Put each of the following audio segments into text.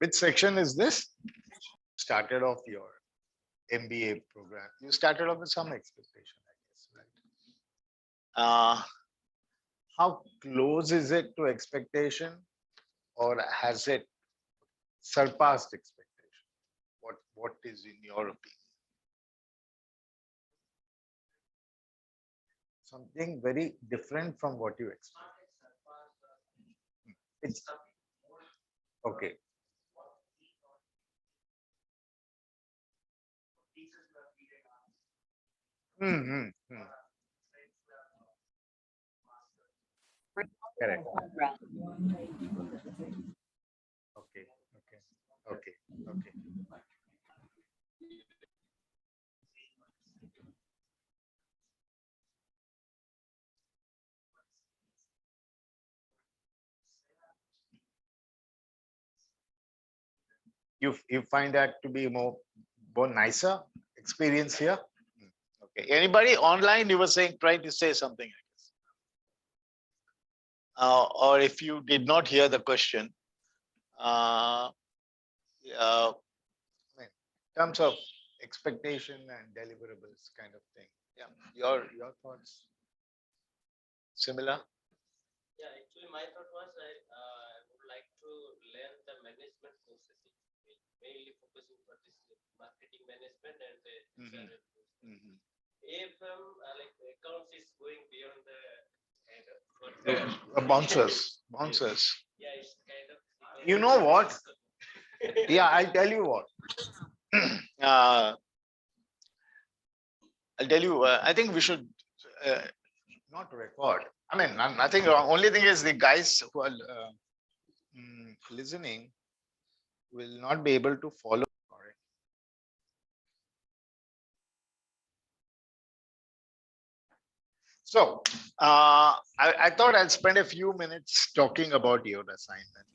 Which section is this? Started off your MBA program. You started off with some expectation, I guess, right? How close is it to expectation, or has it surpassed expectation? What is in your opinion? Something very different from what you expect. It's okay. Mm-hmm. Correct. Okay. Okay. You find that to be more nicer experience here? Okay. Anybody online? You were saying, trying to say something. Or if you did not hear the question, in terms of expectation and deliverables kind of thing. Yeah. Your thoughts? Similar? Yeah, actually my thought was I would like to learn the management courses, mainly focusing for this marketing management and the AFM, like accounts is going beyond the bouncers. Yeah, it's kind of. You know what? Yeah, I'll tell you what. I'll tell you. I think we should not record. I mean, nothing wrong. Only thing is the guys who are listening will not be able to follow. So I thought I'll spend a few minutes talking about your assignment.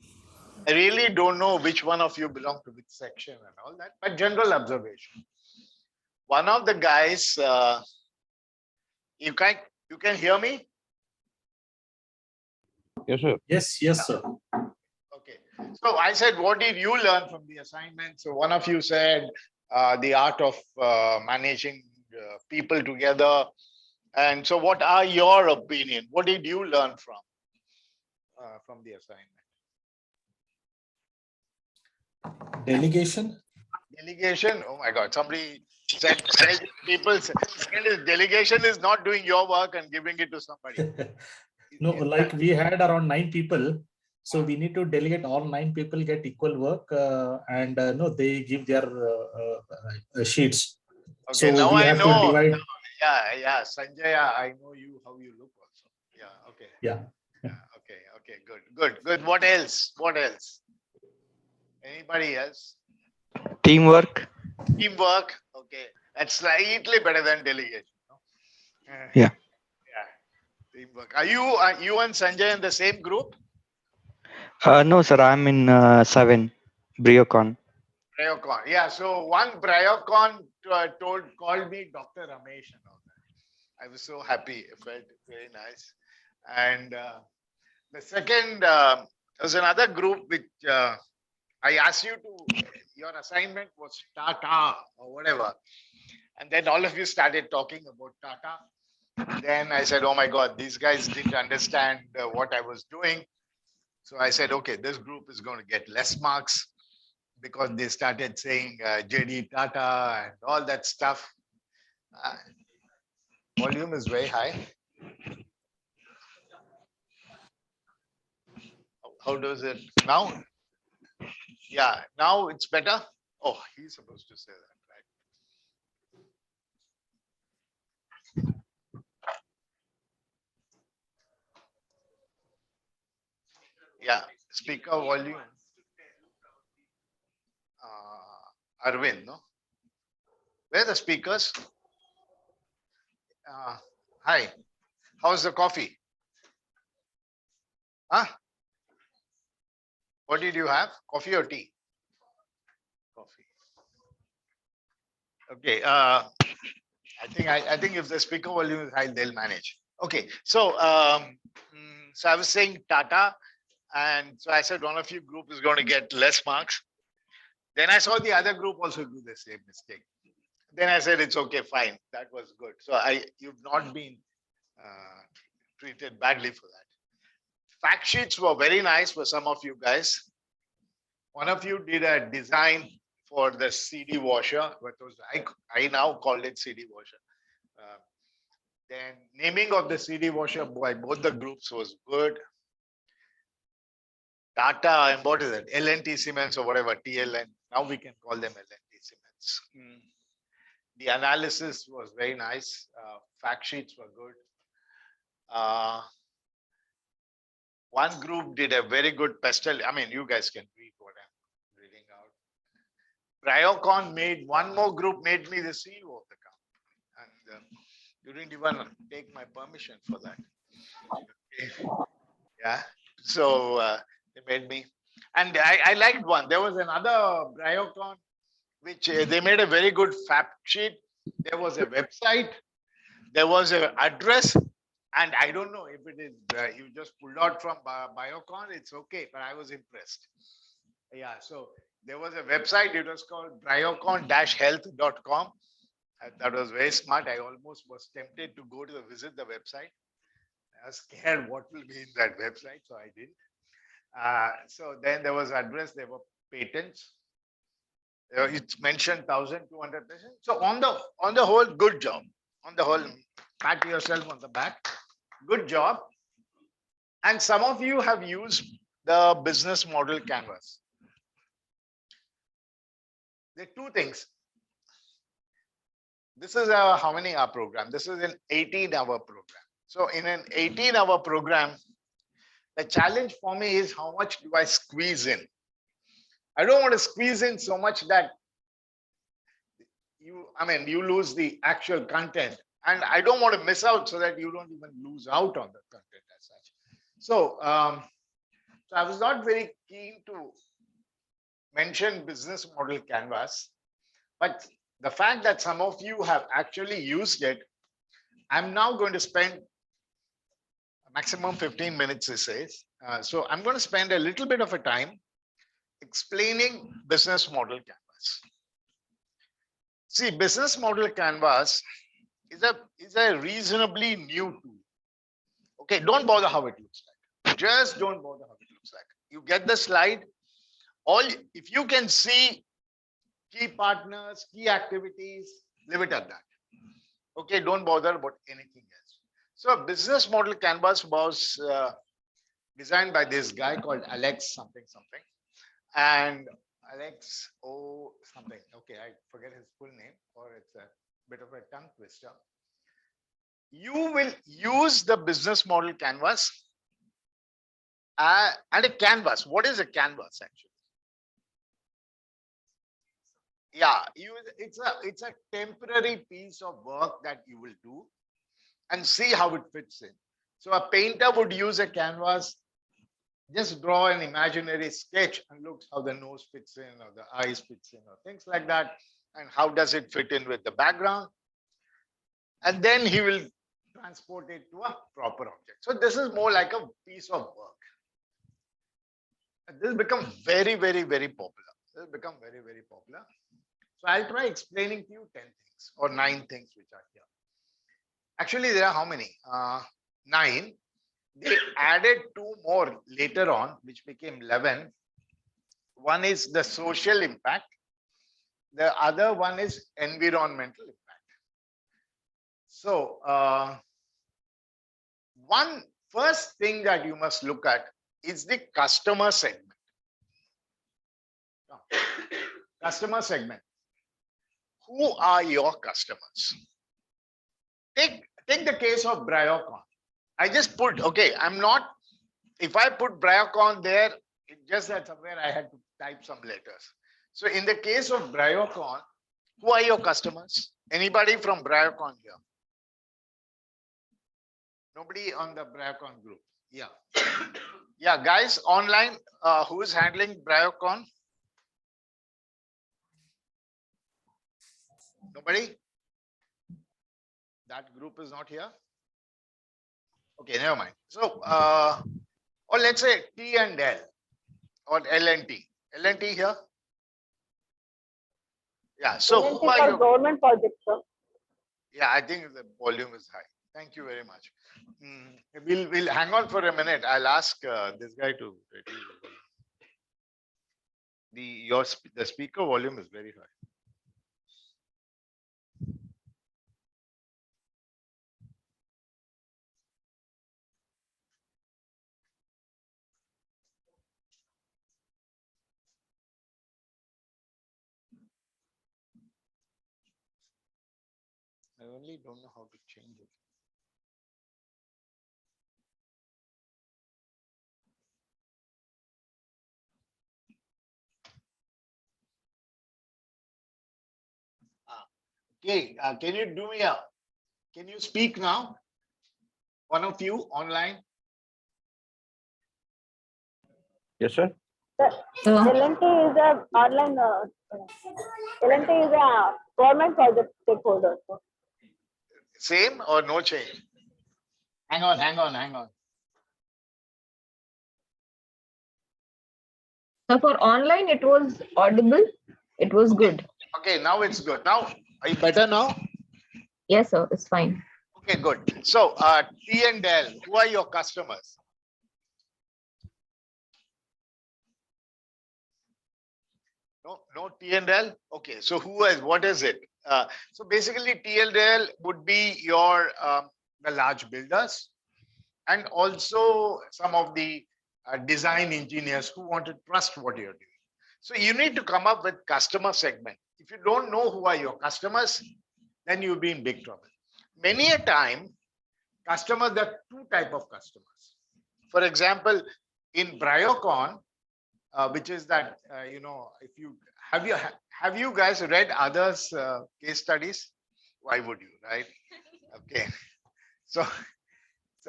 I really don't know which one of you belong to which section and all that, but general observation. One of the guys, you can hear me? Yes, sir. Yes, sir. Okay. So I said, what did you learn from the assignment? So one of you said the art of managing people together. And so what are your opinion? What did you learn from the assignment? Delegation. Oh my God, somebody said people delegation is not doing your work and giving it to somebody. No, like we had around 9 people. So we need to delegate all 9 people get equal work and no, they give their sheets. Okay, so now we I have know. to divide. Yeah, Sanjaya, I know you, how you look also. Yeah, okay. Yeah. Okay, good. What else? Anybody else? Teamwork. Okay, that's slightly better than delegation. No? Yeah. Teamwork. Are you and Sanjay in the same group? No, sir. I'm in 7. Briocon. Briocon. Yeah. So one Briocon called me Dr. Ramesh and all that. I was so happy. It felt very nice. And the second, there was another group which I asked you to. Your assignment was Tata or whatever, and then all of you started talking about Tata. Then I said, "Oh my God, these guys didn't understand what I was doing." So I said, "Okay, this group is going to get less marks." Because they started saying JD Tata and all that stuff. Volume is very high. How does it now? Yeah, now it's better. Oh, he's supposed to say that, right? Yeah, speaker volume. Arvind, no? Where are the speakers? Hi, how's the coffee? Huh? What did you have? Coffee or tea? Coffee. Okay. I think if the speaker volume is high, they'll manage. Okay. So so I was saying Tata, and so I said one of you group is going to get less marks. Then I saw the other group also do the same mistake. Then I said, it's okay, fine. That was good. So you've not been treated badly for that. Fact sheets were very nice for some of you guys. One of you did a design for the CD washer, but I now called it CD washer. Then naming of the CD washer by both the groups was good. Tata, and what is it? L&T Siemens or whatever, TLN. Now we can call them L&T Siemens. The analysis was very nice. Fact sheets were good. One group did a very good pestle. I mean, you guys can read what I'm reading out. Bryocon made one more group, made me the CEO of the company. And you didn't even take my permission for that. Yeah. So they made me. And I liked one. There was another Bryocon, which they made a very good fact sheet. There was a website. There was an address. And I don't know if it is, you just pulled out from Biocon, it's okay, but I was impressed. Yeah, so there was a website, it was called bryocon-health.com. That was very smart. I almost was tempted to go to visit the website. I was scared what will be in that website, so I didn't. So then there was address, there were patents. It's mentioned 1,200 patents. So on the whole, good job. On the whole, pat yourself on the back. Good job. And some of you have used the business model canvas. There are two things. This is a how many hour program? This is an 18-hour program. So in an 18-hour program, the challenge for me is how much do I squeeze in? I don't want to squeeze in so much that you lose the actual content. And I don't want to miss out so that you don't even lose out on the content as such. So, so I was not very keen to mention business model canvas, but the fact that some of you have actually used it, I'm now going to spend maximum 15 minutes, it says. So I'm going to spend a little bit of a time explaining business model canvas. See, business model canvas is a reasonably new tool. Okay, don't bother how it looks like. Just don't bother how it looks like. You get the slide. If you can see key partners, key activities, leave it at that. Okay, don't bother about anything else. So business model canvas was designed by this guy called Alex something. And Alex something. Okay, I forget his full name, or it's a bit of a tongue twister. You will use the business model canvas and a canvas. What is a canvas actually? Yeah, it's a temporary piece of work that you will do and see how it fits in. So a painter would use a canvas, just draw an imaginary sketch and looks how the nose fits in or the eyes fits in or things like that. And how does it fit in with the background? And then he will transport it to a proper object. So this is more like a piece of work. And this has become very, very, very popular. This has become very, very popular. So I'll try explaining to you 10 things or 9 things which are here. Actually, there are how many? 9. They added 2 more later on, which became 11. One is the social impact. The other one is environmental impact. So one first thing that you must look at is the customer segment. Customer segment. Who are your customers? Take the case of Bryocon. I just put, okay, if I put Bryocon there, it's just that somewhere I had to type some letters. So in the case of Bryocon, who are your customers? Anybody from Bryocon here? Nobody on the Bryocon group. Yeah. Yeah, guys, online, who is handling Bryocon? Nobody? That group is not here? Okay, never mind. So, or let's say T and L or L and T. L and T here? Yeah. So Isn't who it are for your? government projects, sir? Yeah, I think the volume is high. Thank you very much. We'll hang on for a minute. I'll ask this guy to reduce the volume. The speaker volume is very high. I only don't know how to change it. Okay, can you do me a? Can you speak now? One of you online. Yes, sir. L&T is a online. L&T is a government project stakeholder. Sir. Same or no change? Hang on. So for online, it was audible. It was good. Okay, now it's good. Now, are you better now? Yes, sir. It's fine. Okay, good. So, T&L, who are your customers? No T&L. Okay, so what is it? So basically, T&L would be your the large builders, and also some of the design engineers who want to trust what you're doing. So you need to come up with customer segment. If you don't know who are your customers, then you'll be in big trouble. Many a time, customers, there are two type of customers. For example, in Bryocon, which is that if you have you guys read others case studies? Why would you, right? Okay, so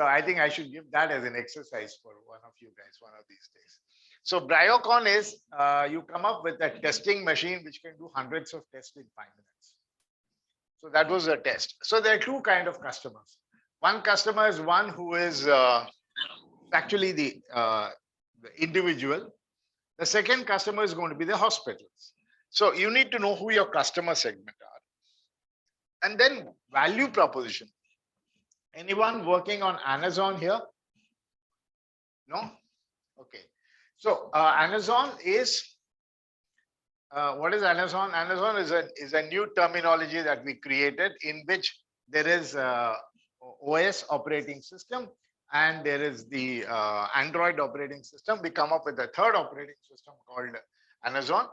I think I should give that as an exercise for one of you guys one of these days. So Bryocon is you come up with a testing machine which can do hundreds of tests in 5 minutes. So that was a test. So there are two kind of customers. One customer is one who is actually the individual. The second customer is going to be the hospitals. So you need to know who your customer segment are. And then value proposition. Anyone working on Amazon here? No? Okay. So Amazon is, what is Amazon? Amazon is a new terminology that we created in which there is OS operating system and there is the Android operating system. We come up with a third operating system called Amazon.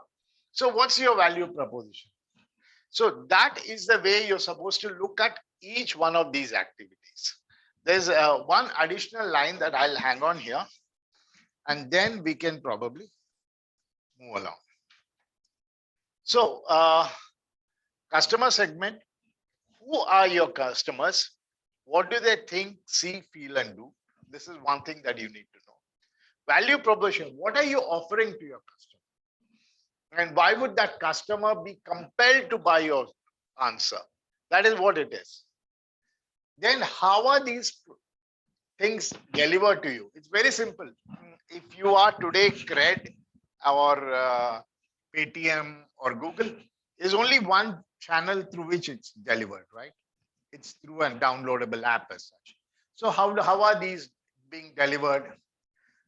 So what's your value proposition? So that is the way you're supposed to look at each one of these activities. There's one additional line that I'll hang on here, and then we can probably move along. So customer segment, who are your customers? What do they think, see, feel, and do? This is one thing that you need to know. Value proposition, what are you offering to your customer? And why would that customer be compelled to buy your answer? That is what it is. Then how are these things delivered to you? It's very simple. If you are today Cred or Paytm or Google, there's only one channel through which it's delivered, right? It's through a downloadable app as such. So how are these being delivered?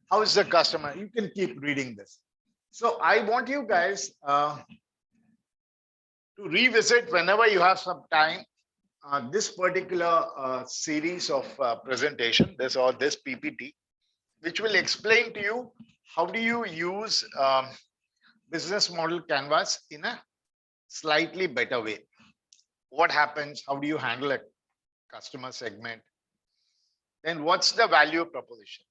How is the customer? You can keep reading this. So I want you guys to revisit whenever you have some time this particular series of presentation, this PPT, which will explain to you how do you use business model canvas in a slightly better way. What happens? How do you handle a customer segment? Then what's the value proposition?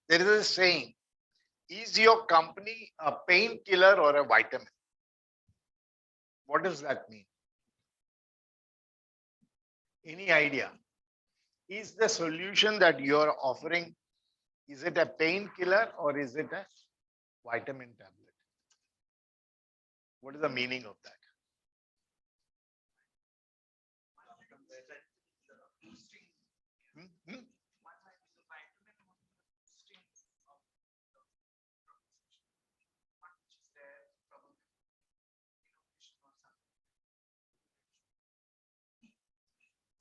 There is a saying, is your company a painkiller or a vitamin? What does that mean? Any idea? Is the solution that you're offering, is it a painkiller or is it a vitamin tablet? What is the meaning of that?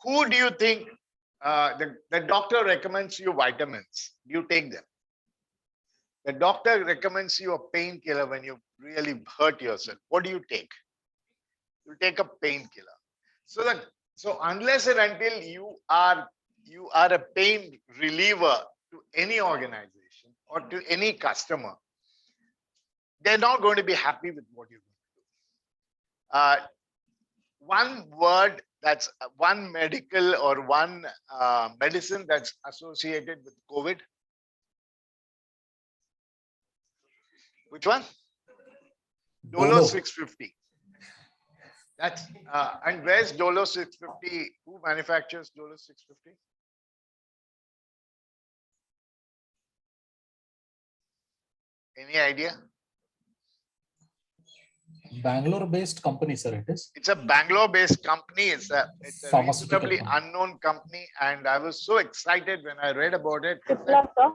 who do you think the doctor recommends you vitamins? You take them. The doctor recommends you a painkiller when you really hurt yourself. What do you take? You take a painkiller. So unless and until you are a pain reliever to any organization or to any customer, they're not going to be happy with what you're going to do. One word that's one medical or one medicine that's associated with COVID. Which one? Dolo 650. That's and where's Dolo 650? Who manufactures Dolo 650? Any idea? Bangalore-based company, sir. It is. It's a Bangalore-based company. It's a Pharmaceutical reasonably company. unknown company, and I was so excited when I read about it. Supplier, sir.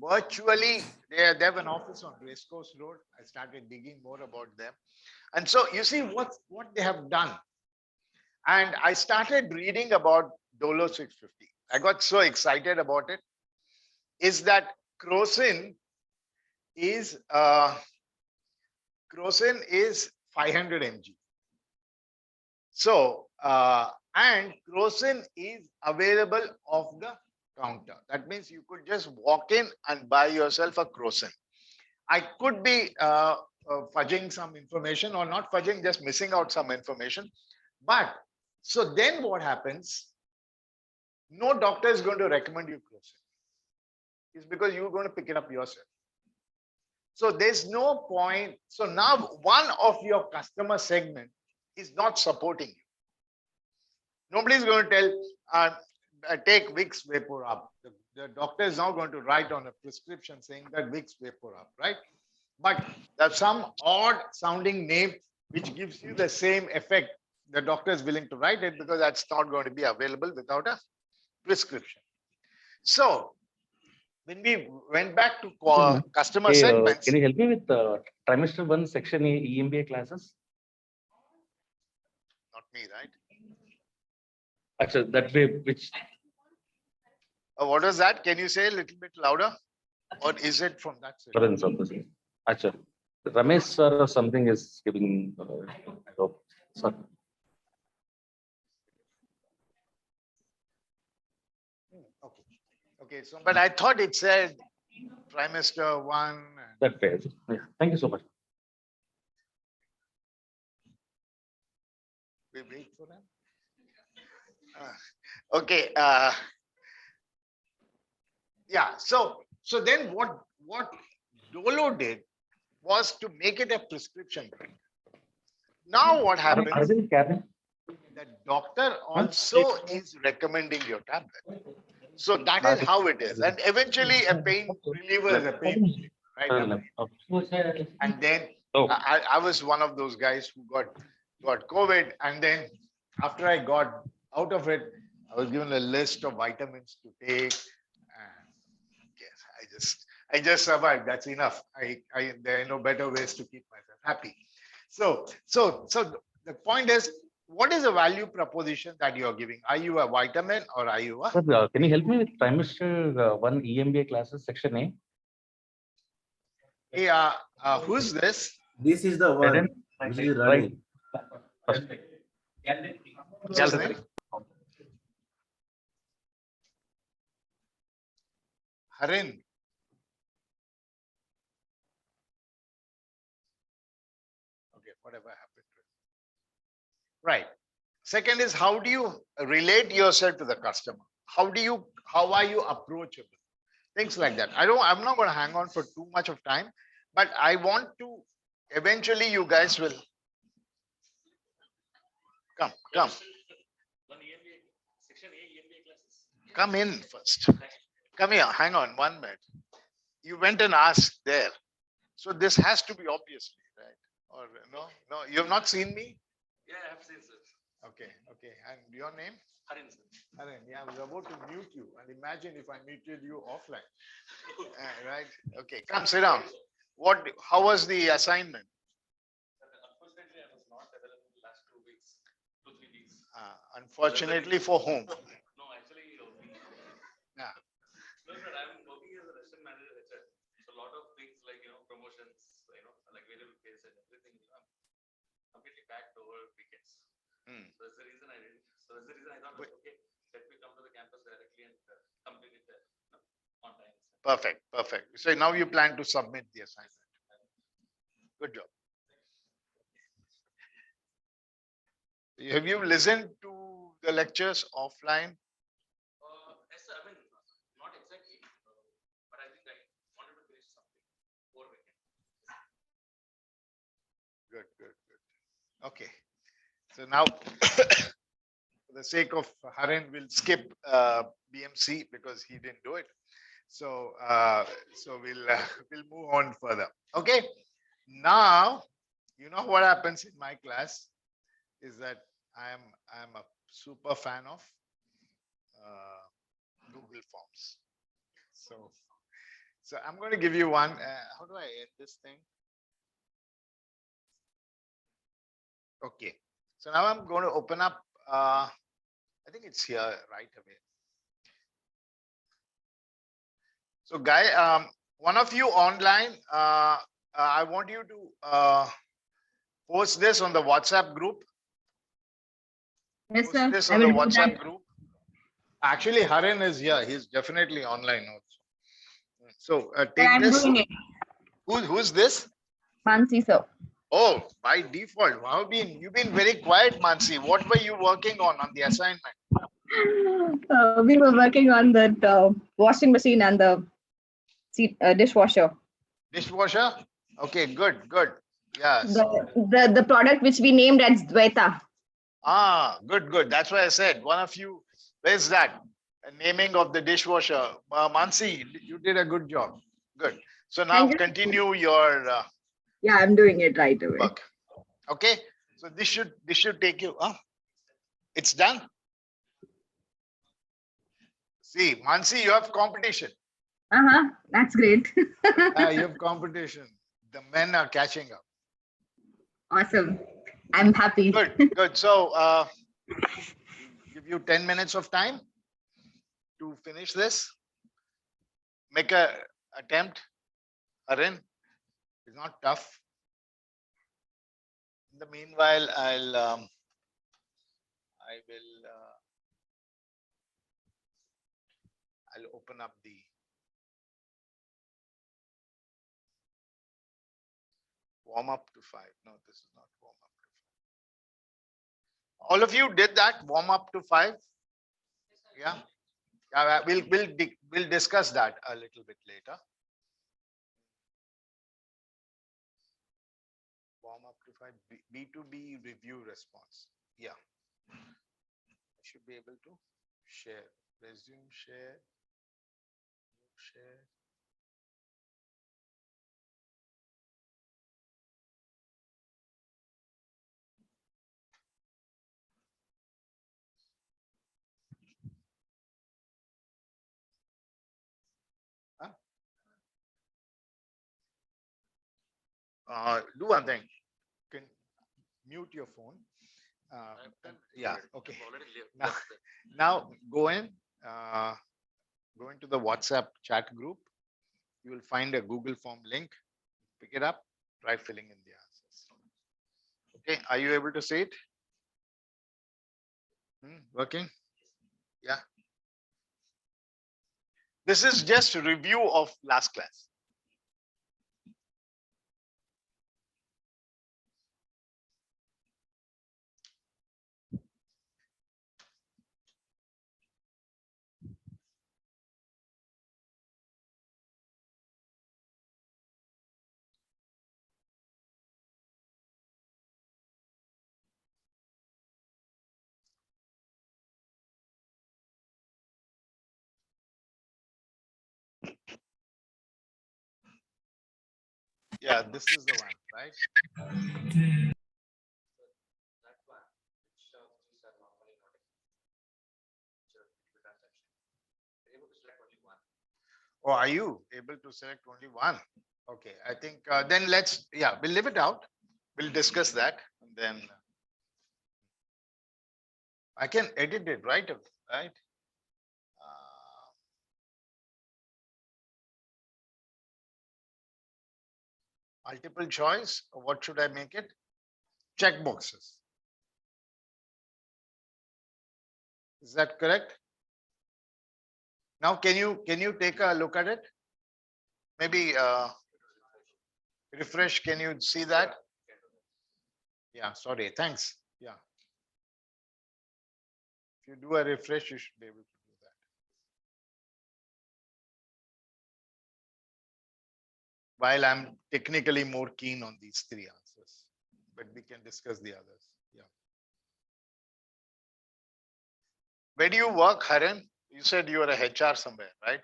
Virtually, they have an office on Race Course Road. I started digging more about them, and so you see what they have done. And I started reading about Dolo 650. I got so excited about it. Is that crocin is 500 mg. So and crocin is available off the counter. That means you could just walk in and buy yourself a crocin. I could be fudging some information or not fudging, just missing out some information. But so then what happens? No doctor is going to recommend you crocin. It's because you're going to pick it up yourself. So there's no point. So now one of your customer segment is not supporting you. Nobody is going to tell, take Vicks Vapor Up. The doctor is now going to write on a prescription saying that Vicks Vapor Up, right? But there's some odd sounding name which gives you the same effect. The doctor is willing to write it because that's not going to be available without a prescription. So when we went back to customer segments. Can you help me with trimester 1 section A EMBA classes? Not me, right? Actually, that way, which. What was that? Can you say a little bit louder? Or is it from that side? Actually, Ramesh sir or something is giving. Sorry. Okay. Okay. So, but I thought it said trimester 1. That way. Yeah. Thank you so much. We wait for them. Okay. Yeah. So then what Dolo did was to make it a prescription drug. Now what happens? The doctor also is recommending your tablet. So that is how it is. And eventually a pain reliever is a pain reliever, right? And then I was one of those guys who got COVID. And then after I got out of it, I was given a list of vitamins to take. And yes, I just survived. That's enough. There are no better ways to keep myself happy. So the point is, what is the value proposition that you are giving? Are you a vitamin or are you a? Sir, can you help me with trimester 1 EMBA classes section A? Yeah. Who's this? This is the one. This is running. What's his name? Harin. Okay, whatever happened to it. Right. Second is, how do you relate yourself to the customer? How are you approachable? Things like that. I'm not going to hang on for too much of time, but I want to, eventually you guys will come. Come in first. Come here, hang on 1 minute. You went and asked there. So this has to be obviously, right? Or no, you have not seen me? Yeah, I have seen, sir. Okay. And your name? Harin, sir. Harin, yeah, I was about to mute you. And imagine if I muted you offline. Right? Okay, come sit down. How was the assignment? Unfortunately, I was not available the last 2 weeks, 2-3 weeks. Unfortunately for whom? No, actually, Yeah. no, sir, I'm working as a restaurant manager HR. So a lot of things like, promotions, like variable pays and everything, I'm completely packed over weekends. Hmm. So that's the reason I didn't. So that's the reason I thought, okay, let me come to the campus directly and complete it on time. Perfect. Perfect. So now you plan to submit the assignment. Good job. Have you listened to the lectures offline? Yes, sir, I mean, not exactly, but I think I wanted to finish something over weekend. Good, good, good. Okay. So now, for the sake of Harin, we'll skip BMC because he didn't do it. So, we'll move on further. Okay. Now, you know what happens in my class is that I am a super fan of Google Forms. So I'm going to give you one. How do I end this thing? Okay. So now I'm going to open up. I think it's here right away. So, one of you online, I want you to post this on the WhatsApp group. Yes, Post sir. this I on the will do WhatsApp that. group. Actually, Harin is here. He's definitely online also. So take I'm this. doing it. Who's this? Mansi, sir. Oh, by default. You've been very quiet, Mansi. What were you working on the assignment? We were working on that washing machine and the dishwasher. Dishwasher? Okay, good, good. Yeah. The product which we named as Dvaita. Good, good. That's why I said one of you. Where's that? Naming of the dishwasher. Mansi, you did a good job. Good. So now Thank you. continue your Yeah, I'm doing it right away. work. Okay. So this should take you. It's done. See, Mansi, you have competition. That's great. You have competition. The men are catching up. Awesome. I'm happy. Good, good. So give you 10 minutes of time to finish this. Make a attempt. Harin, it's not tough. In the meanwhile, I will I'll open up the warm up to 5. No, this is not warm up to 5. All of you did that warm up to 5. Yeah. Yeah, we'll discuss that a little bit later. Warm up to 5. B2B review response. Yeah. I should be able to share. Resume, share. Share. Do one thing. Can mute your phone. Yeah. Okay. Now go in. Go into the WhatsApp chat group. You will find a Google form link. Pick it up. Try filling in the answers. Okay. Are you able to see it? Working? Yeah. This is just a review of last class. Yeah, this is the one, right? That one, which these are normally not transaction. Able to select only one. Or are you able to select only one? Okay, I think then we'll leave it out. We'll discuss that and then. I can edit it, right? Right. Multiple choice. What should I make it? Check boxes. Is that correct? Now, can you take a look at it? Maybe refresh. Can you see that? Yeah. Sorry. Thanks. Yeah. If you do a refresh, you should be able to do that. While I'm technically more keen on these three answers, but we can discuss the others. Yeah. Where do you work, Haran? You said you are a HR somewhere, right?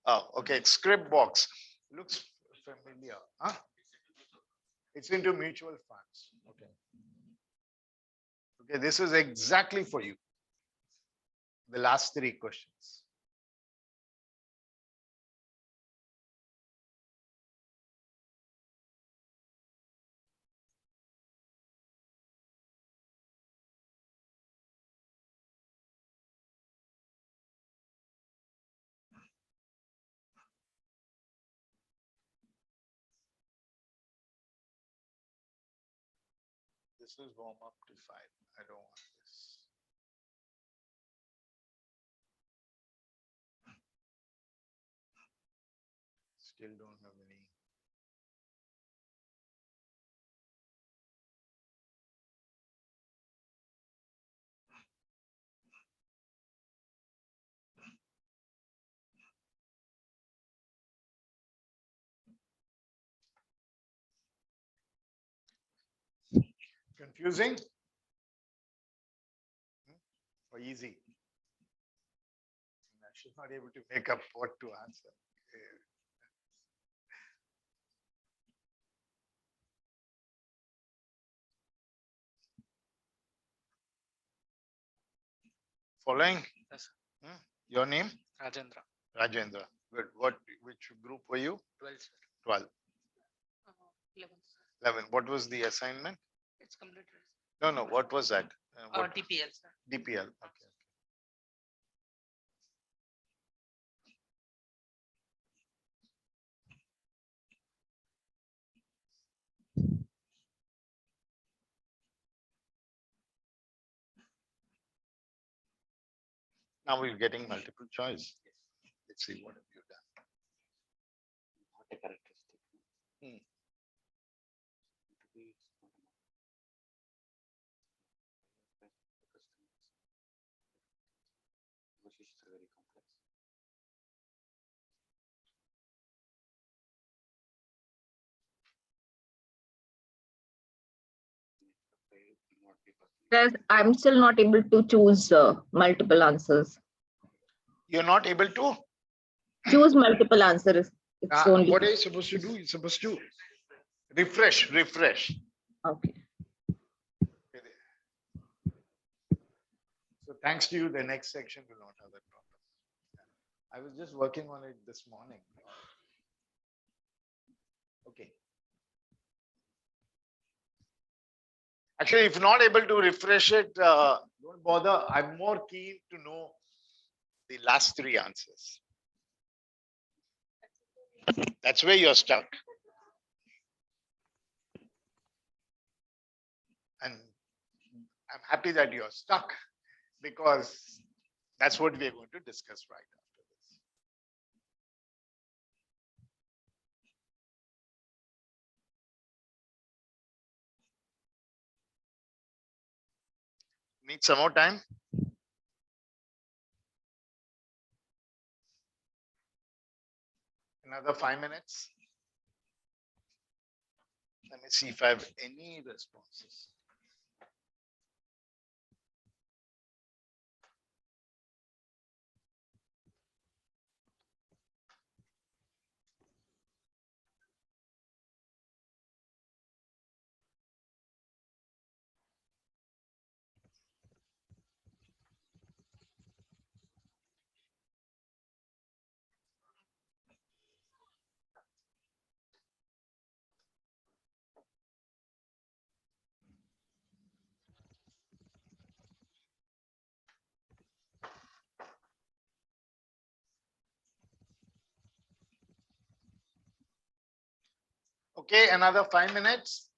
Oh, okay. Script box looks familiar. Huh? It's into mutual funds. Okay. Okay, this is exactly for you. The last three questions. This is warm up to 5. I don't want this. Still don't have any. Confusing or easy? She's not able to make up what to answer. Following? Yes, sir. Your name? Rajendra. Rajendra. Good. Which group were you? 12, sir. 12. 11. 11. What was the assignment? It's completed. No. What was that? What? DPL, sir. DPL. Okay. Now we're getting multiple choice. Let's see what have you done. Not a characteristic. Negotiations are very complex. I'm still not able to choose multiple answers. You're not able to Choose multiple answers. It's only. What are you supposed to do? You're supposed to refresh. Okay. So thanks to you, the next section will not have that problem. I was just working on it this morning. Okay. Actually, if not able to refresh it, don't bother. I'm more keen to know the last three answers. That's where you're stuck. And I'm happy that you're stuck because that's what we're going to discuss right after this. Need some more time? Another 5 minutes. Let me see if I have any responses. Okay, another 5 minutes.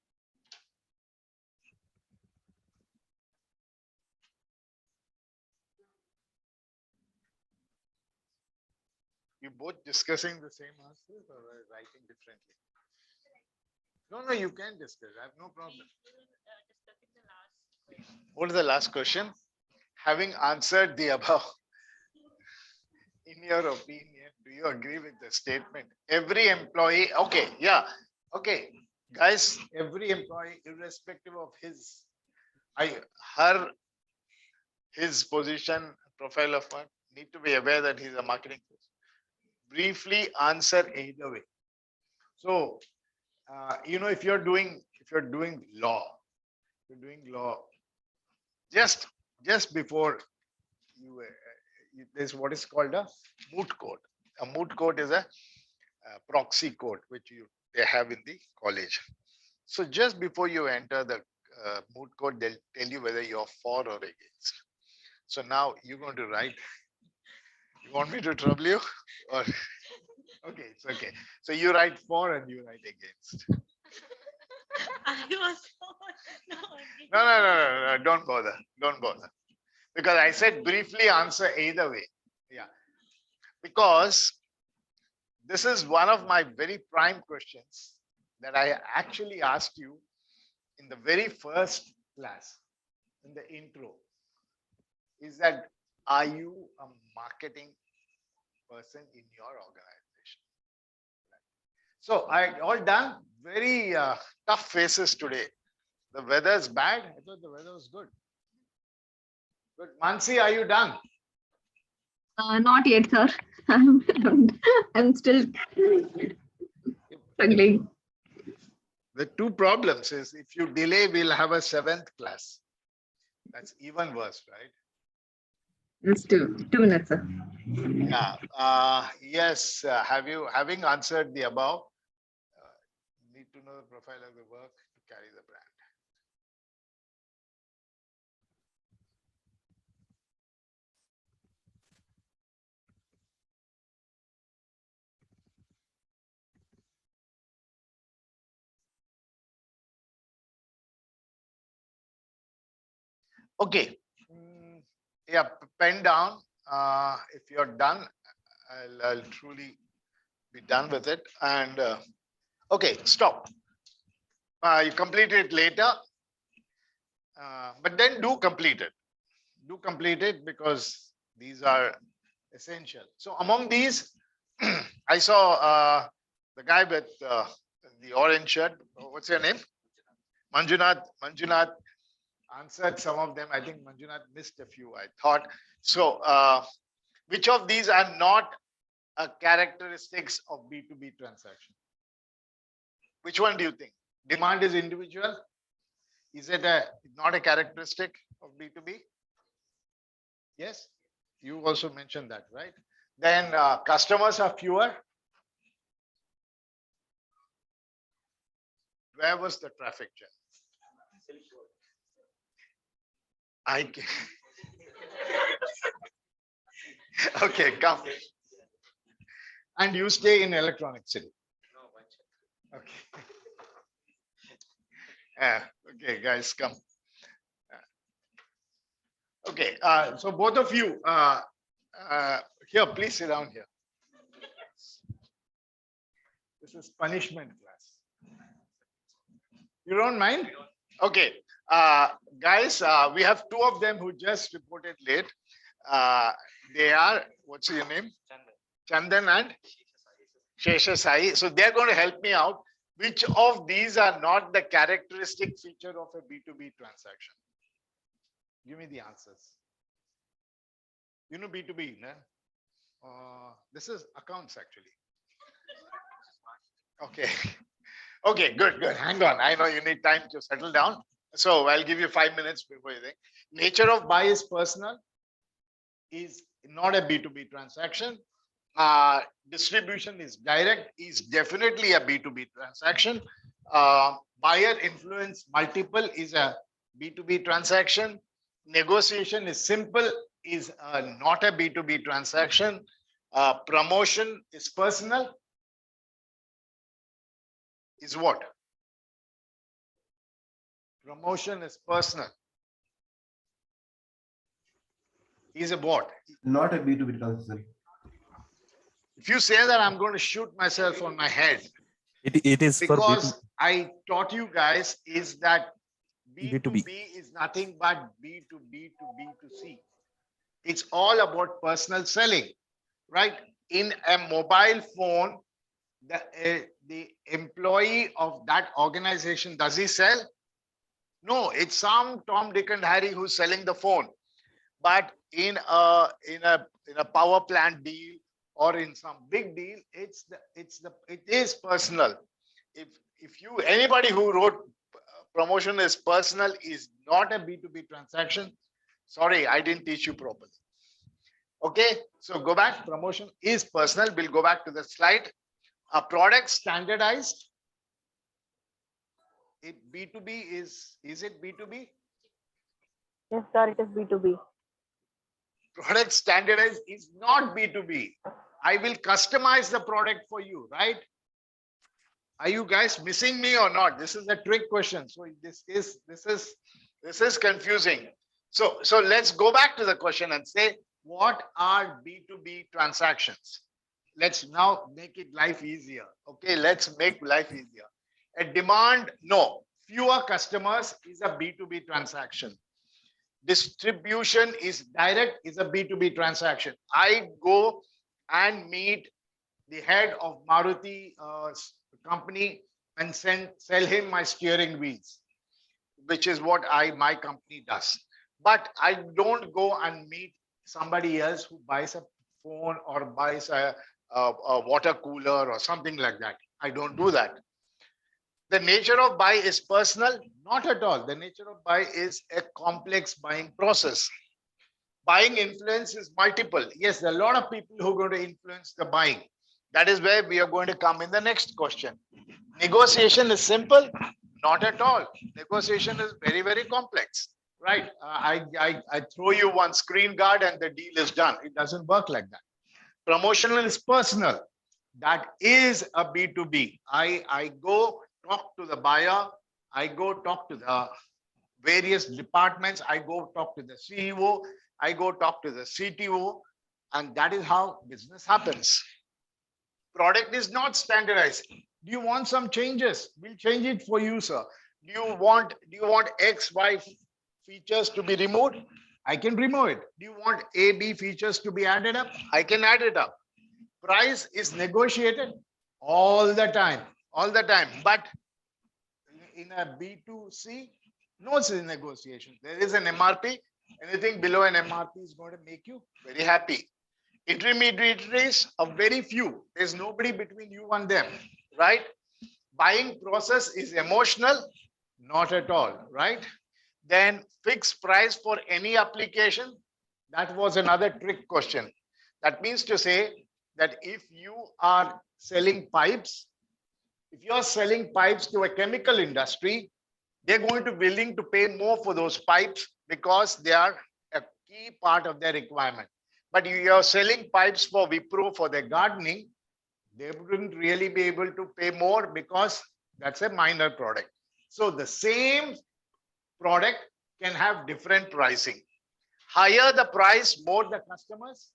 You both discussing the same answers or writing differently? No, you can discuss. I have no problem. What is the last question? Having answered the above, in your opinion, do you agree with the statement? Every employee, okay, yeah, okay, guys, every employee, irrespective of his position, profile of what, need to be aware that he's a marketing person. Briefly answer either way. So, if you're doing law, just before there's what is called a moot court. A moot court is a proxy court which they have in the college. So just before you enter the moot court, they'll tell you whether you're for or against. So now you're going to write. You want me to trouble you? Or okay, it's okay. So you write for and you write against. I was No, don't bother. Because I said briefly answer either way. Yeah. Because this is one of my very prime questions that I actually asked you in the very first class, in the intro. Is that, are you a marketing person in your organization? So all done. Very tough faces today. The weather's bad. I thought the weather was good. Good. Mansi, are you done? Not yet, sir. I'm still struggling. The two problems is if you delay, we'll have a 7th class. That's even worse, right? It's 2 minutes, sir. Yeah. Yes. Having answered the above, need to know the profile of the work to carry the brand. Okay. Yeah, pen down. If you're done, I'll truly be done with it. And okay, stop. You complete it later. But then do complete it. Do complete it because these are essential. So among these, I saw the guy with the orange shirt. What's your name? Manjunath. Manjunath answered some of them. I think Manjunath missed a few, I thought. So which of these are not characteristics of B2B transaction? Which one do you think? Demand is individual. Is it not a characteristic of B2B? Yes. You also mentioned that, right? Then customers are fewer. Where was the traffic jam? Okay, come. And you stay in Electronic City. Okay. Okay, guys, come. Okay, so both of you, here, please sit down here. This is punishment class. You don't mind? Okay, guys, we have 2 of them who just reported late. They are, what's your name? Chandan and Shesha Sai. So they're going to help me out. Which of these are not the characteristic feature of a B2B transaction? Give me the answers. You know B2B, no? This is accounts actually. Okay. Okay, good. Hang on. I know you need time to settle down. So I'll give you 5 minutes before you think. Nature of buy is personal, is not a B2B transaction. Distribution is direct, is definitely a B2B transaction. Buyer influence multiple is a B2B transaction. Negotiation is simple, is not a B2B transaction. Promotion is personal. is what? Promotion is personal. Is a what? Not a B2B transaction. If you say that, I'm going to shoot myself on my head. It is for Because B2B. I taught you guys is that B2B. B2B is nothing but B2B to B2C. It's all about personal selling, right? In a mobile phone, the employee of that organization, does he sell? No, it's some Tom, Dick, and Harry who's selling the phone. But in a power plant deal or in some big deal, it is personal. If you anybody who wrote promotion is personal is not a B2B transaction. Sorry, I didn't teach you properly. Okay, so go back. Promotion is personal. We'll go back to the slide. A product standardized. B2B is it B2B? Yes, sir, it is B2B. Product standardized is not B2B. I will customize the product for you, right? Are you guys missing me or not? This is a trick question. So this is confusing. So let's go back to the question and say, what are B2B transactions? Let's now make it life easier. Okay, let's make life easier. A demand, no. Fewer customers is a B2B transaction. Distribution is direct, is a B2B transaction. I go and meet the head of Maruti company and sell him my steering wheels, which is what my company does. But I don't go and meet somebody else who buys a phone or buys a water cooler or something like that. I don't do that. The nature of buy is personal? Not at all. The nature of buy is a complex buying process. Buying influence is multiple. Yes, there are a lot of people who are going to influence the buying. That is where we are going to come in the next question. Negotiation is simple? Not at all. Negotiation is very, very complex. Right? I throw you one screen guard and the deal is done. It doesn't work like that. Promotional is personal. That is a B2B. I go talk to the buyer. I go talk to the various departments. I go talk to the CEO. I go talk to the CTO. And that is how business happens. Product is not standardized. Do you want some changes? We'll change it for you, sir. Do you want X, Y features to be removed? I can remove it. Do you want A, B features to be added up? I can add it up. Price is negotiated all the time. But in a B2C, no negotiation. There is an MRP. Anything below an MRP is going to make you very happy. Intermediaries are very few. There's nobody between you and them, right? Buying process is emotional? Not at all, right? Then fixed price for any application? That was another trick question. That means to say that if you are selling pipes, if you are selling pipes to a chemical industry, they're going to be willing to pay more for those pipes because they are a key part of their requirement. But you are selling pipes for Wipro for their gardening, they wouldn't really be able to pay more because that's a minor product. So the same product can have different pricing. Higher the price, more the customers?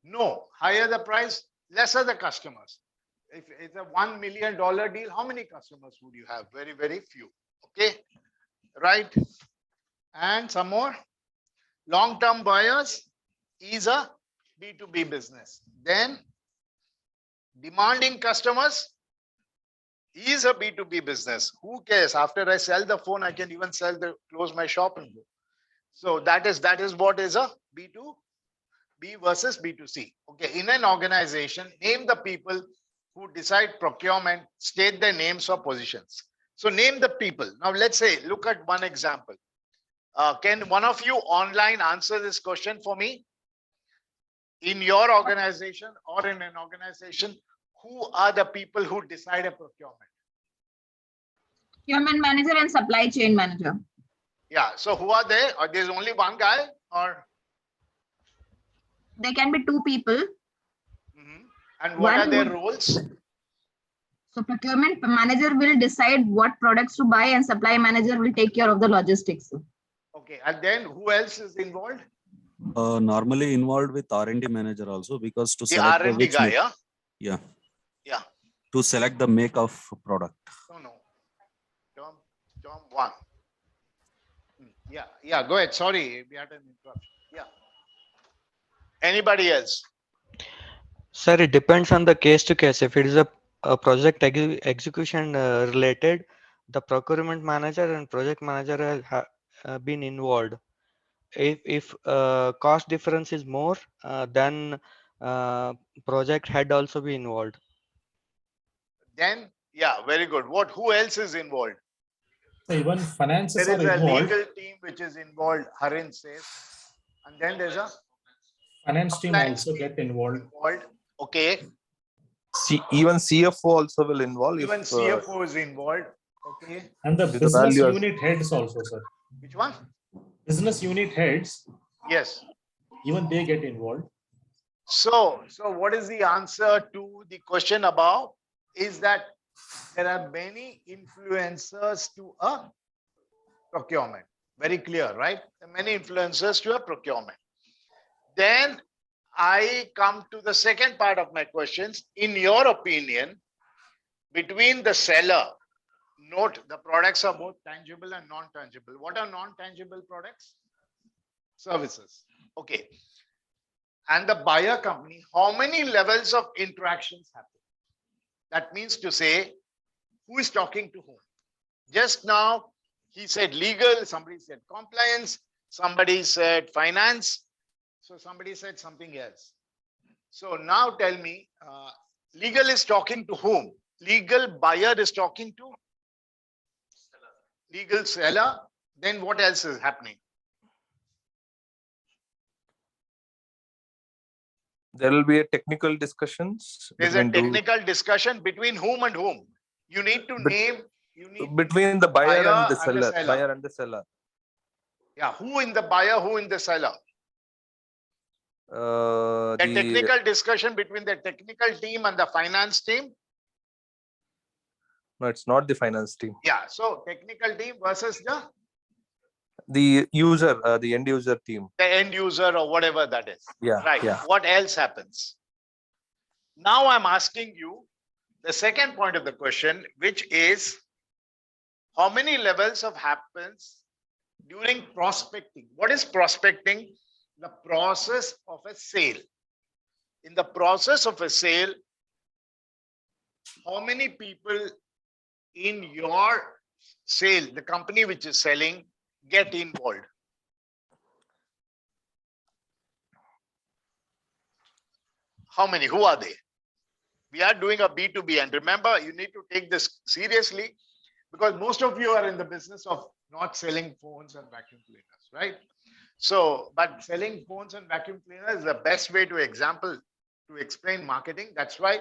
No. Higher the price, lesser the customers. If it's a $1 million deal, how many customers would you have? Very, very few. Okay. Right. And some more. Long-term buyers is a B2B business. Then demanding customers is a B2B business. Who cares? After I sell the phone, I can even close my shop and go. So that is what is a B2B versus B2C. Okay. In an organization, name the people who decide procurement, state their names or positions. So name the people. Now let's say, look at one example. Can one of you online answer this question for me? In your organization or in an organization, who are the people who decide a procurement? Human manager and supply chain manager. Yeah. So who are they? Or there's only one guy or? There can be two people. And what are their roles? So procurement manager will decide what products to buy and supply manager will take care of the logistics. Okay, and then who else is involved? Normally involved with R&D manager also, because to The select R&D which guy, make, yeah? yeah, Yeah. to select the make of product. No. Term 1. Yeah, go ahead. Sorry, we had an interruption. Yeah. Anybody else? Sir, it depends on the case to case. If it is a project execution related, the procurement manager and project manager have been involved. If cost difference is more, then project head also be involved. Then, yeah, very good. Who else is involved? So even finances There are is a involved. legal team which is involved, Harin says. And then there's a Finance team compliance also get involved. Okay. Even CFO also will involve. Even if, CFO is involved. Okay. And the the business value unit heads also, sir. Which one? Business unit heads, Yes. even they get involved. So what is the answer to the question above? Is that there are many influencers to a procurement. Very clear, right? There are many influencers to a procurement. Then I come to the second part of my questions. In your opinion, between the seller, note the products are both tangible and non-tangible. What are non-tangible products? Services. Okay. And the buyer company, how many levels of interactions happen? That means to say, who is talking to whom? Just now, he said legal, somebody said compliance, somebody said finance, so somebody said something else. So now tell me, legal is talking to whom? Legal buyer is talking to? Legal seller. Then what else is happening? there will be a technical discussions. There's a between technical discussion between whom and whom. You need to name. You need between the buyer and the seller. seller. Buyer and the seller. Yeah, who in the buyer, who in the seller? The technical discussion between the technical team and the finance team. No, it's not the finance team. Yeah, so technical team versus The user, the end user team. the end user or whatever that is. Yeah. Right. Yeah. What else happens? Now I'm asking you the second point of the question, which is how many levels of happens during prospecting? What is prospecting? The process of a sale. In the process of a sale, how many people in your sale, the company which is selling, get involved? How many? Who are they? We are doing a B2B, and remember, you need to take this seriously because most of you are in the business of not selling phones and vacuum cleaners, right? So, but selling phones and vacuum cleaners is the best way to explain marketing. That's why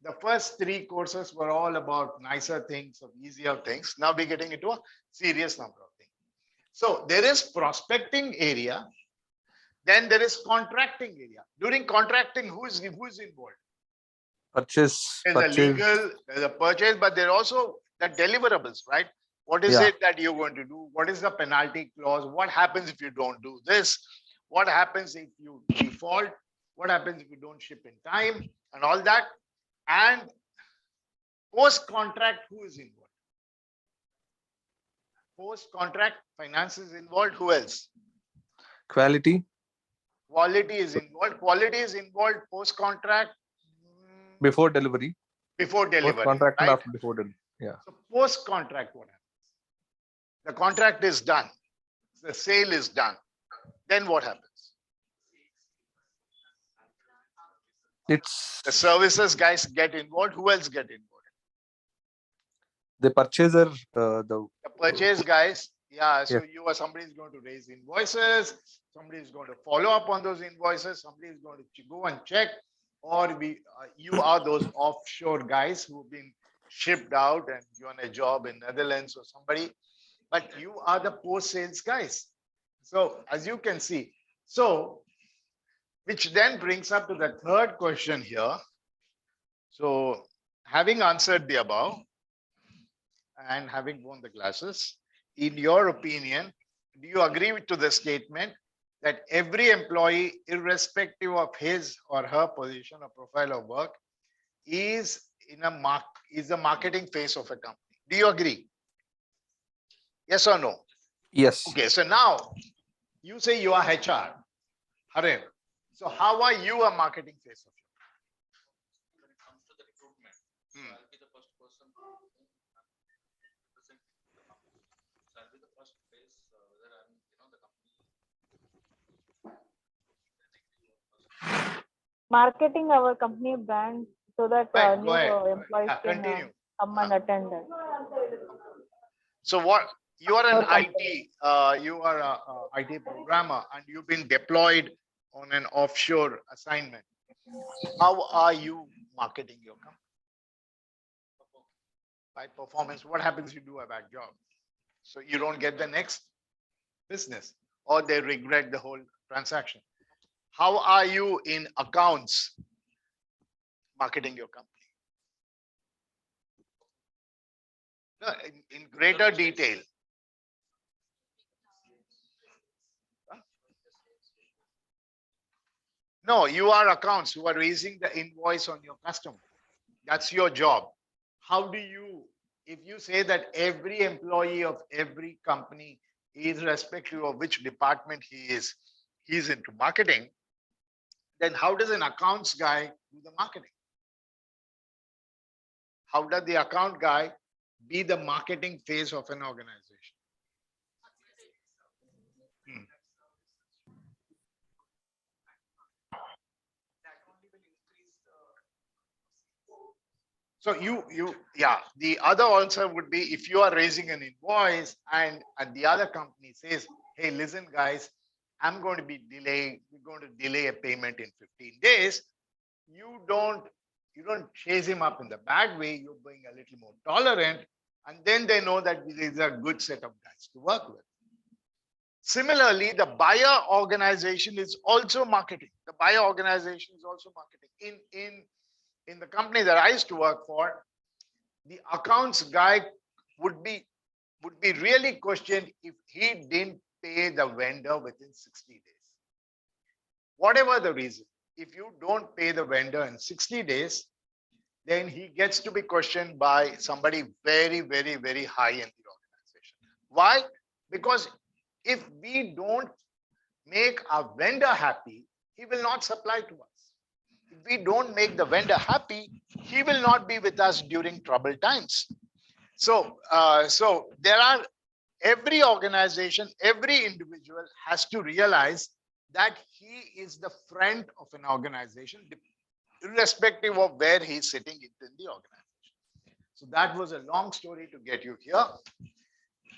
the first 3 courses were all about nicer things, of easier things. Now we're getting into a serious number of things. So there is prospecting area. Then there is contracting area. During contracting, who is involved? Purchase. There's a legal, there's a purchase, but there are also the deliverables, right? What is it that you're going to do? What is the penalty clause? What happens if you don't do this? What happens if you default? What happens if you don't ship in time? And all that. And post-contract, who is involved? Post-contract, finance is involved. Who else? Quality. Quality is involved. Quality is involved post-contract. Before delivery. Before delivery. Post-contract right? and after before delivery. Yeah. So post-contract, what happens? The contract is done. The sale is done. Then what happens? It's the services guys get involved. Who else get involved? The purchaser, the purchase guys. Yeah. So somebody is going to raise invoices. Somebody is going to follow up on those invoices. Somebody is going to go and check. Or you are those offshore guys who've been shipped out and you're on a job in Netherlands or somebody. But you are the post-sales guys. So as you can see, which then brings up to the third question here. So having answered the above and having won the classes, in your opinion, do you agree to the statement that every employee, irrespective of his or her position or profile of work, is the marketing phase of a company? Do you agree? Yes or no? Yes. Okay, so now you say you are HR, Harin. So how are you a marketing face of your company? When it comes to the recruitment, so I'll be the first person who represent the company. So I'll be the first face whether I'm, the company. Marketing our company brand so that Right, new go ahead. employees Yeah, can continue. come and attend that. So what you are an Okay. IT, you are a IT programmer, and you've been deployed on an offshore assignment. How are you marketing your company? By performance, what happens if you do a bad job? So you don't get the next business, or they regret the whole transaction. How are you in accounts marketing your company? No, in greater detail. Huh? No, you are accounts. You are raising the invoice on your customer. That's your job. How do you, if you say that every employee of every company, irrespective of which department he's into marketing, then how does an accounts guy do the marketing? How does the account guy be the marketing phase of an organization? So yeah, the other answer would be if you are raising an invoice and the other company says, hey, listen, guys, we're going to delay a payment in 15 days. You don't chase him up in the bad way. You're being a little more tolerant. And then they know that this is a good set of guys to work with. Similarly, the buyer organization is also marketing. The buyer organization is also marketing. In the company that I used to work for, the accounts guy would be really questioned if he didn't pay the vendor within 60 days. Whatever the reason, if you don't pay the vendor in 60 days, then he gets to be questioned by somebody very, very, very high in the organization. Why? Because if we don't make our vendor happy, he will not supply to us. If we don't make the vendor happy, he will not be with us during troubled times. So there are, every organization, every individual has to realize that he is the friend of an organization, irrespective of where he's sitting in the organization. So that was a long story to get you here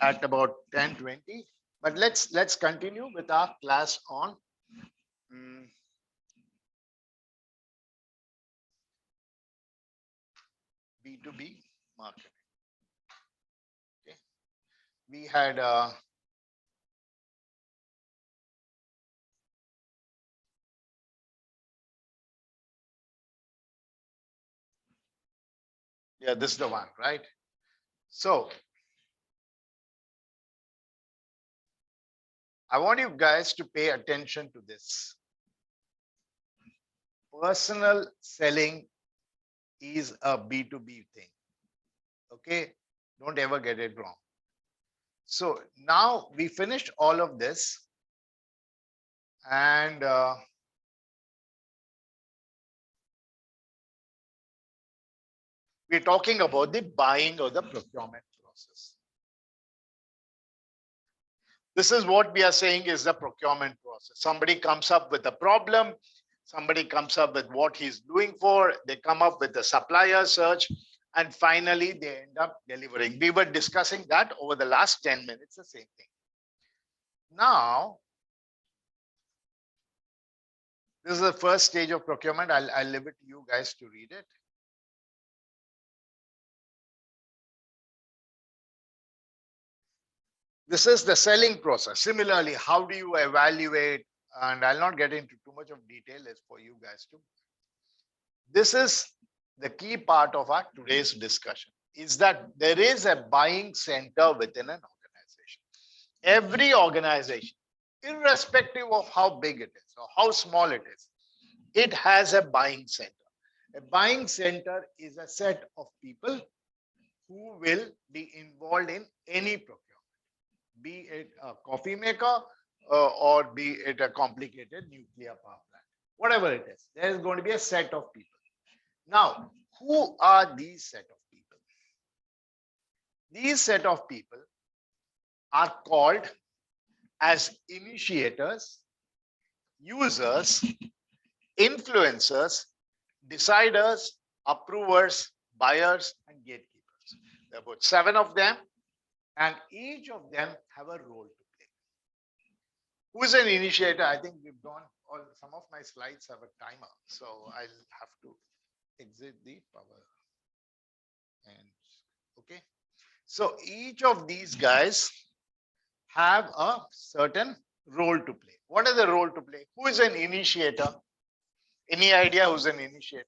at about 10:20. But let's continue with our class on B2B marketing. Okay. We had yeah, this is the one, right? So I want you guys to pay attention to this. Personal selling is a B2B thing. Okay, don't ever get it wrong. So now we finished all of this, and we're talking about the buying or the procurement process. This is what we are saying is the procurement process. Somebody comes up with a problem. Somebody comes up with what he's doing for. They come up with a supplier search. And finally, they end up delivering. We were discussing that over the last 10 minutes, the same thing. Now, this is the first stage of procurement. I'll leave it to you guys to read it. This is the selling process. Similarly, how do you evaluate? And I'll not get into too much of detail, it's for you guys to. This is the key part of our today's discussion is that there is a buying center within an organization. Every organization, irrespective of how big it is or how small it is, it has a buying center. A buying center is a set of people who will be involved in any procurement, be it a coffee maker or be it a complicated nuclear power plant, whatever it is. There is going to be a set of people. Now, who are these set of people? These set of people are called as initiators, users, influencers, deciders, approvers, buyers, and gatekeepers. There are about 7 of them, and each of them have a role to play. Who is an initiator? I think we've gone, some of my slides have a timer, so I'll have to exit the power. And okay. So each of these guys have a certain role to play. What is the role to play? Who is an initiator? Any idea who's an initiator?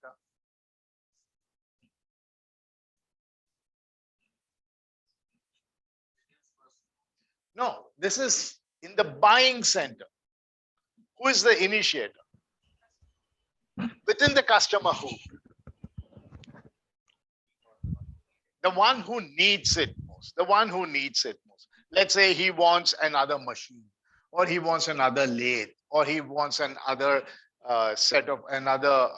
No, this is in the buying center. Who is the initiator? Within the customer who? The one who needs it most. The one who needs it most. Let's say he wants another machine, or he wants another lathe, or he wants another set of another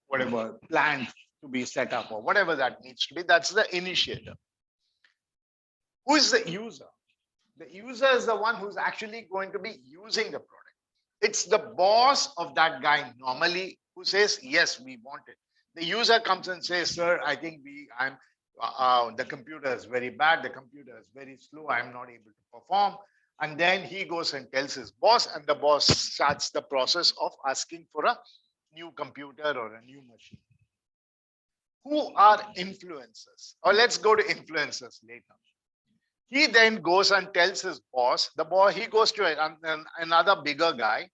whatever plant to be set up, or whatever that needs to be. That's the initiator. Who is the user? The user is the one who's actually going to be using the product. It's the boss of that guy normally who says, yes, we want it. The user comes and says, sir, I think the computer is very bad. The computer is very slow. I'm not able to perform. And then he goes and tells his boss, and the boss starts the process of asking for a new computer or a new machine. Who are influencers? Or let's go to influencers later. He then goes and tells his boss, he goes to another bigger guy,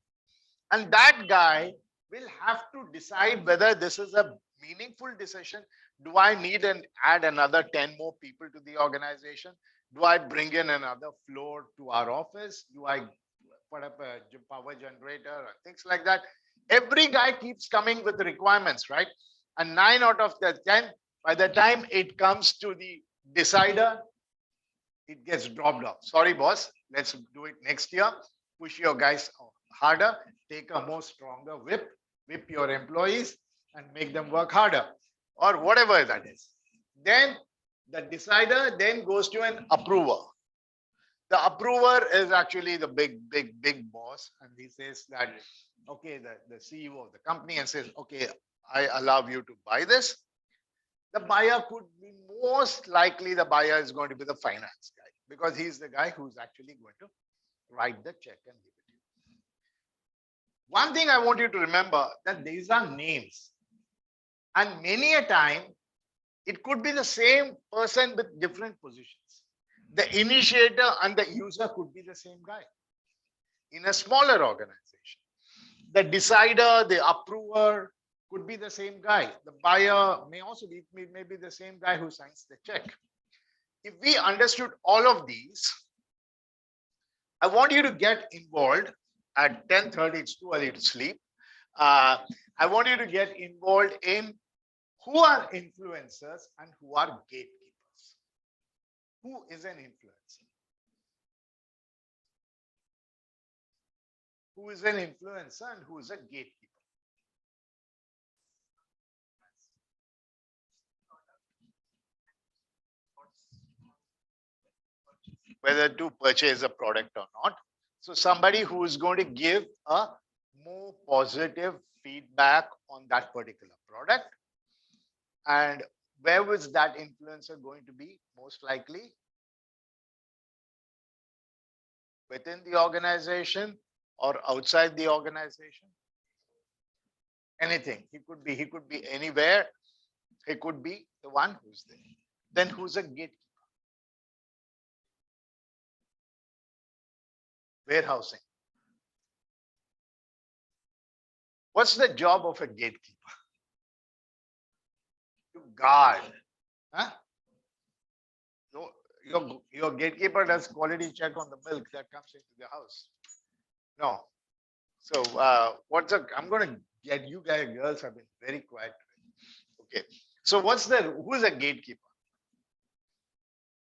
and that guy will have to decide whether this is a meaningful decision. Do I need and add another 10 more people to the organization? Do I bring in another floor to our office? Do I put up a power generator or things like that? Every guy keeps coming with requirements, right? And 9 out of the 10, by the time it comes to the decider, it gets dropped off. Sorry, boss. Let's do it next year. Push your guys harder. Take a more stronger whip your employees and make them work harder, or whatever that is. Then the decider then goes to an approver. The approver is actually the big boss, and he says that, okay, the CEO of the company, and says, okay, I allow you to buy this. The buyer could be, most likely the buyer is going to be the finance guy, because he's the guy who's actually going to write the check and give it to you. One thing I want you to remember, that these are names, and many a time it could be the same person with different positions. The initiator and the user could be the same guy in a smaller organization. The decider, the approver could be the same guy. The buyer may also be maybe the same guy who signs the check. If we understood all of these, I want you to get involved at 10:30. It's too early to sleep. I want you to get involved in who are influencers and who are gatekeepers. Who is an influencer? Who is an influencer and who is a gatekeeper? Whether to purchase a product or not. So somebody who is going to give a more positive feedback on that particular product. And where was that influencer going to be? Most likely within the organization or outside the organization. Anything. He could be anywhere. He could be the one who's there. Then who's a gatekeeper? Warehousing. What's the job of a gatekeeper? to guard. Huh? No, your gatekeeper does quality check on the milk that comes into the house. No. So I'm going to get you guys, girls have been very quiet. Okay. So who's a gatekeeper?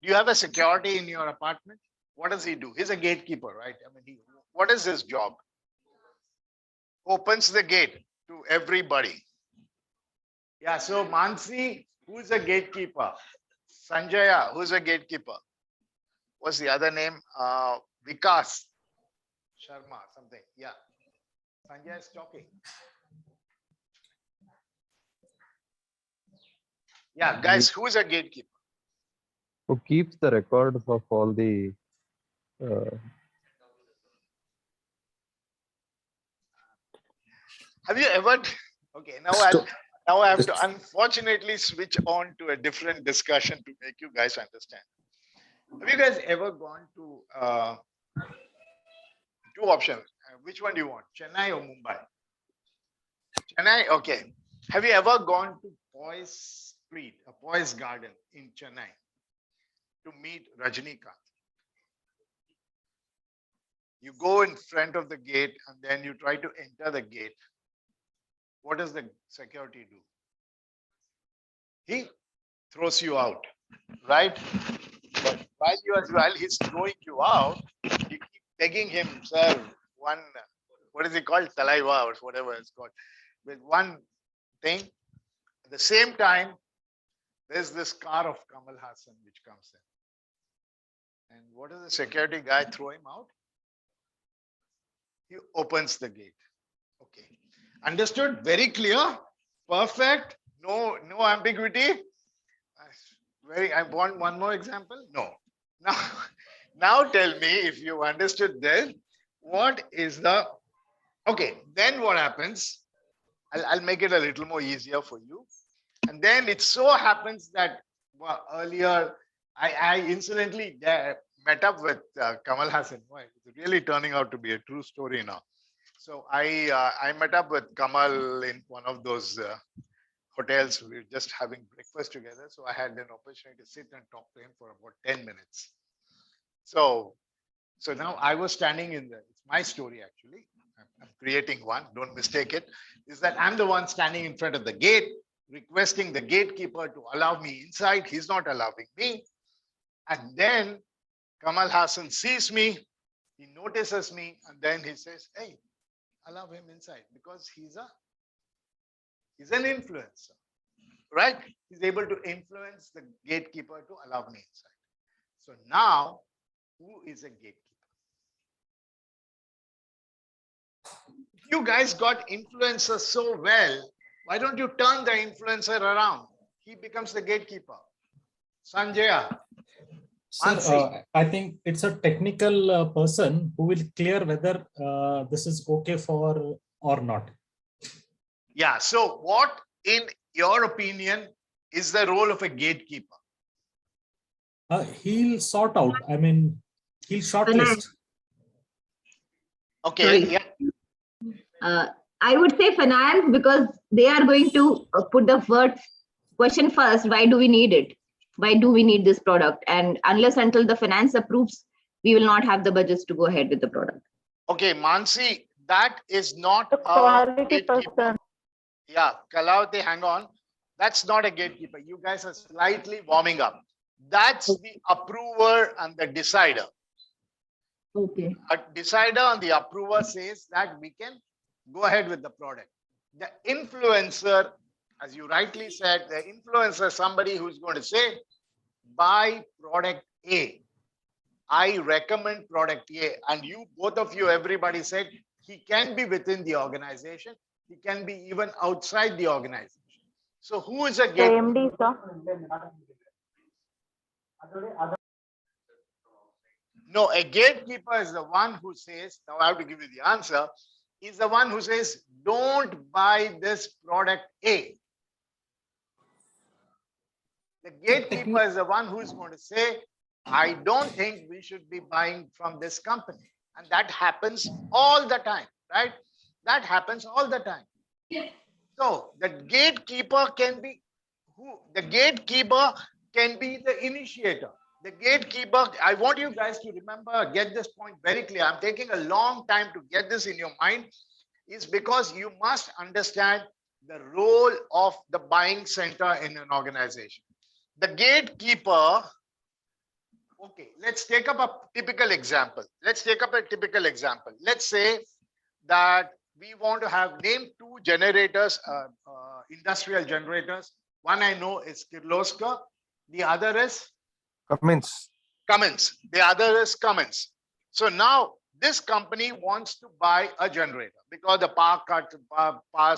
Do you have a security in your apartment? What does he do? He's a gatekeeper, right? I mean, what is his job? Opens the gate to everybody. Yeah, so Mansi, who's a gatekeeper? Sanjaya, who's a gatekeeper? What's the other name? Vikas Sharma, something. Yeah. Sanjay is talking. Yeah, guys, who's a gatekeeper? Who keeps the records of all the Have you ever? Okay, now I have to unfortunately switch on to a different discussion to make you guys understand. Have you guys ever gone to two options? Which one do you want, Chennai or Mumbai? Chennai, okay. Have you ever gone to Poise Street, a Poise Garden in Chennai to meet Rajnikant? You go in front of the gate and then you try to enter the gate. What does the security do? He throws you out, right? But while he's throwing you out, you keep begging him, sir, one, what is it called? Saliva or whatever it's called. With one thing, at the same time, there's this car of Kamal Hassan which comes in. And what does the security guy throw him out? He opens the gate. Okay. Understood? Very clear? Perfect? No ambiguity? I want one more example? No. Now tell me if you understood this. What is the... Okay, then what happens? I'll make it a little more easier for you. And then it so happens that earlier, I incidentally met up with Kamal Hassan. It's really turning out to be a true story now. So I met up with Kamal in one of those hotels. We were just having breakfast together. So I had an opportunity to sit and talk to him for about 10 minutes. So now I was standing it's my story actually. I'm creating one, don't mistake it. Is that I'm the one standing in front of the gate, requesting the gatekeeper to allow me inside. He's not allowing me. And then Kamal Hassan sees me, he notices me, and then he says, hey, allow him inside because he's an influencer, right? He's able to influence the gatekeeper to allow me inside. So now, who is a gatekeeper? If you guys got influencers so well, why don't you turn the influencer around? He becomes the gatekeeper. Sanjaya. Sir, I think it's a technical person who will clear whether this is okay for or not. Yeah. So what, in your opinion, is the role of a gatekeeper? He'll sort out. I mean, he'll shortlist. Okay. Sorry. Yeah. I would say finance because they are going to put the question first. Why do we need it? Why do we need this product? And unless until the finance approves, we will not have the budgets to go ahead with the product. Okay, Mansi, that is not The a quality gatekeeper. person. Yeah, Kalavati, hang on. That's not a gatekeeper. You guys are slightly warming up. That's the approver and the decider. Okay. A decider and the approver says that we can go ahead with the product. The influencer, as you rightly said, the influencer is somebody who's going to say, buy product A. I recommend product A. And you, both of you, everybody said he can be within the organization. He can be even outside the organization. So who is a gatekeeper? AMD, sir. No, a gatekeeper is the one who says, now I have to give you the answer, is the one who says, don't buy this product A. The gatekeeper is the one who is going to say, I don't think we should be buying from this company. And that happens all the time, right? That happens all the time. So the gatekeeper can be the gatekeeper can be the initiator. The gatekeeper, I want you guys to remember, get this point very clear. I'm taking a long time to get this in your mind, is because you must understand the role of the buying center in an organization. The gatekeeper, okay, let's take up a typical example. Let's say that we want to have name two generators, industrial generators. One I know is Kirloskar. The other is Cummins. The other is Cummins. So now this company wants to buy a generator because the power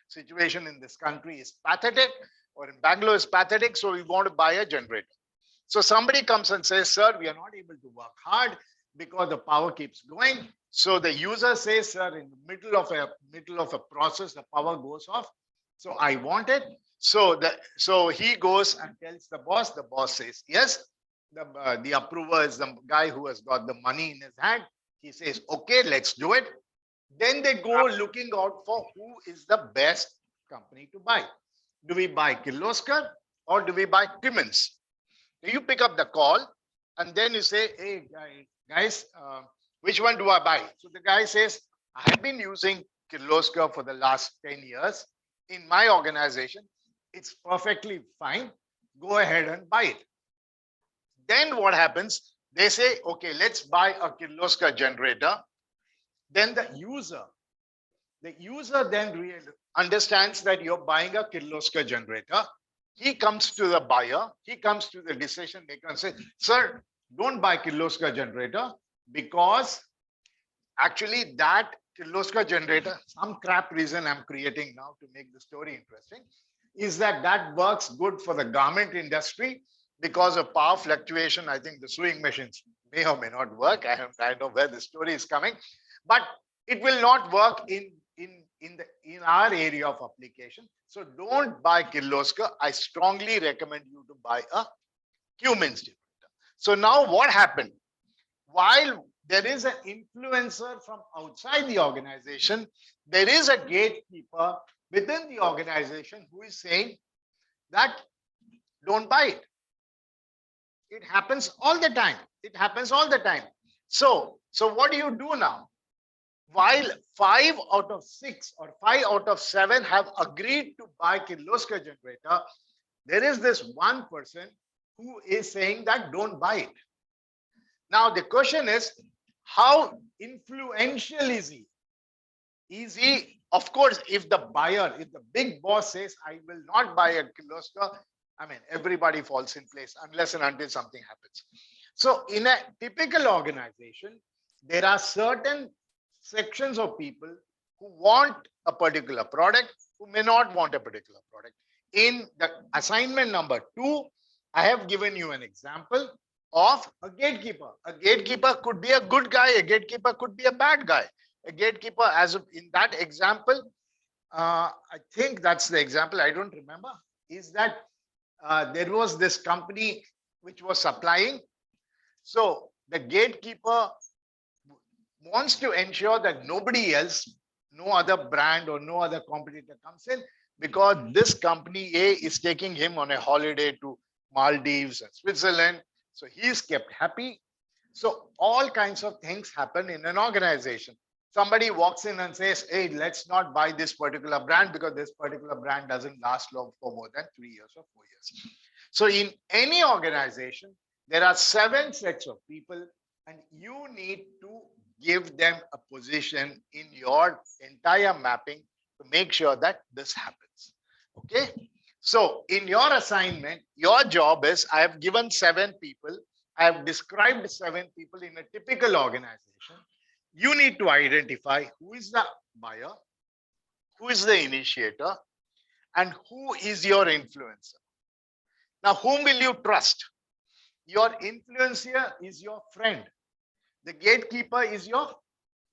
situation in this country is pathetic, or in Bangalore is pathetic. So we want to buy a generator. So somebody comes and says, sir, we are not able to work hard because the power keeps going. So the user says, sir, in the middle of a process, the power goes off. So I want it. So he goes and tells the boss. The boss says yes. The approver is the guy who has got the money in his hand. He says, okay, let's do it. Then they go looking out for who is the best company to buy. Do we buy Kirloskar or do we buy Cummins? You pick up the call and then you say, hey guys, which one do I buy? So the guy says, I have been using Kirloskar for the last 10 years in my organization. It's perfectly fine. Go ahead and buy it. Then what happens? They say, okay, let's buy a Kirloskar generator. Then the user then really understands that you're buying a Kirloskar generator. He comes to the buyer, he comes to the decision maker and says, sir, don't buy Kirloskar generator because actually that Kirloskar generator, some crap reason I'm creating now to make the story interesting, is that works good for the garment industry because of power fluctuation. I think the sewing machines may or may not work. I know where the story is coming, but it will not work in our area of application. So don't buy Kirloskar. I strongly recommend you to buy a Cummins generator. So now what happened? While there is an influencer from outside the organization, there is a gatekeeper within the organization who is saying that don't buy it. It happens all the time. So what do you do now? While 5 out of 6 or 5 out of 7 have agreed to buy Kirloskar generator, there is this one person who is saying that don't buy it. Now the question is, how influential is he? Is he, of course, if the big boss says, I will not buy a Kirloskar, I mean, everybody falls in place unless and until something happens. So in a typical organization, there are certain sections of people who want a particular product, who may not want a particular product. In the assignment number 2, I have given you an example of a gatekeeper. A gatekeeper could be a good guy. A gatekeeper could be a bad guy. A gatekeeper, as in that example, I think that's the example. I don't remember. Is that there was this company which was supplying. So the gatekeeper wants to ensure that nobody else, no other brand or no other competitor comes in, because this company A is taking him on a holiday to Maldives and Switzerland. So he is kept happy. So all kinds of things happen in an organization. Somebody walks in and says, hey, let's not buy this particular brand because this particular brand doesn't last long for more than 3 years or 4 years. So in any organization, there are 7 sets of people and you need to give them a position in your entire mapping to make sure that this happens. Okay. So in your assignment, your job is, I have given 7 people. I have described 7 people in a typical organization. You need to identify who is the buyer, who is the initiator, and who is your influencer. Now, whom will you trust? Your influencer is your friend. The gatekeeper is your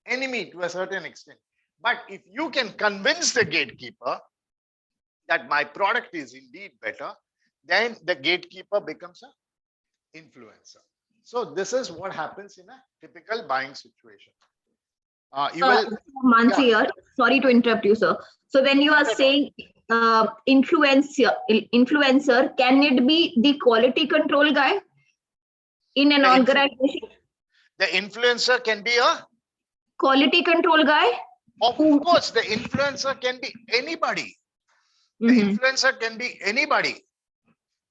enemy to a certain extent. But if you can convince the gatekeeper that my product is indeed better, then the gatekeeper becomes an influencer. So this is what happens in a typical buying situation. Mansi here. Sorry to interrupt you, sir. So when you are saying influencer, can it be the quality control guy in an organization? The influencer can be a Quality control guy? Of course, the influencer can be anybody. The influencer can be anybody.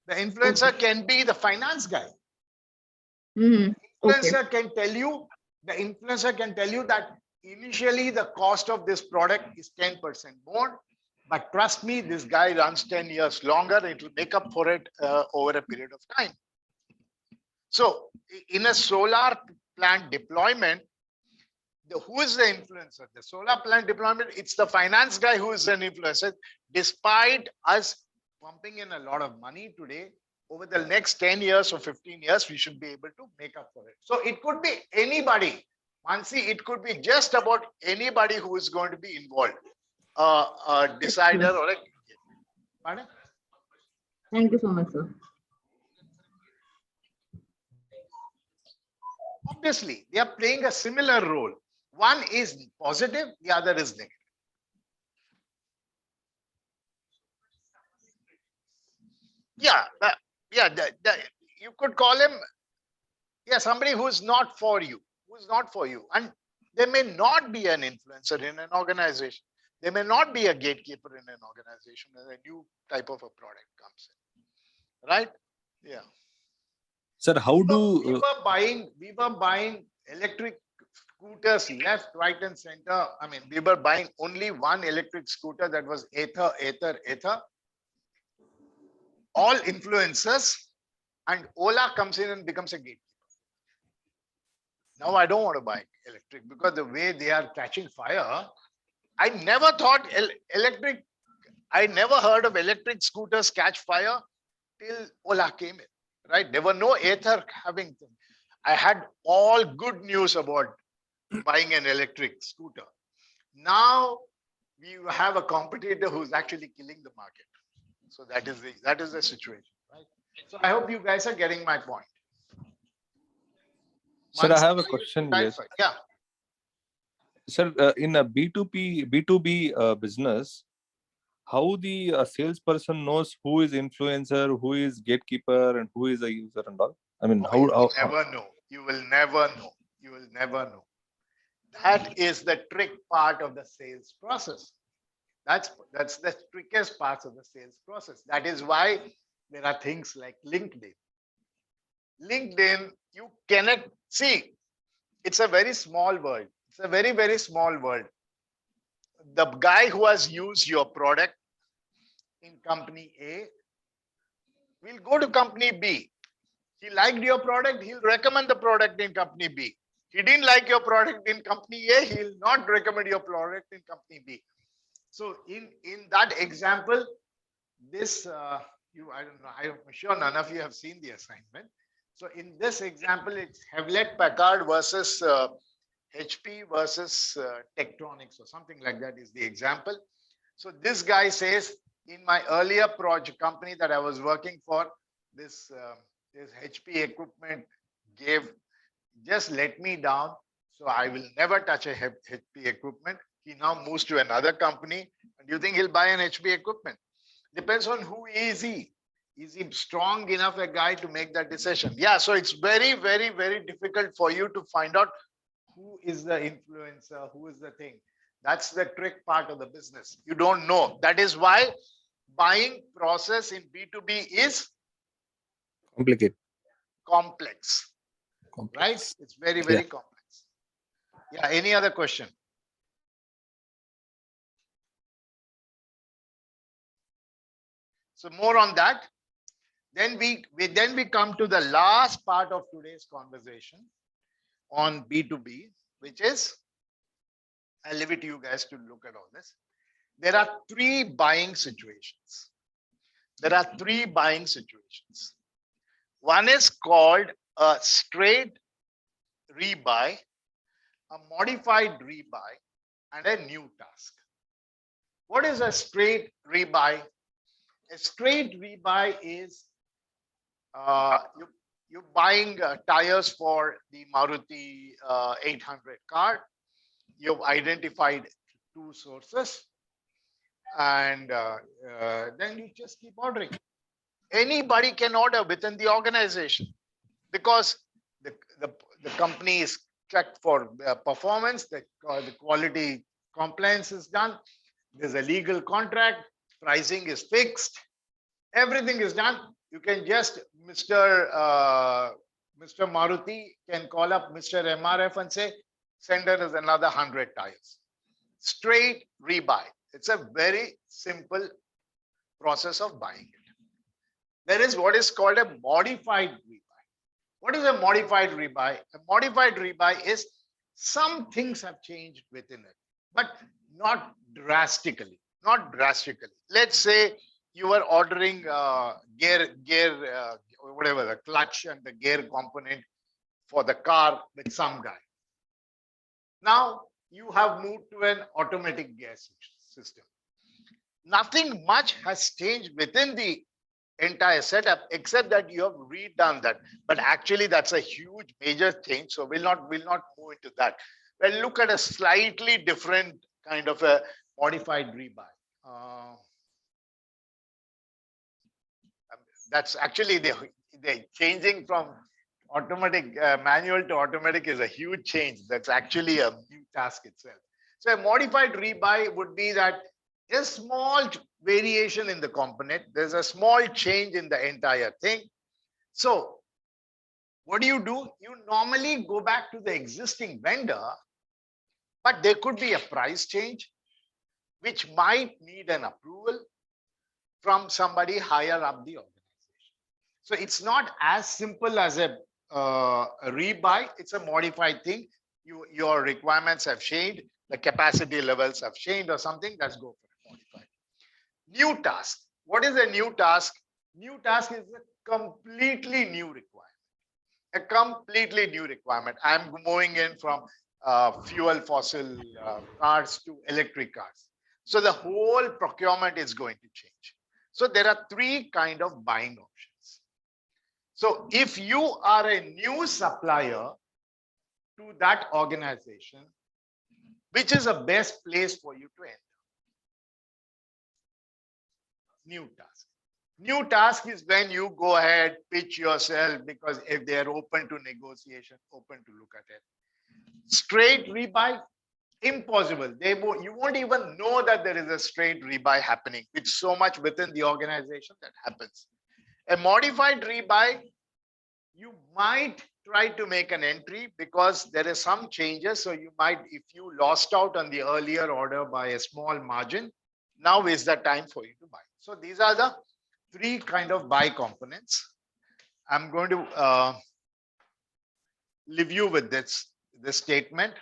The influencer can be the finance guy. Influencer can tell you, the influencer can tell you that initially the cost of this product is 10% more, but trust me, this guy runs 10 years longer. It will make up for it over a period of time. So in a solar plant deployment, who is the influencer? The solar plant deployment, it's the finance guy who is an influencer. Despite us pumping in a lot of money today, over the next 10 years or 15 years, we should be able to make up for it. So it could be anybody. Mansi, it could be just about anybody who is going to be involved. A decider or a... Pardon? Thank you so much, sir. Obviously, they are playing a similar role. One is positive, the other is negative. Yeah, you could call him, somebody who is not for you, and there may not be an influencer in an organization. There may not be a gatekeeper in an organization as a new type of a product comes in, right? Yeah. Sir, how do we were buying electric scooters left, right, and center. I mean, we were buying only one electric scooter that was Ather. All influencers, and Ola comes in and becomes a gatekeeper. Now I don't want to buy electric because the way they are catching fire, I never thought I never heard of electric scooters catch fire till Ola came in, right? There were no Ather having them. I had all good news about buying an electric scooter. Now we have a competitor who's actually killing the market. So that is the situation, right? So I hope you guys are getting my point. Sir, I have a question. Yes. Yeah. Sir, in a B2B business, how the salesperson knows who is influencer, who is gatekeeper, and who is a user and all? I mean, You will never know. You will never know. You will never know. That is the trick part of the sales process. That's the trickiest part of the sales process. That is why there are things like LinkedIn. LinkedIn, you cannot see. It's a very small world. It's a very, very small world. The guy who has used your product in company A will go to company B. He liked your product, he'll recommend the product in company B. He didn't like your product in company A, he'll not recommend your product in company B. So in that example, this I don't know, I'm sure none of you have seen the assignment. So in this example, it's Hewlett Packard versus HP versus Tektronix or something like that is the example. So this guy says, in my earlier project company that I was working for, this HP equipment just let me down. So I will never touch a HP equipment. He now moves to another company. And do you think he'll buy an HP equipment? Depends on who is he. Is he strong enough a guy to make that decision? Yeah, so it's very, very, very difficult for you to find out who is the influencer, who is the thing. That's the trick part of the business. You don't know. That is why buying process in B2B is complex. Right? It's very, very complex. Yeah, any other question? So more on that. Then we come to the last part of today's conversation on B2B, which is, I'll leave it to you guys to look at all this. There are three buying situations. One is called a straight rebuy, a modified rebuy, and a new task. What is a straight rebuy? A straight rebuy is you're buying tires for the Maruti 800 car. You've identified two sources. and then you just keep ordering. Anybody can order within the organization because the company is checked for performance, the quality compliance is done, there's a legal contract, pricing is fixed, everything is done. You can just, Mr. Maruti can call up Mr. MRF and say, send us another 100 tires. Straight rebuy. It's a very simple process of buying it. There is what is called a modified rebuy. What is a modified rebuy? A modified rebuy is some things have changed within it, but not drastically. Not drastically. Let's say you were ordering whatever, the clutch and the gear component for the car with some guy. Now you have moved to an automatic gear system. Nothing much has changed within the entire setup except that you have redone that. But actually that's a huge major change. So we'll not move into that. We'll look at a slightly different kind of a modified rebuy. That's actually the changing from automatic manual to automatic is a huge change. That's actually a new task itself. So a modified rebuy would be that a small variation in the component. There's a small change in the entire thing. So what do? You normally go back to the existing vendor, but there could be a price change, which might need an approval from somebody higher up the organization. So it's not as simple as a rebuy. It's a modified thing. Your requirements have changed, the capacity levels have changed or something. Let's go for a modified. New task. What is a new task? New task is a completely new requirement. A completely new requirement. I'm moving in from fuel fossil cars to electric cars. So the whole procurement is going to change. So there are three kind of buying options. So if you are a new supplier to that organization, which is the best place for you to enter? New task. New task is when you go ahead, pitch yourself, because if they are open to negotiation, open to look at it. Straight rebuy, impossible. You won't even know that there is a straight rebuy happening. It's so much within the organization that happens. A modified rebuy, you might try to make an entry because there is some changes. So you might, if you lost out on the earlier order by a small margin, now is the time for you to buy. So these are the three kind of buy components. I'm going to leave you with this statement.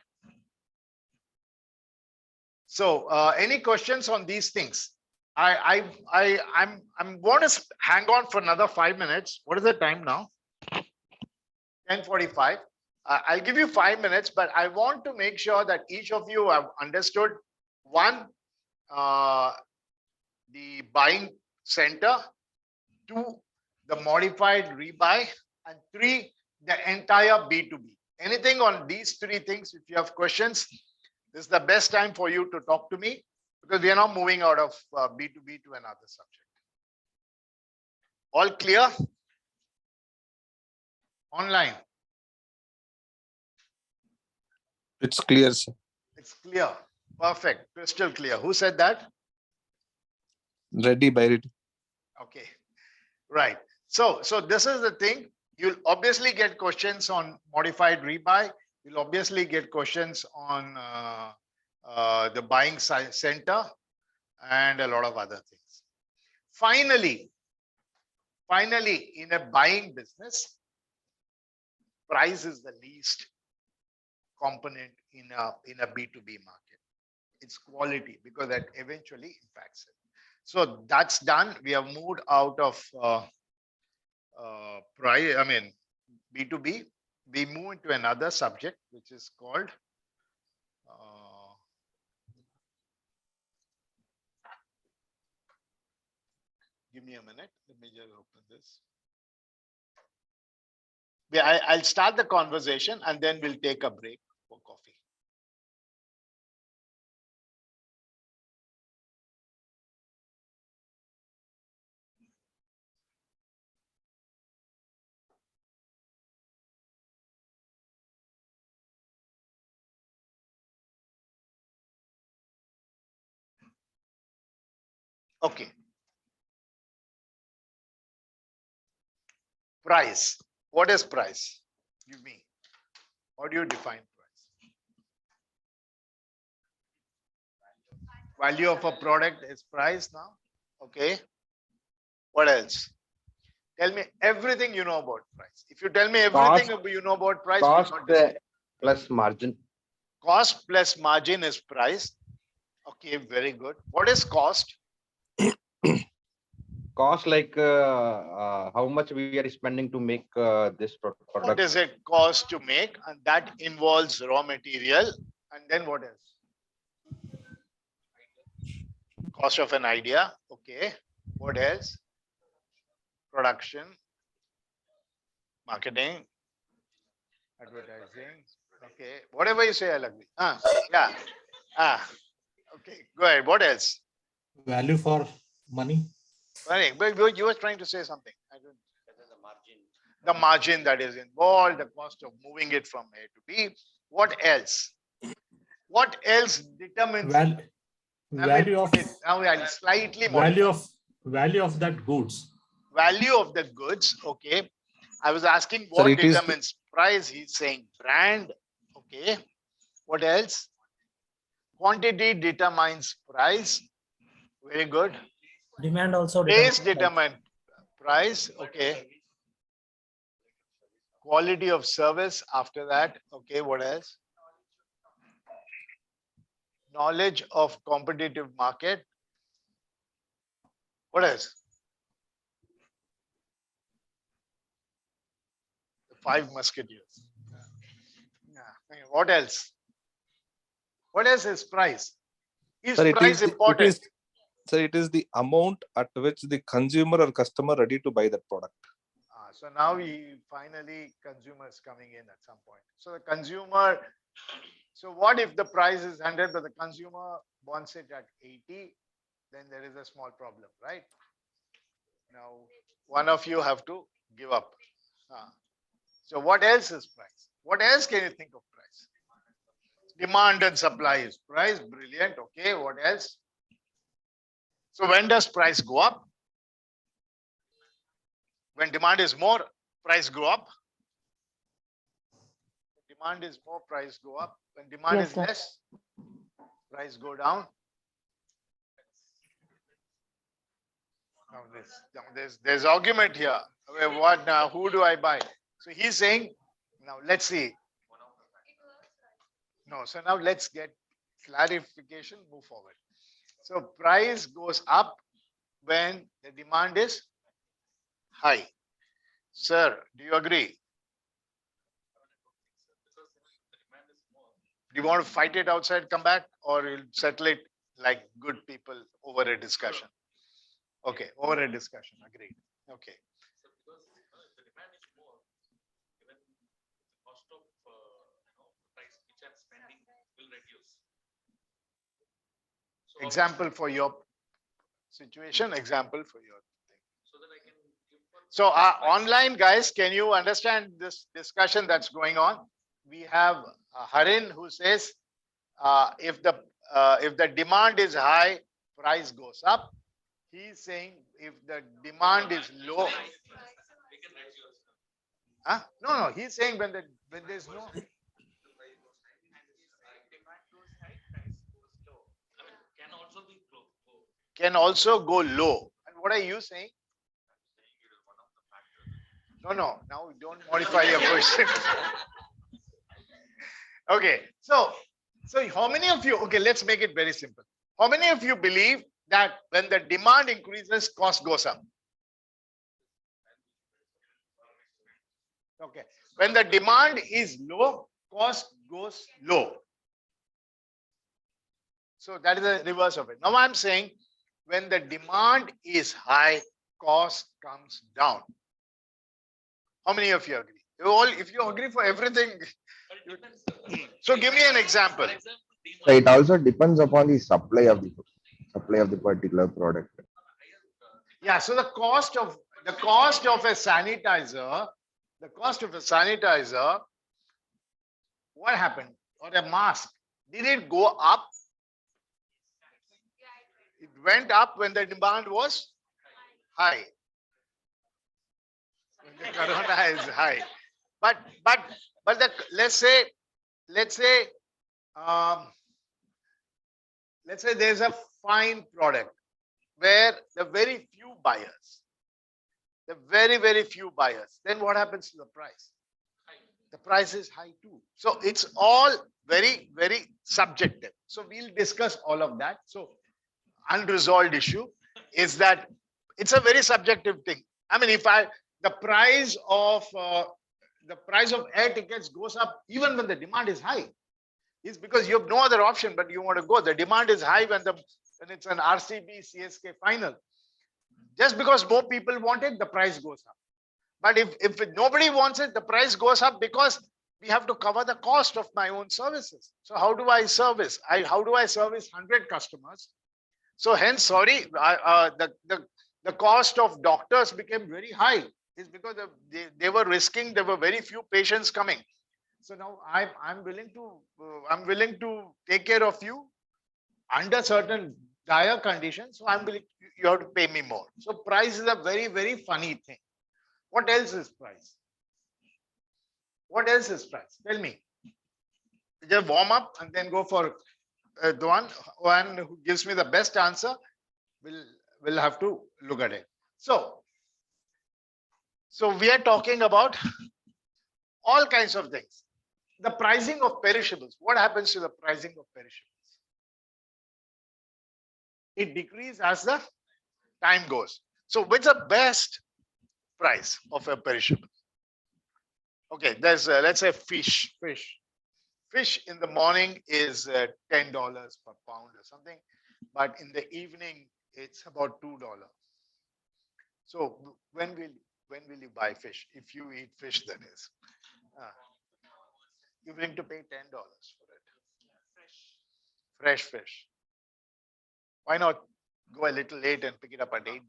So any questions on these things? I'm going to hang on for another 5 minutes. What is the time now? 10:45. I'll give you 5 minutes, but I want to make sure that each of you have understood one, the buying center, two, the modified rebuy, and three, the entire B2B. Anything on these three things, if you have questions, this is the best time for you to talk to me because we are now moving out of B2B to another subject. All clear? Online. It's clear, sir. It's clear. Perfect. Crystal clear. Who said that? Ready by ready. Okay. Right. So this is the thing. You'll obviously get questions on modified rebuy. You'll obviously get questions on the buying center and a lot of other things. Finally, in a buying business, price is the least component in a B2B market. It's quality because that eventually impacts it. So that's done. We have moved out of B2B. We move into another subject, which is called give me a minute. Let me just open this. Yeah, I'll start the conversation and then we'll take a break for coffee. Okay. Price. What is price? Give me. How do you define price? Value of a product is price now. Okay. What else? Tell me everything you know about price. If you tell me everything you know about price, Cost we'll not discuss. plus margin. Cost plus margin is price. Okay, very good. What is cost? Cost like how much we are spending to make this What product. does it cost to make? And that involves raw material. And then what else? Cost of an idea. Okay. What else? Production, marketing, advertising. Okay. Whatever you say, I'll agree. Yeah. Okay. Go ahead. What else? Value for money. Right. But you were trying to say something. I don't. The margin that is involved, the cost of moving it from A to B. What else? What else determines Value of now we are slightly more value of that goods. value of the goods. Okay. I was asking Sir, what it is determines price. He's saying brand. Okay. What else? Quantity determines price. Very good. Demand also Place determines determine price. Okay. Quality of service after that. Okay. What else? Knowledge of competitive market. What else? The five musketeers. Yeah. What else? What else is price? Is Sir, price important? it is the amount at which the consumer or customer ready to buy that product. So now we finally consumers coming in at some point. So the consumer, so what if the price is 100 but the consumer wants it at 80? Then there is a small problem, right? Now, one of you have to give up. So what else is price? What else can you think of price? Demand and supply is price. Brilliant. Okay. What else? So when does price go up? When demand is more, price go up. When demand is more, price go up. When demand Yes, is sir. less, price go down. Now there's argument here. What now? Who do I buy? So he's saying, now let's see. No, so now let's get clarification, move forward. So price goes up when the demand is high. Sir, do you agree? Do you want to fight it outside, come back, or you'll settle it like good people over a discussion? Okay, over a discussion, agreed. Okay. Example for your situation, example for your thing. So online guys, can you understand this discussion that's going on? We have Harin who says if the demand is high, price goes up. He's saying if the demand is low. No, he's saying when there's no. Can also go low. And what are you saying? No, now don't modify your question. Okay, so how many of you, okay, let's make it very simple. How many of you believe that when the demand increases, cost goes up? Okay, when the demand is low, cost goes low. So that is the reverse of it. Now I'm saying when the demand is high, cost comes down. How many of you agree? If you agree for everything. So give me an example. So it also depends upon the supply of the particular product. Yeah, so the cost of a sanitizer, what happened? Or a mask, did it go up? It went up when the demand was high. When the corona is high. But the, let's say um, let's say there's a fine product where the very few buyers, very few buyers, then what happens to the price? The price is high too. So it's all very subjective. So we'll discuss all of that. So unresolved issue is that it's a very subjective thing. I mean, if the price of air tickets goes up even when the demand is high, it's because you have no other option, but you want to go. The demand is high when it's an RCB CSK final. Just because more people want it, the price goes up. But if nobody wants it, the price goes up because we have to cover the cost of my own services. So how do I service? How do I service 100 customers? So hence, sorry, the cost of doctors became very high. It's because they were risking. There were very few patients coming. So now I'm willing to take care of you under certain dire conditions. So I'm willing. You have to pay me more. So price is a very funny thing. What else is price? What else is price? Tell me. Just warm up and then go for the one who gives me the best answer. We'll have to look at it. So we are talking about all kinds of things. The pricing of perishables. What happens to the pricing of perishables? It decreases as the time goes. So what's the best price of a perishable? Okay, there's let's say fish. Fish in the morning is $10 per pound or something, but in the evening it's about $2. So when will you buy fish? If you eat fish, that is. You're willing to pay $10 for it. Fresh fish. Why not go a little late and pick it up at $8?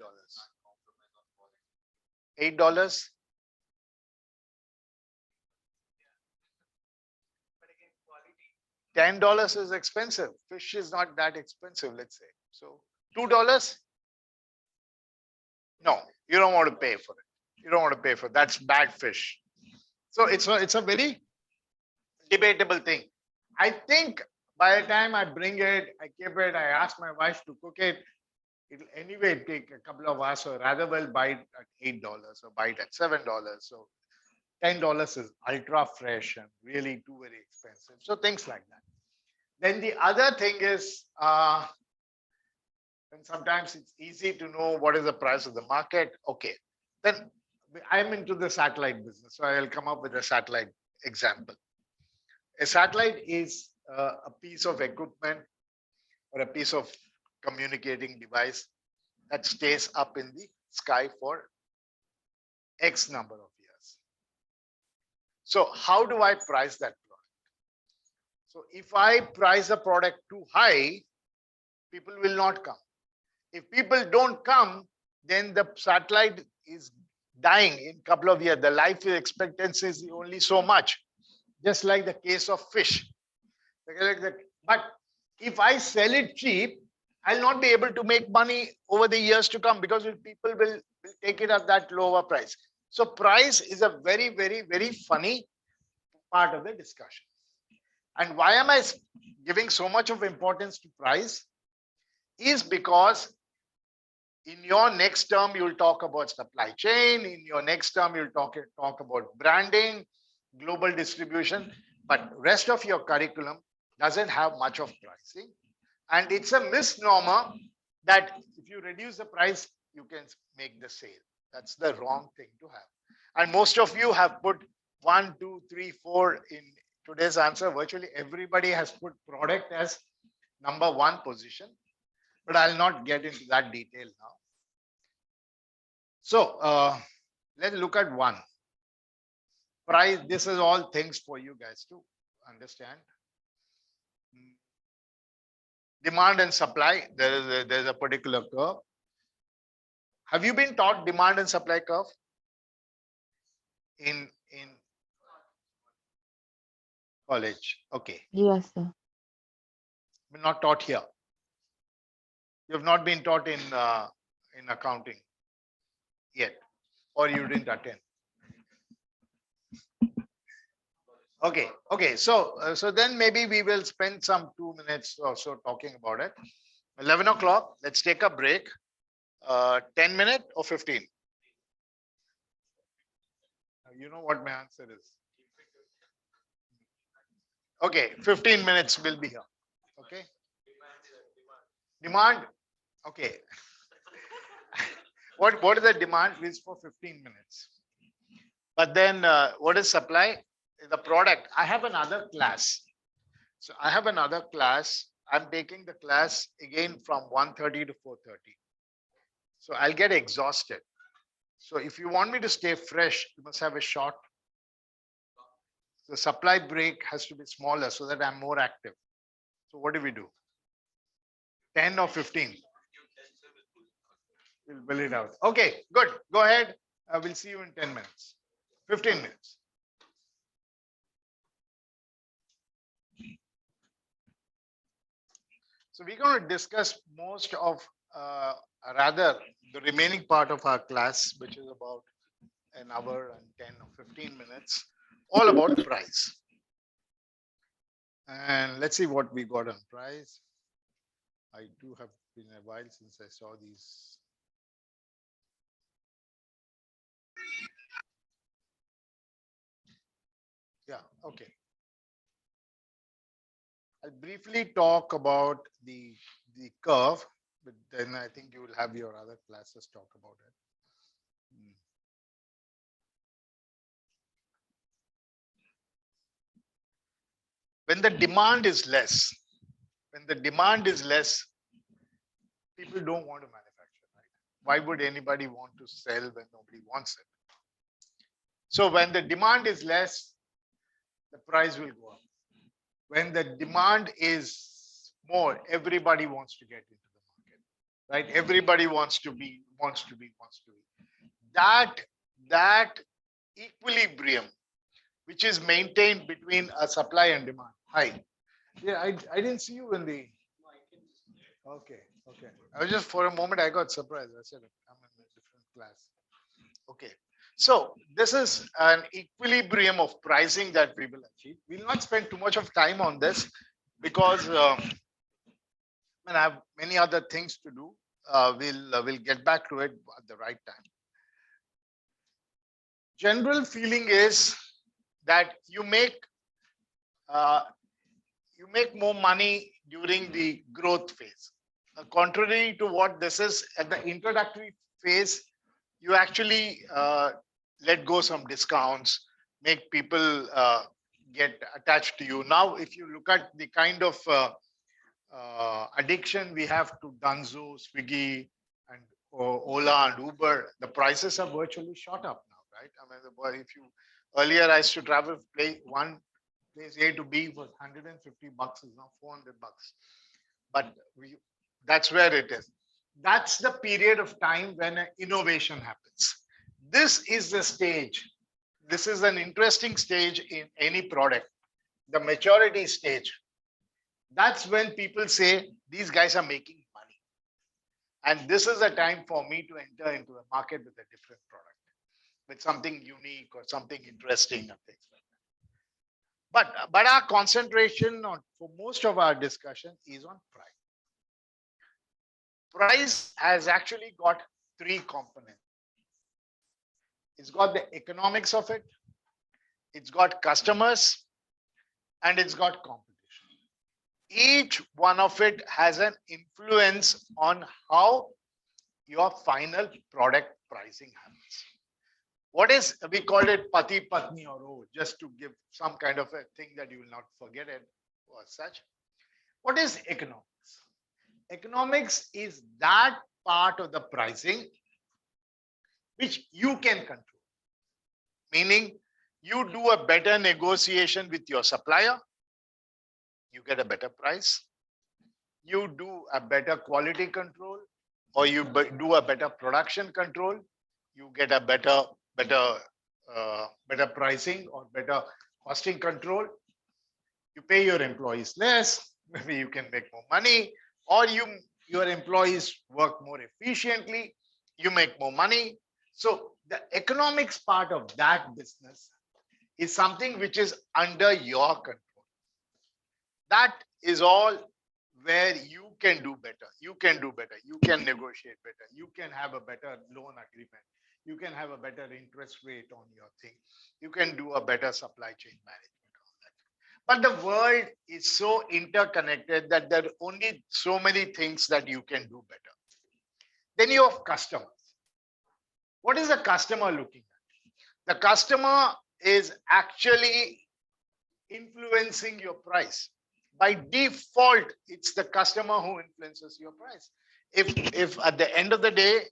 $8? $10 is expensive. Fish is not that expensive, let's say. So $2? No, you don't want to pay for it. You don't want to pay for it. That's bad fish. So it's a very debatable thing. I think by the time I bring it, I keep it, I ask my wife to cook it, it'll anyway take a couple of hours. So rather well buy it at $8 or buy it at $7. So $10 is ultra fresh and really too very expensive. So things like that. Then the other thing is, and sometimes it's easy to know what is the price of the market. Okay, then I'm into the satellite business, so I'll come up with a satellite example. A satellite is a piece of equipment or a piece of communicating device that stays up in the sky for X number of years. So how do I price that product? So if I price the product too high, people will not come. If people don't come, then the satellite is dying in a couple of years. The life expectancy is only so much, just like the case of fish. But if I sell it cheap, I'll not be able to make money over the years to come because people will take it at that lower price. So price is a very funny part of the discussion. And why am I giving so much of importance to price? Is because in your next term, you'll talk about supply chain. In your next term, you'll talk about branding, global distribution. But rest of your curriculum doesn't have much of pricing. And it's a misnomer that if you reduce the price, you can make the sale. That's the wrong thing to have. And most of you have put 1, 2, 3, 4 in today's answer. Virtually everybody has put product as number 1 position. But I'll not get into that detail now. So let's look at 1. Price, this is all things for you guys to understand. Demand and supply, there's a particular curve. Have you been taught demand and supply curve? In college? Okay. Yes, sir. But not taught here. You have not been taught in accounting yet, or you didn't attend. Okay, okay. So then maybe we will spend some 2 minutes or so talking about it. 11 o'clock. Let's take a break. 10 minutes or 15. You know what my answer is. Okay, 15 minutes will be here. Okay. Demand. Okay. What is the demand is for 15 minutes. But then what is supply? The product. I have another class. So I have another class. I'm taking the class again from 1:30 to 4:30. So I'll get exhausted. So if you want me to stay fresh, you must have a short. The supply break has to be smaller so that I'm more active. So what do we do? 10 or 15? We'll build it out. Okay, good. Go ahead. We'll see you in 10 minutes. 15 minutes. So we're going to discuss most of, rather the remaining part of our class, which is about an hour and 10 or 15 minutes, all about price. And let's see what we got on price. I do have been a while since I saw these. Yeah, okay. I'll briefly talk about the curve, but then I think you will have your other classes talk about it. When the demand is less, people don't want to manufacture, right? Why would anybody want to sell when nobody wants it? So when the demand is less, the price will go up. When the demand is more, everybody wants to get into the market, right? Everybody wants to be. That equilibrium, which is maintained between a supply and demand. Hi. Yeah, I didn't see you in the. Okay, okay. I was just for a moment I got surprised. I said I'm in a different class. Okay. So this is an equilibrium of pricing that we will achieve. We'll not spend too much of time on this because I have many other things to do. We'll get back to it at the right time. General feeling is that you make more money during the growth phase. Contrary to what this is at the introductory phase, you actually let go some discounts, make people get attached to you. Now, if you look at the kind of addiction we have to Dunzo, Swiggy, and Ola and Uber, the prices are virtually shot up now, right? I mean, if you earlier I used to travel one place A to B was $150, is now $400. But that's where it is. That's the period of time when an innovation happens. This is the stage. This is an interesting stage in any product, the maturity stage. That's when people say, these guys are making money. And this is a time for me to enter into the market with a different product, with something unique or something interesting and things like that. But our concentration for most of our discussion is on price. Price has actually got three components. It's got the economics of it, it's got customers, and it's got competition. Each one of it has an influence on how your final product pricing happens. What is, we call it Pati Patni or O, just to give some kind of a thing that you will not forget it or such. What is economics? Economics is that part of the pricing which you can control. Meaning, you do a better negotiation with your supplier, you get a better price. You do a better quality control, or you do a better production control, you get a better pricing or better costing control. You pay your employees less, maybe you can make more money, or you your employees work more efficiently, you make more money. So the economics part of that business is something which is under your control. That is all where you can do better. You can do better. You can negotiate better. You can have a better loan agreement. You can have a better interest rate on your thing. You can do a better supply chain management. But the world is so interconnected that there are only so many things that you can do better. Then you have customers. What is the customer looking at? The customer is actually influencing your price. By default, it's the customer who influences your price. If at the end of the day,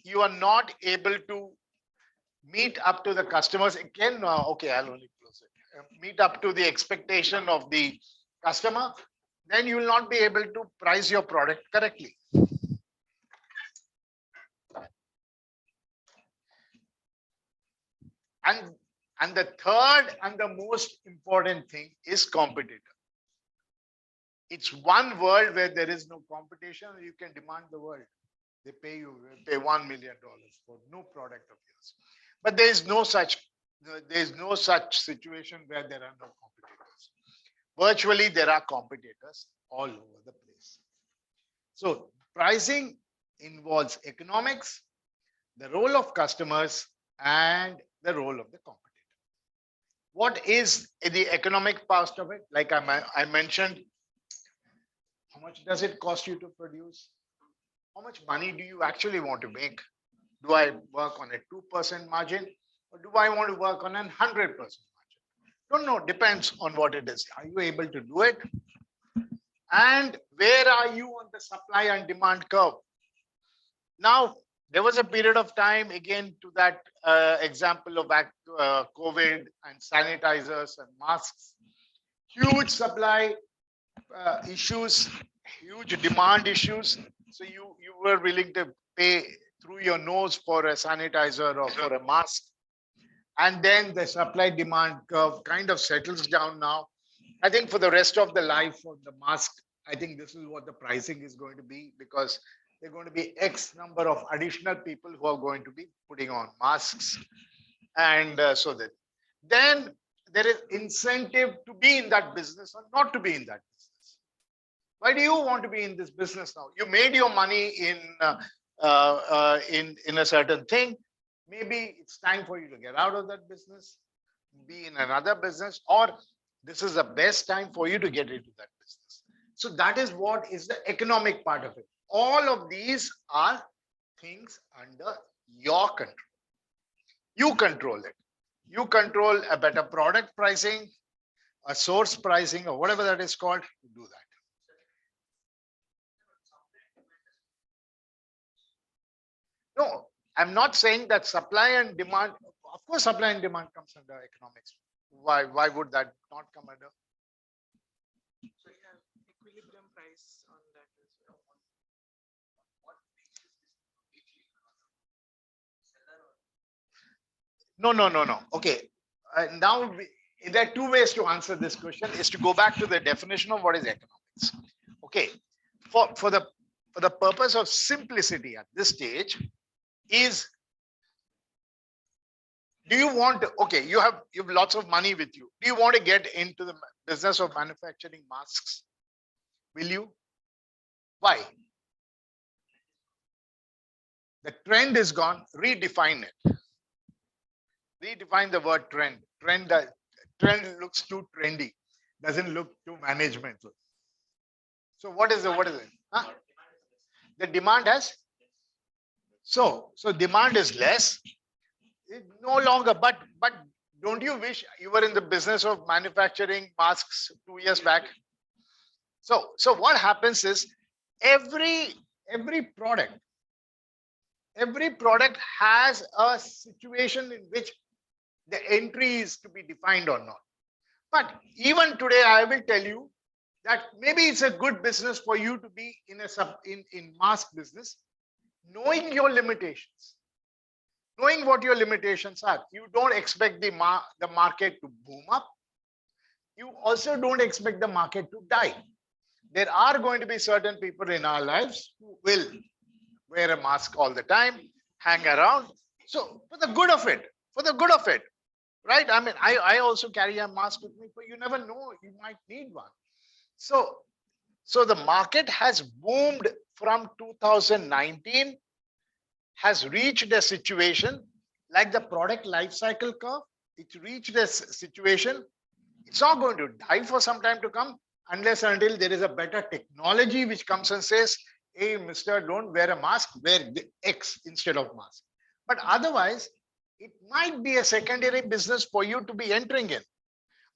you are not able to meet up to the customers, again, okay, I'll only close it. Meet up to the expectation of the customer, then you will not be able to price your product correctly. And the third and the most important thing is competitor. It's one world where there is no competition. You can demand the world. They pay $1 million for no product of yours. But there is no such situation where there are no competitors. Virtually, there are competitors all over the place. So pricing involves economics, the role of customers, and the role of the competitor. What is the economic part of it? Like I mentioned, how much does it cost you to produce? How much money do you actually want to make? Do I work on a 2% margin, or do I want to work on a 100% margin? Don't know, depends on what it is. Are you able to do it? And where are you on the supply and demand curve? Now, there was a period of time, again, to that example of COVID and sanitizers and masks, huge supply issues, huge demand issues. So you were willing to pay through your nose for a sanitizer or for a mask. And then the supply demand curve kind of settles down now. I think for the rest of the life of the mask, I think this is what the pricing is going to be, because there are going to be X number of additional people who are going to be putting on masks. And so that then there is incentive to be in that business or not to be in that business. Why do you want to be in this business now? You made your money in a certain thing. Maybe it's time for you to get out of that business, be in another business, or this is the best time for you to get into that business. So that is what is the economic part of it. All of these are things under your control. You control it. You control a better product pricing, a source pricing, or whatever that is called, to do that. No, I'm not saying that supply and demand, of course, supply and demand comes under economics. Why would that not come under? So yeah, equilibrium price on that as well. No. Okay. Now there are two ways to answer this question. Is to go back to the definition of what is economics. Okay. For the purpose of simplicity at this stage, is do you want to, okay, you have lots of money with you. Do you want to get into the business of manufacturing masks? Will you? Why? The trend is gone. Redefine it. Redefine the word trend. Trend looks too trendy. Doesn't look too managemental. So what is it? Huh? The demand has. So demand is less. It no longer. But don't you wish you were in the business of manufacturing masks 2 years back? So what happens is every product has a situation in which the entry is to be defined or not. But even today, I will tell you that maybe it's a good business for you to be in mask business, knowing your limitations, knowing what your limitations are. You don't expect the market to boom up. You also don't expect the market to die. there are going to be certain people in our lives who will wear a mask all the time, hang around. So for the good of it, right? I mean, I also carry a mask with me, but you never know, you might need one. So the market has boomed from 2019, has reached a situation like the product life cycle curve. It reached a situation. It's not going to die for some time to come unless until there is a better technology which comes and says, hey, mister, don't wear a mask, wear the X instead of mask. But otherwise, it might be a secondary business for you to be entering in.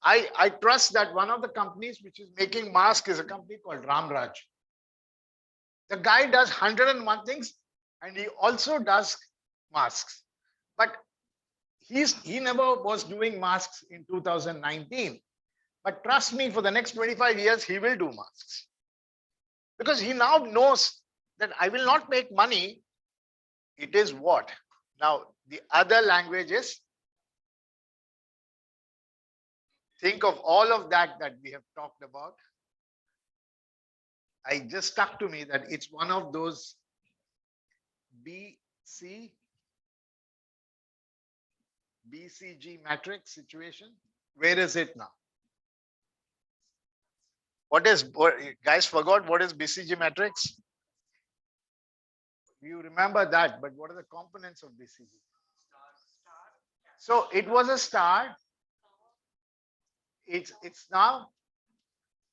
I trust that one of the companies which is making masks is a company called Ramraj. The guy does 101 things and he also does masks. But he never was doing masks in 2019. But trust me, for the next 25 years, he will do masks. Because he now knows that I will not make money. It is what? Now, the other language is, think of all of that we have talked about. I just stuck to me that it's one of those BCG Matrix situation. Where is it now? Guys forgot what is BCG Matrix? You remember that, but what are the components of BCG? So it was a star. It's now.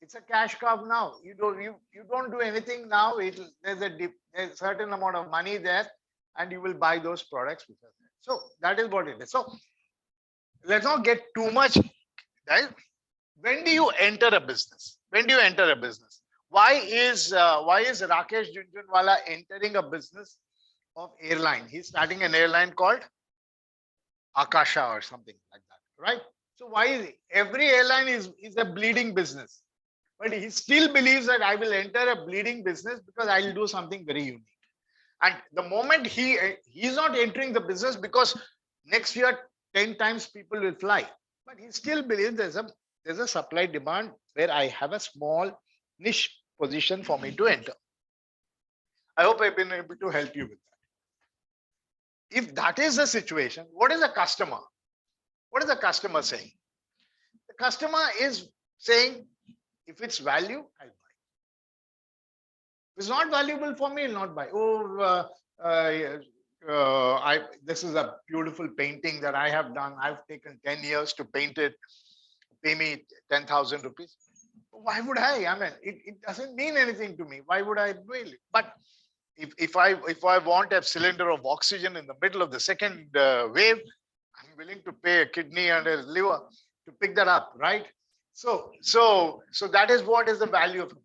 It's a cash cow now. You don't do anything now. There's a certain amount of money there, and you will buy those products which are there. So that is what it is. So let's not get too much. Right? When do you enter a business? Why is Rakesh Junjunwala entering a business of airline? He's starting an airline called Akasha or something like that, right? So why is every airline is a bleeding business? But he still believes that I will enter a bleeding business because I will do something very unique. And the moment he's not entering the business because next year 10 times people will fly, but he still believes there's a supply demand where I have a small niche position for me to enter. I hope I've been able to help you with that. If that is the situation, what is the customer? What is the customer saying? The customer is saying, if it's value, I'll buy. If it's not valuable for me, I'll not buy. This is a beautiful painting that I have done. I've taken 10 years to paint it. Pay me 10,000 rupees. Why would I? I mean, it doesn't mean anything to me. Why would I buy it? But if I want a cylinder of oxygen in the middle of the second wave, I'm willing to pay a kidney and a liver to pick that up, right? So that is what is the value of it.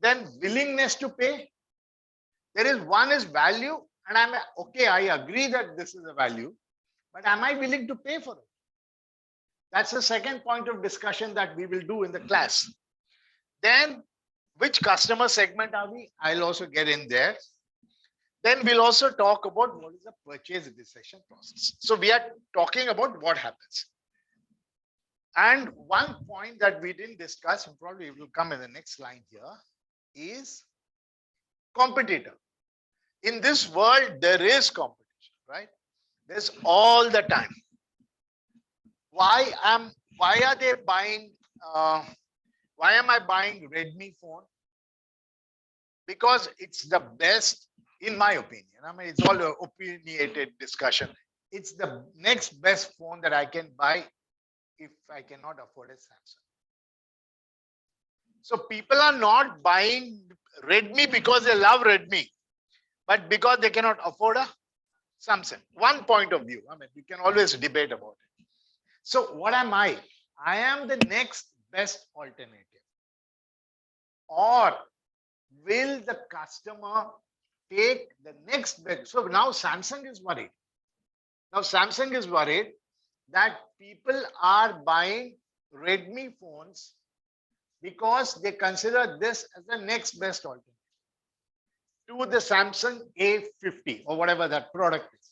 Then willingness to pay. One is value, and I'm okay. I agree that this is a value, but am I willing to pay for it? That's the second point of discussion that we will do in the class. Then, which customer segment are we? I'll also get in there. Then we'll also talk about what is the purchase decision process. So we are talking about what happens. And one point that we didn't discuss, and probably it will come in the next line here, is competitor. In this world, there is competition, right? There's all the time. Why are they buying? Why am I buying Redmi phone? Because it's the best, in my opinion. I mean, it's all an opinionated discussion. It's the next best phone that I can buy if I cannot afford a Samsung. So people are not buying Redmi because they love Redmi, but because they cannot afford a Samsung. One point of view. I mean, we can always debate about it. So what am I? I am the next best alternative. Or will the customer take the next best? So now Samsung is worried. That people are buying Redmi phones because they consider this as the next best alternative to the Samsung A50 or whatever that product is.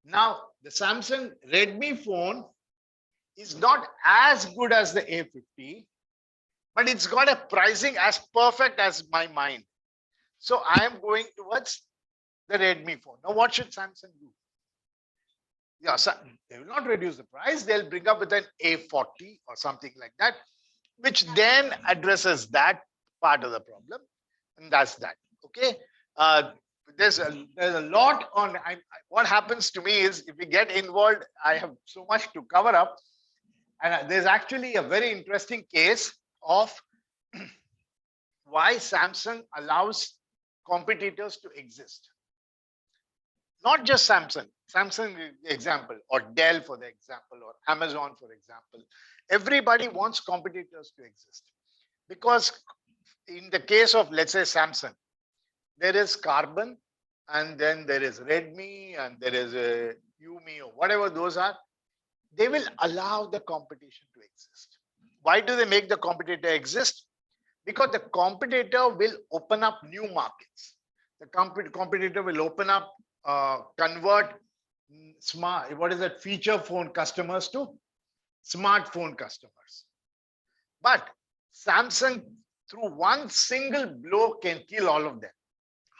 Now, the Samsung Redmi phone is not as good as the A50, but it's got a pricing as perfect as my mind. So I am going towards the Redmi phone. Now, what should Samsung do? Yeah, so they will not reduce the price. They'll bring up with an A40 or something like that, which then addresses that part of the problem. And that's that. Okay. There's a lot on. What happens to me is if we get involved, I have so much to cover up. And there's actually a very interesting case of why Samsung allows competitors to exist. Not just Samsung example, or Dell for the example, or Amazon for example. Everybody wants competitors to exist. Because in the case of, let's say, Samsung, there is Carbon, and then there is Redmi, and there is a Yumi, or whatever those are. They will allow the competition to exist. Why do they make the competitor exist? Because the competitor will open up new markets. The competitor will open up, convert smart, what is that, feature phone customers to smartphone customers. But Samsung, through one single blow, can kill all of them.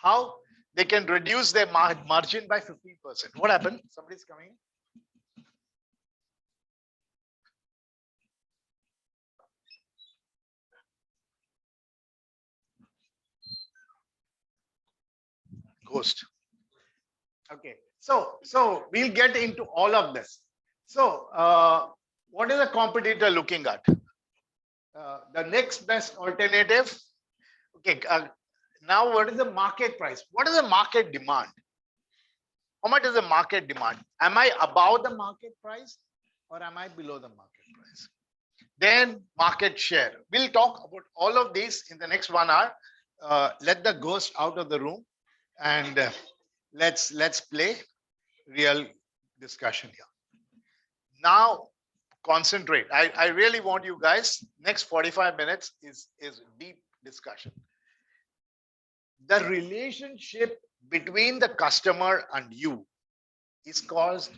How? They can reduce their margin by 15%. What happened? Somebody's coming in. Ghost. Okay, so we'll get into all of this. So what is a competitor looking at? The next best alternative. Okay, now what is the market price? What is the market demand? How much is the market demand? Am I above the market price or am I below the market price? Then market share. We'll talk about all of these in the next 1 hour. Let the ghost out of the room and let's play real discussion here. Now concentrate. I really want you guys, next 45 minutes is deep discussion. The relationship between the customer and you is called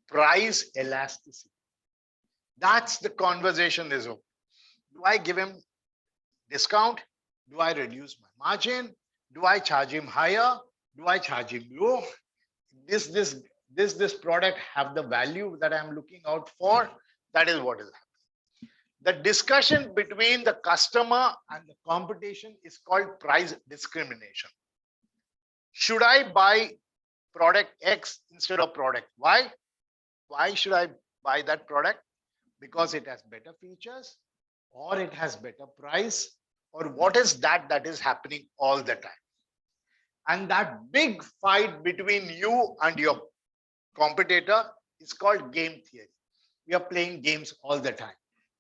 price elasticity. That's the conversation is over. Do I give him discount? Do I reduce my margin? Do I charge him higher? Do I charge him low? This product have the value that I'm looking out for? That is what is happening. The discussion between the customer and the competition is called price discrimination. Should I buy product X instead of product Y? Why should I buy that product? Because it has better features, or it has better price, or what is that is happening all the time? And that big fight between you and your competitor is called game theory. We are playing games all the time.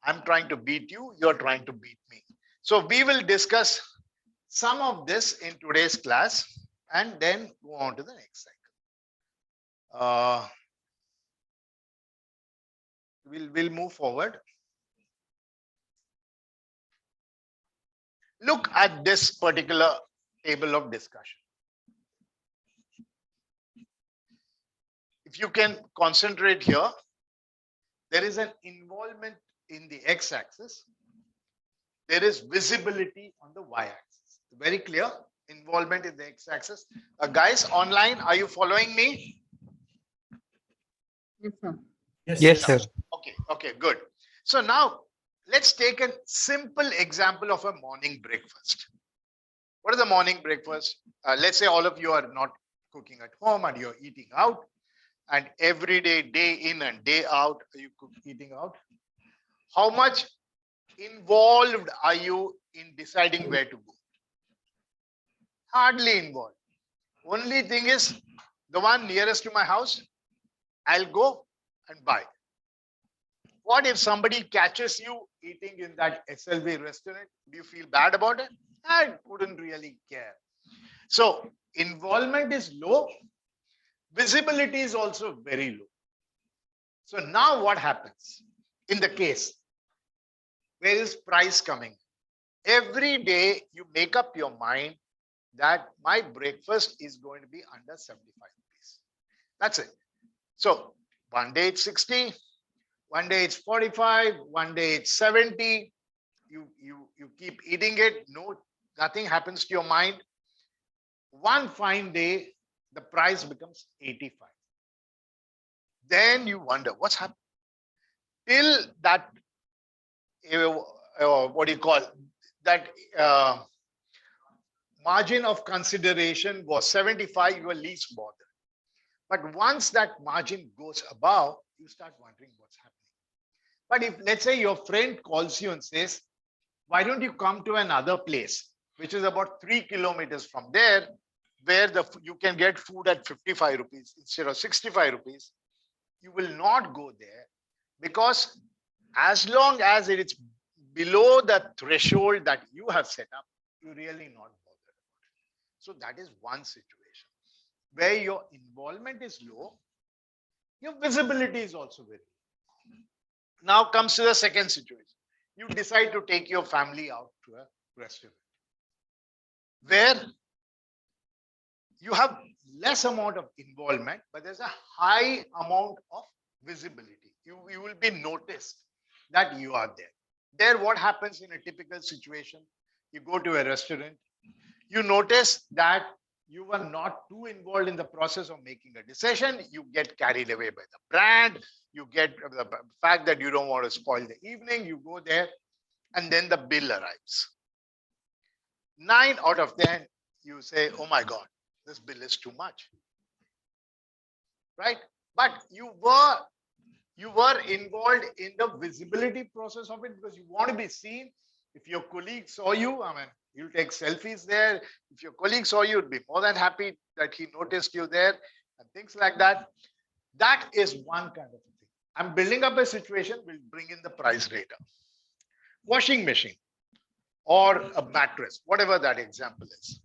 I'm trying to beat you, you're trying to beat me. So we will discuss some of this in today's class and then go on to the next cycle. We'll move forward. Look at this particular table of discussion. If you can concentrate here, there is an involvement in the x-axis. There is visibility on the y-axis. Very clear. Involvement in the x-axis. Guys online, are you following me? Yes, sir. Yes, sir. Okay, good. So now let's take a simple example of a morning breakfast. What is the morning breakfast? Let's say all of you are not cooking at home and you're eating out. And every day, day in and day out, are you eating out? How much involved are you in deciding where to go? Hardly involved. Only thing is, the one nearest to my house, I'll go and buy. What if somebody catches you eating in that SLV restaurant? Do you feel bad about it? I wouldn't really care. So involvement is low. Visibility is also very low. So now what happens in the case? Where is price coming? Every day you make up your mind that my breakfast is going to be under 75 rupees. That's it. So one day it's 60, one day it's 45, one day it's 70. You You keep eating it. No, nothing happens to your mind. One fine day, the price becomes 85. Then you wonder what's happened. Till that, what do you call that? Margin of consideration was 75, you were least bothered. But once that margin goes above, you start wondering what's happening. But if, let's say, your friend calls you and says, why don't you come to another place, which is about 3 kilometers from there, where you can get food at 55 rupees instead of 65 rupees, you will not go there, because as long as it is below the threshold that you have set up, you're really not bothered. So that is one situation where your involvement is low, your visibility is also very low. Now comes to the second situation. You decide to take your family out to a restaurant where you have less amount of involvement, but there's a high amount of visibility. You will be noticed that you are there. There, what happens in a typical situation? You go to a restaurant, you notice that you were not too involved in the process of making a decision. You get carried away by the brand. You get the fact that you don't want to spoil the evening. You go there, and then the bill arrives. 9 out of 10, you say, oh my God, this bill is too much. Right? But you were involved in the visibility process of it because you want to be seen. If your colleague saw you, I mean, you'll take selfies there. If your colleague saw you, you'd be more than happy that he noticed you there and things like that. That is one kind of thing. I'm building up a situation, we'll bring in the price data. Washing machine or a mattress, whatever that example is.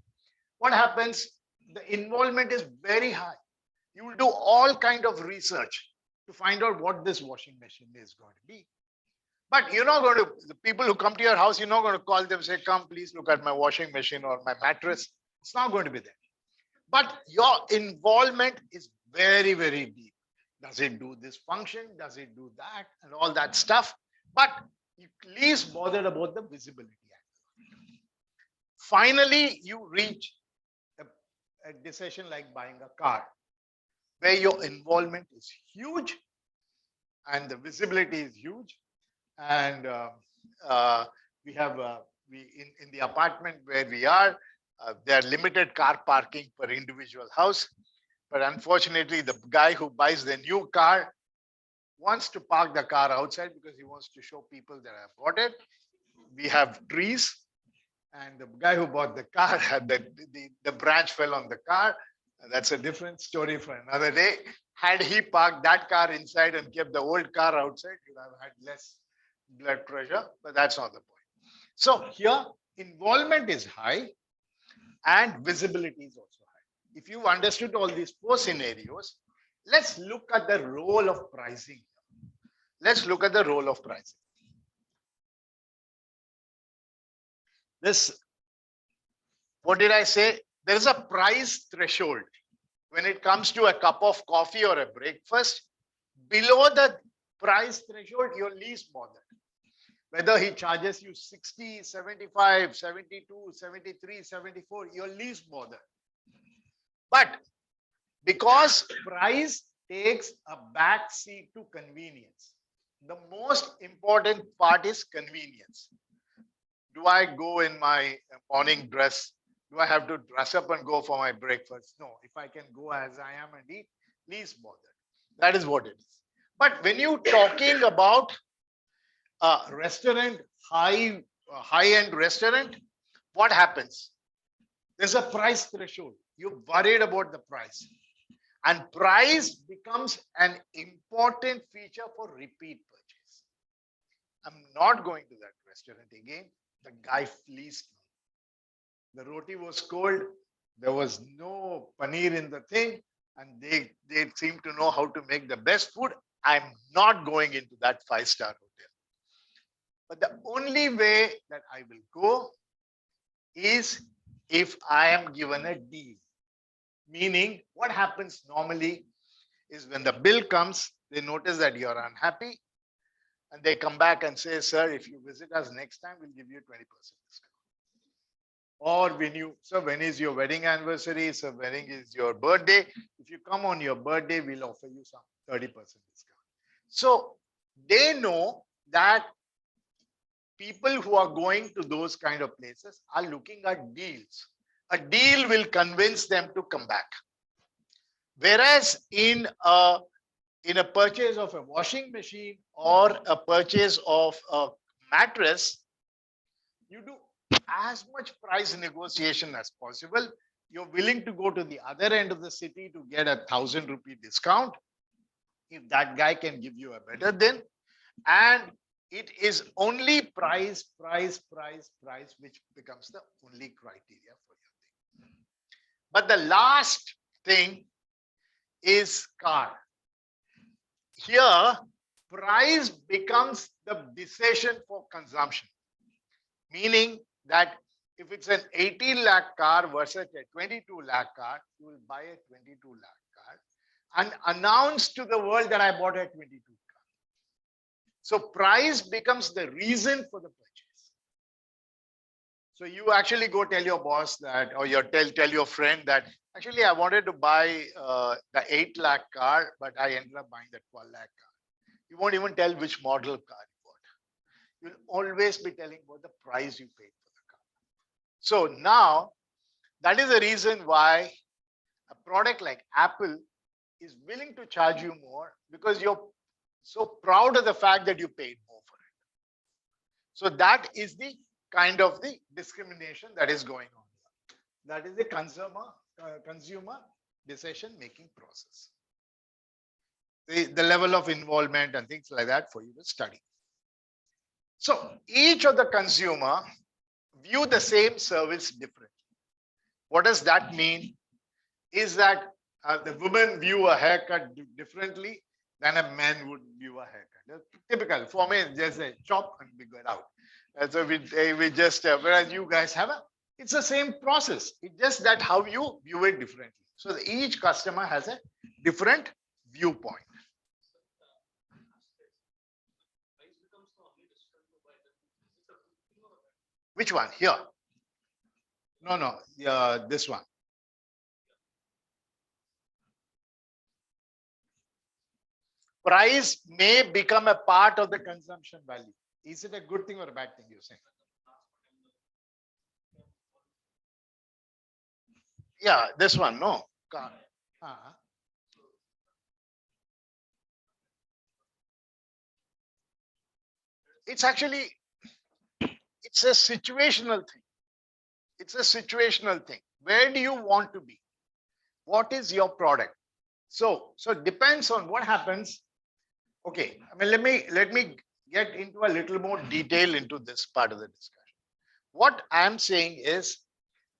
What happens? The involvement is very high. You will do all kind of research to find out what this washing machine is going to be. But you're not going to, the people who come to your house, you're not going to call them, say, come, please look at my washing machine or my mattress. It's not going to be there. But your involvement is very, very deep. Does it do this function? Does it do that? And all that stuff. But you're least bothered about the visibility. Finally, you reach a decision like buying a car, where your involvement is huge and the visibility is huge. And we have in the apartment where we are, there are limited car parking per individual house. But unfortunately, the guy who buys the new car wants to park the car outside because he wants to show people that I bought it. We have trees, and the guy who bought the car had the branch fell on the car. That's a different story for another day. Had he parked that car inside and kept the old car outside, he would have had less blood pressure, but that's not the point. So here, involvement is high and visibility is also high. If you've understood all these 4 scenarios, let's look at the role of pricing. Let's look at the role of pricing. What did I say? There is a price threshold when it comes to a cup of coffee or a breakfast. Below the price threshold, you're least bothered. Whether he charges you 60, 75, 72, 73, 74, you're least bothered. But because price takes a back seat to convenience, the most important part is convenience. Do I go in my morning dress? Do I have to dress up and go for my breakfast? No, if I can go as I am and eat, least bothered. That is what it is. But when you're talking about a restaurant, high-end restaurant, what happens? There's a price threshold. You're worried about the price. And price becomes an important feature for repeat purchase. I'm not going to that restaurant again. The guy fleeced me. The roti was cold. There was no paneer in the thing. And they seem to know how to make the best food. I'm not going into that 5-star hotel. But the only way that I will go is if I am given a deal. Meaning, what happens normally is when the bill comes, they notice that you're unhappy. And they come back and say, sir, if you visit us next time, we'll give you 20% discount. Or when is your wedding anniversary? So wedding is your birthday. If you come on your birthday, we'll offer you some 30% discount. So they know that people who are going to those kind of places are looking at deals. A deal will convince them to come back. Whereas in a purchase of a washing machine or a purchase of a mattress, you do as much price negotiation as possible. You're willing to go to the other end of the city to get 1,000 rupee discount if that guy can give you a better then. And it is only price, which becomes the only criteria for your thing. But the last thing is car. Here, price becomes the decision for consumption. Meaning that if it's an 18 lakh car versus a 22 lakh car, you will buy a 22 lakh car and announce to the world that I bought a 22 car. So price becomes the reason for the purchase. So you actually go tell your boss that, or you tell your friend that, actually I wanted to buy the 8 lakh car, but I ended up buying the 12 lakh car. You won't even tell which model car you bought. You'll always be telling what the price you paid for the car. So now that is the reason why a product like Apple is willing to charge you more, because you're so proud of the fact that you paid more for it. So that is the kind of the discrimination that is going on. That is the consumer decision making process. The level of involvement and things like that for you to study. So each of the consumer view the same service differently. What does that mean? Is that the women view a haircut differently than a man would view a haircut. Typical. For me, just a chop and we get out. So we just, whereas you guys have it's the same process. It's just that how you view it differently. So each customer has a different viewpoint. Which one? Here? No, this one. Price may become a part of the consumption value. Is it a good thing or a bad thing, you're saying? Yeah, this one, no. It's actually, it's a situational thing. It's a situational thing. Where do you want to be? What is your product? So it depends on what happens. Okay, I mean, let me get into a little more detail into this part of the discussion. What I'm saying is,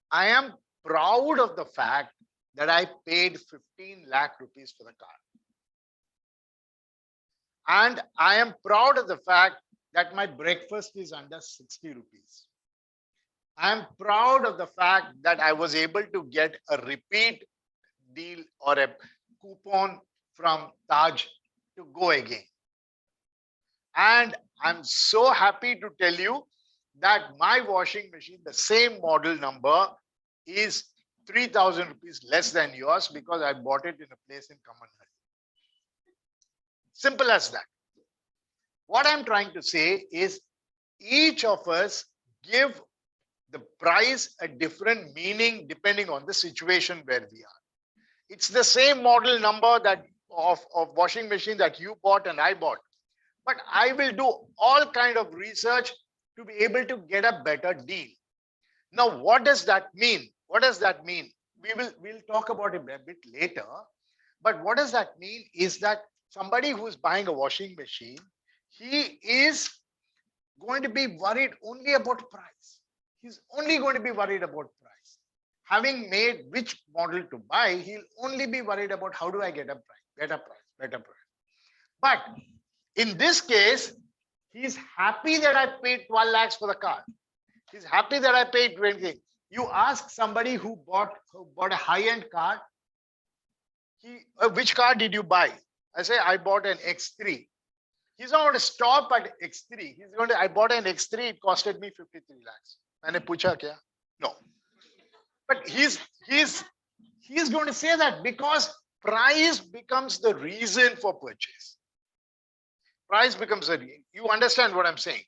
I am proud of the fact that I paid 15 lakh rupees for the car. And I am proud of the fact that my breakfast is under 60 rupees. I am proud of the fact that I was able to get a repeat deal or a coupon from Taj to go again. And I'm so happy to tell you that my washing machine, the same model number, is 3,000 rupees less than yours because I bought it in a place in Kamanhali. Simple as that. What I'm trying to say is each of us give the price a different meaning depending on the situation where we are. It's the same model number that of washing machine that you bought and I bought. But I will do all kind of research to be able to get a better deal. Now, what does that mean? What does that mean? We'll talk about it a bit later. But what does that mean is that somebody who's buying a washing machine, he is going to be worried only about price. He's only going to be worried about price. Having made which model to buy, he'll only be worried about how do I get a price, better price. But in this case, he's happy that I paid 12 lakhs for the car. He's happy that I paid 20. You ask somebody who bought a high-end car, which car did you buy? I say, I bought an X3. He's not going to stop at X3. He's going to, I bought an X3, it costed me 53 lakhs. मैंने पूछा क्या? No. But he's going to say that because price becomes the reason for purchase. Price becomes the reason. You understand what I'm saying?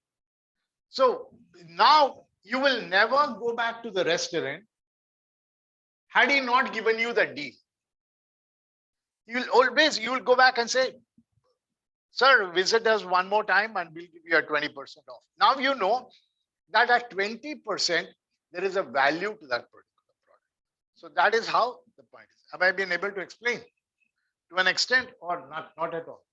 So now you will never go back to the restaurant had he not given you the deal. You will go back and say, sir, visit us one more time and we'll give you a 20% off. Now you know that at 20%, there is a value to that particular product. So that is how the point is. Have I been able to explain to an extent or not at all?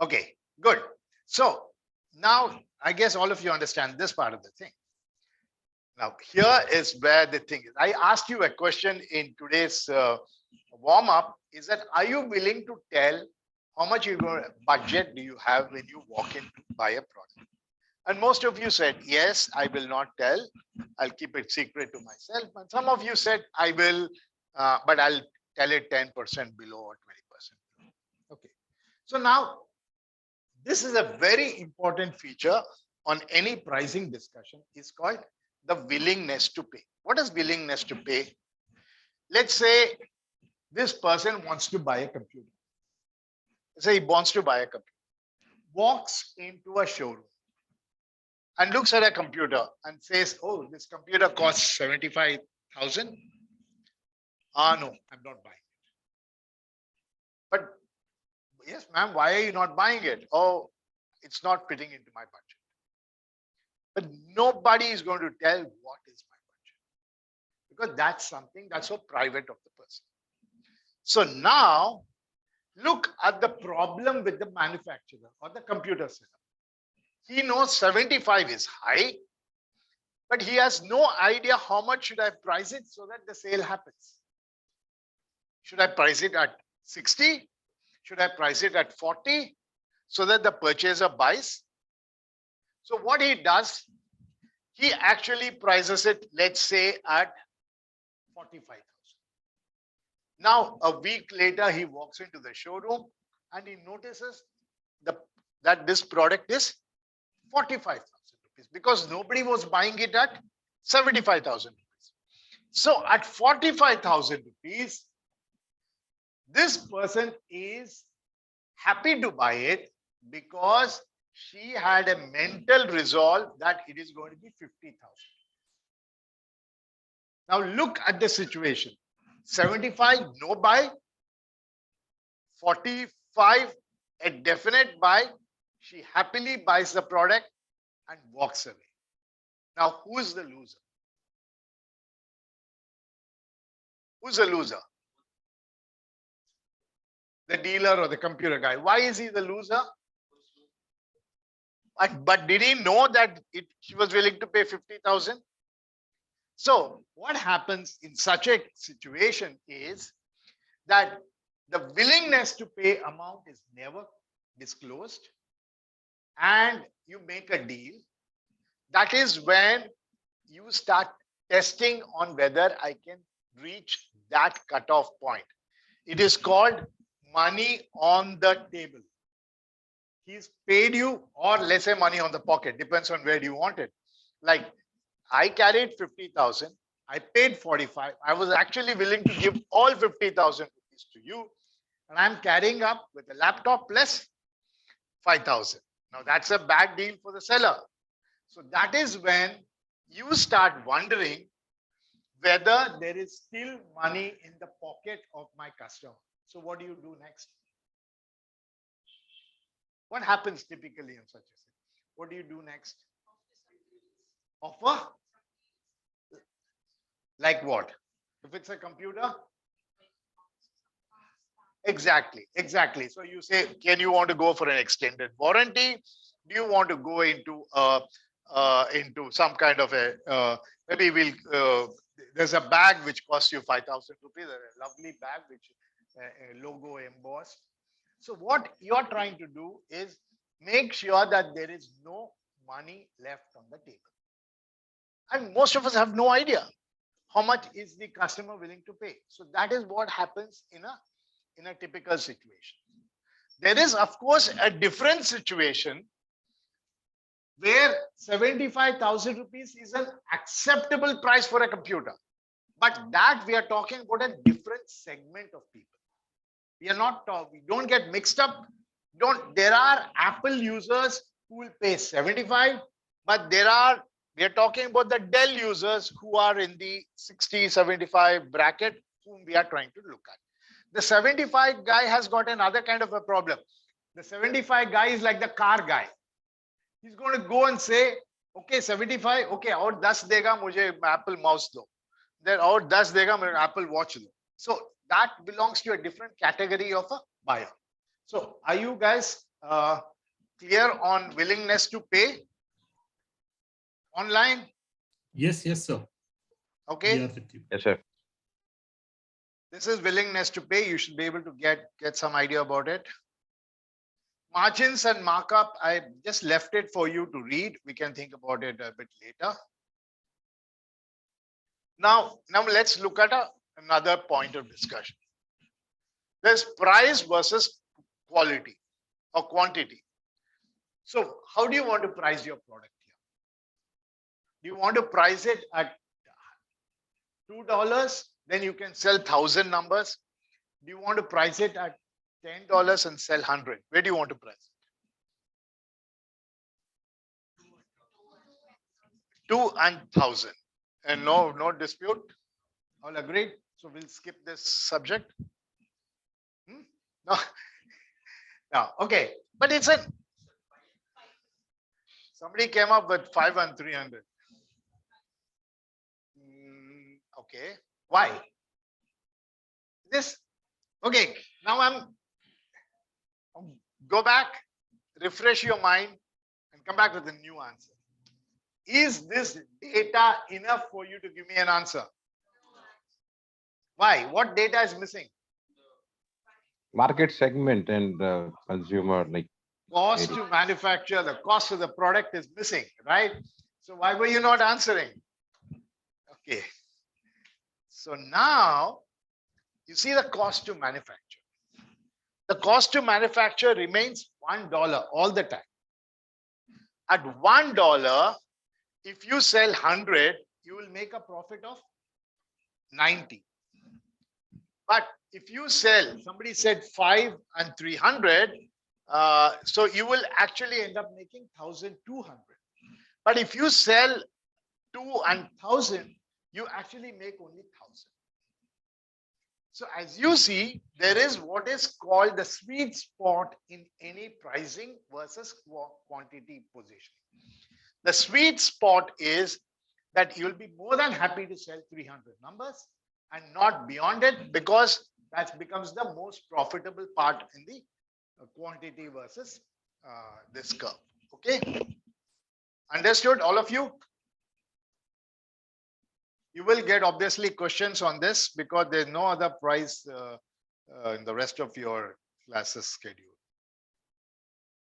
Okay, good. So now I guess all of you understand this part of the thing. Now here is where the thing is. I asked you a question in today's warm-up, is that are you willing to tell how much budget do you have when you walk in to buy a product? And most of you said, yes, I will not tell. I'll keep it secret to myself. And some of you said, I will, but I'll tell it 10% below or 20%. Okay. So now this is a very important feature on any pricing discussion. It's called the willingness to pay. What is willingness to pay? Let's say this person wants to buy a computer. Say he wants to buy a computer, walks into a showroom and looks at a computer and says, oh, this computer costs 75,000. No, I'm not buying it. But yes, ma'am, why are you not buying it? Oh, it's not fitting into my budget. But nobody is going to tell what is my budget, because that's something that's so private of the person. So now look at the problem with the manufacturer or the computer seller. He knows 75 is high, but he has no idea how much should I price it so that the sale happens. Should I price it at 60? Should I price it at 40 so that the purchaser buys? So what he does, he actually prices it, let's say, at 45,000. Now, a week later, he walks into the showroom and he notices that this product is 45,000 rupees because nobody was buying it at 75,000 rupees. So at 45,000 rupees, this person is happy to buy it because she had a mental resolve that it is going to be 50,000. Now look at the situation. 75, no buy. 45, a definite buy. She happily buys the product and walks away. Now, who is the loser? Who's the loser? The dealer or the computer guy. Why is he the loser? But did he know that she was willing to pay 50,000? So what happens in such a situation is that the willingness to pay amount is never disclosed and you make a deal. That is when you start testing on whether I can reach that cutoff point. It is called money on the table. He's paid you, or let's say money on the pocket, depends on where you want it. Like I carried 50,000, I paid 45. I was actually willing to give all 50,000 rupees to you, and I'm carrying up with a laptop plus 5,000. Now that's a bad deal for the seller. So that is when you start wondering whether there is still money in the pocket of my customer. So what do you do next? What happens typically in such a situation? What do you do next? Offer? Like what? If it's a computer? Exactly. So you say, can you want to go for an extended warranty? Do you want to go into some kind of a maybe there's a bag which costs you 5,000 rupees, a lovely bag which a logo embossed. So what you're trying to do is make sure that there is no money left on the table. And most of us have no idea how much is the customer willing to pay. So that is what happens in a in a typical situation. There is, of course, a different situation where 75,000 rupees is an acceptable price for a computer. But that we are talking about a different segment of people. We are not, we don't get mixed up. There are Apple users who will pay 75, but we are talking about the Dell users who are in the 60, 75 bracket whom we are trying to look at. The 75 guy has got another kind of a problem. The 75 guy is like the car guy. He's going to go and say, okay, 75, okay, और 10 देगा मुझे Apple mouse दो. Then और 10 देगा मुझे Apple watch दो. So that belongs to a different category of a buyer. So are you guys clear on willingness to pay online? Yes, sir. Okay. We are with you. Yes, sir. This is willingness to pay. You should be able to get some idea about it. Margins and markup, I just left it for you to read. We can think about it a bit later. Now let's look at another point of discussion. There's price versus quality or quantity. So how do you want to price your product here? Do you want to price it at $2? Then you can sell 1,000 numbers. Do you want to price it at $10 and sell 100? Where do you want to price it? 2 and 1,000. And no dispute. All agreed. So we'll skip this subject. No. No. Okay. But it's somebody came up with 5 and 300. Okay. Why? This. Okay. Now go back, refresh your mind, and come back with a new answer. Is this data enough for you to give me an answer? Why? What data is missing? Market segment and consumer like cost to manufacture, the cost of the product is missing, right? So why were you not answering? Okay. So now you see the cost to manufacture. The cost to manufacture remains $1 all the time. At $1, if you sell 100, you will make a profit of 90. But if you sell, somebody said 5 and 300, so you will actually end up making 1,200. But if you sell 2 and 1,000, you actually make only 1,000. So as you see, there is what is called the sweet spot in any pricing versus quantity positioning. The sweet spot is that you'll be more than happy to sell 300 numbers and not beyond it, because that becomes the most profitable part in the quantity versus this curve. Okay. Understood, all of you? You will get obviously questions on this because there's no other price in the rest of your classes schedule.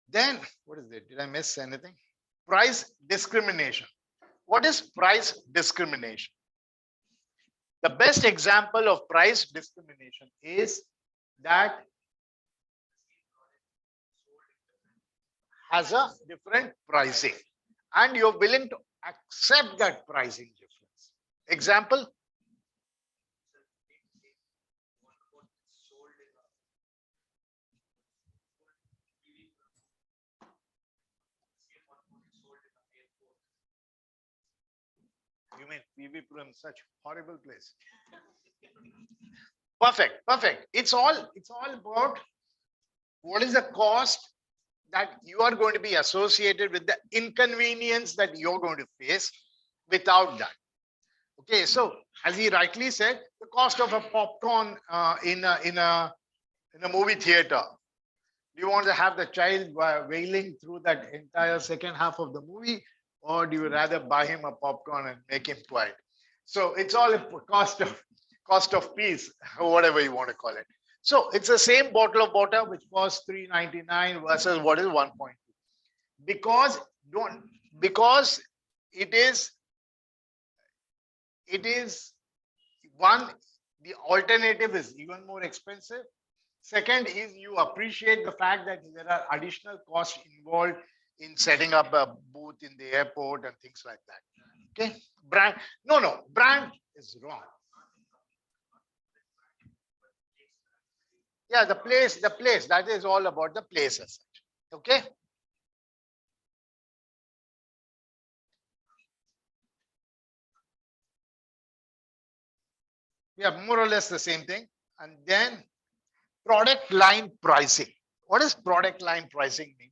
Then, what is it? Did I miss anything? Price discrimination. What is price discrimination? The best example of price discrimination is that has a different pricing and you're willing to accept that pricing difference. Example? You mean PV Puram, such horrible place. Perfect, perfect. It's all about what is the cost that you are going to be associated with, the inconvenience that you're going to face without that. Okay, so as he rightly said, the cost of a popcorn in a movie theater. Do you want to have the child wailing through that entire second half of the movie, or do you rather buy him a popcorn and make him quiet? So it's all a cost of peace, or whatever you want to call it. So it's the same bottle of water which costs $3.99 versus what is 1.2. Because it is one, the alternative is even more expensive. Second is you appreciate the fact that there are additional costs involved in setting up a booth in the airport and things like that. Okay. Brand. No, brand is wrong. Yeah, the place, that is all about the place as such. Okay. Yeah, more or less the same thing. And then product line pricing. What does product line pricing mean?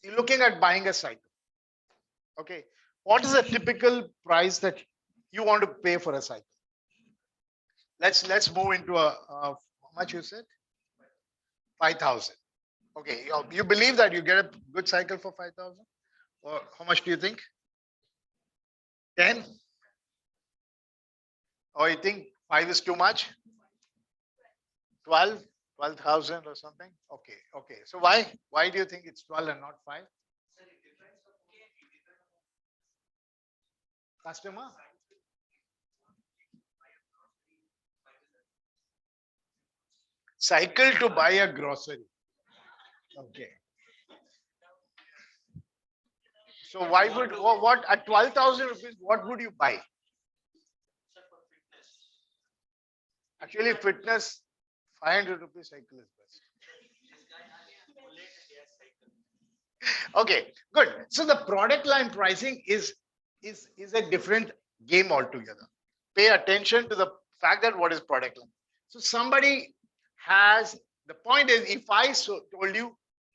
You're looking at buying a cycle. Okay. What is a typical price that you want to pay for a cycle? Let's move into how much you said? 5,000. Okay. You believe that you get a good cycle for 5,000? Or how much do you think? 10? Or you think 5 is too much? 12? 12,000 or something? Okay. So why do you think it's 12 and not 5? Customer? Cycle to buy a grocery. Okay. So why would what at 12,000 rupees? What would you buy? Actually, fitness 500 rupees cycle is best. Okay, good. So the product line pricing is a different game altogether. Pay attention to the fact that what is product line. So somebody has, the point is, if I told you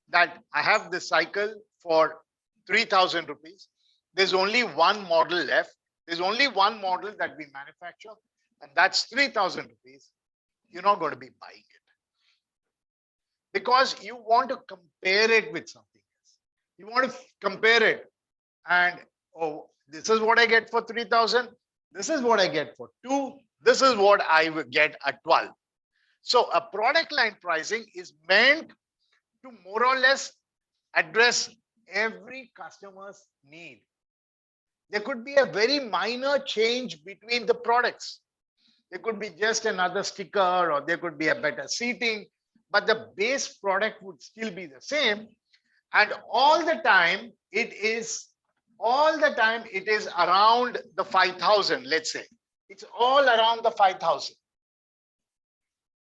that I have this cycle for 3,000 rupees, there's only one model left. There's only one model that we manufacture, and that's 3,000 rupees. You're not going to be buying it because you want to compare it with something else. You want to compare it and, oh, this is what I get for 3,000. This is what I get for 2. This is what I will get at 12. So a product line pricing is meant to more or less address every customer's need. There could be a very minor change between the products. There could be just another sticker, or there could be a better seating, but the base product would still be the same. And all the time it is around the 5,000, let's say. It's all around the 5,000.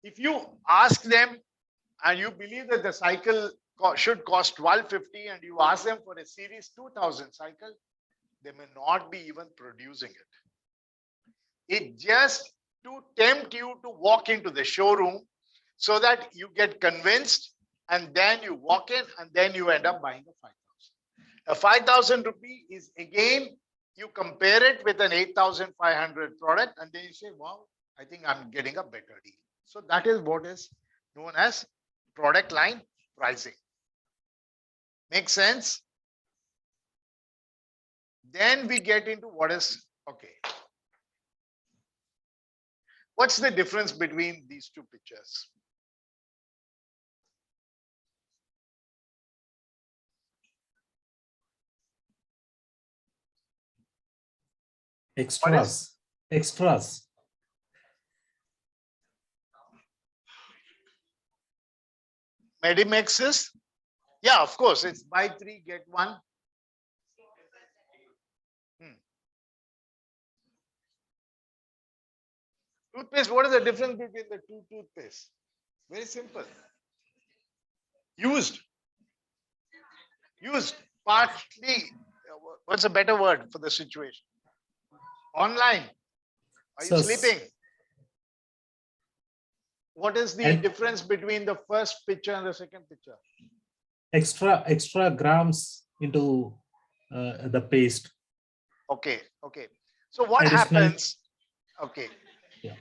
If you ask them and you believe that the cycle should cost 1,250 and you ask them for a series 2000 cycle, they may not be even producing it. It just to tempt you to walk into the showroom so that you get convinced, and then you walk in and then you end up buying a 5,000. A 5,000 rupee is, again, you compare it with an 8,500 product and then you say, wow, I think I'm getting a better deal. So that is what is known as product line pricing. Make sense? Then we get into what is, okay. What's the difference between these two pictures? Extras. Medimex is, yeah, of course, it's buy 3, get 1. Toothpaste, what is the difference between the two toothpaste? Very simple. Used. Partly, what's a better word for the situation? Online. Are you sleeping? What is the difference between the first picture and the second picture? Extra grams into the paste. Okay. So what happens? Okay. Yeah.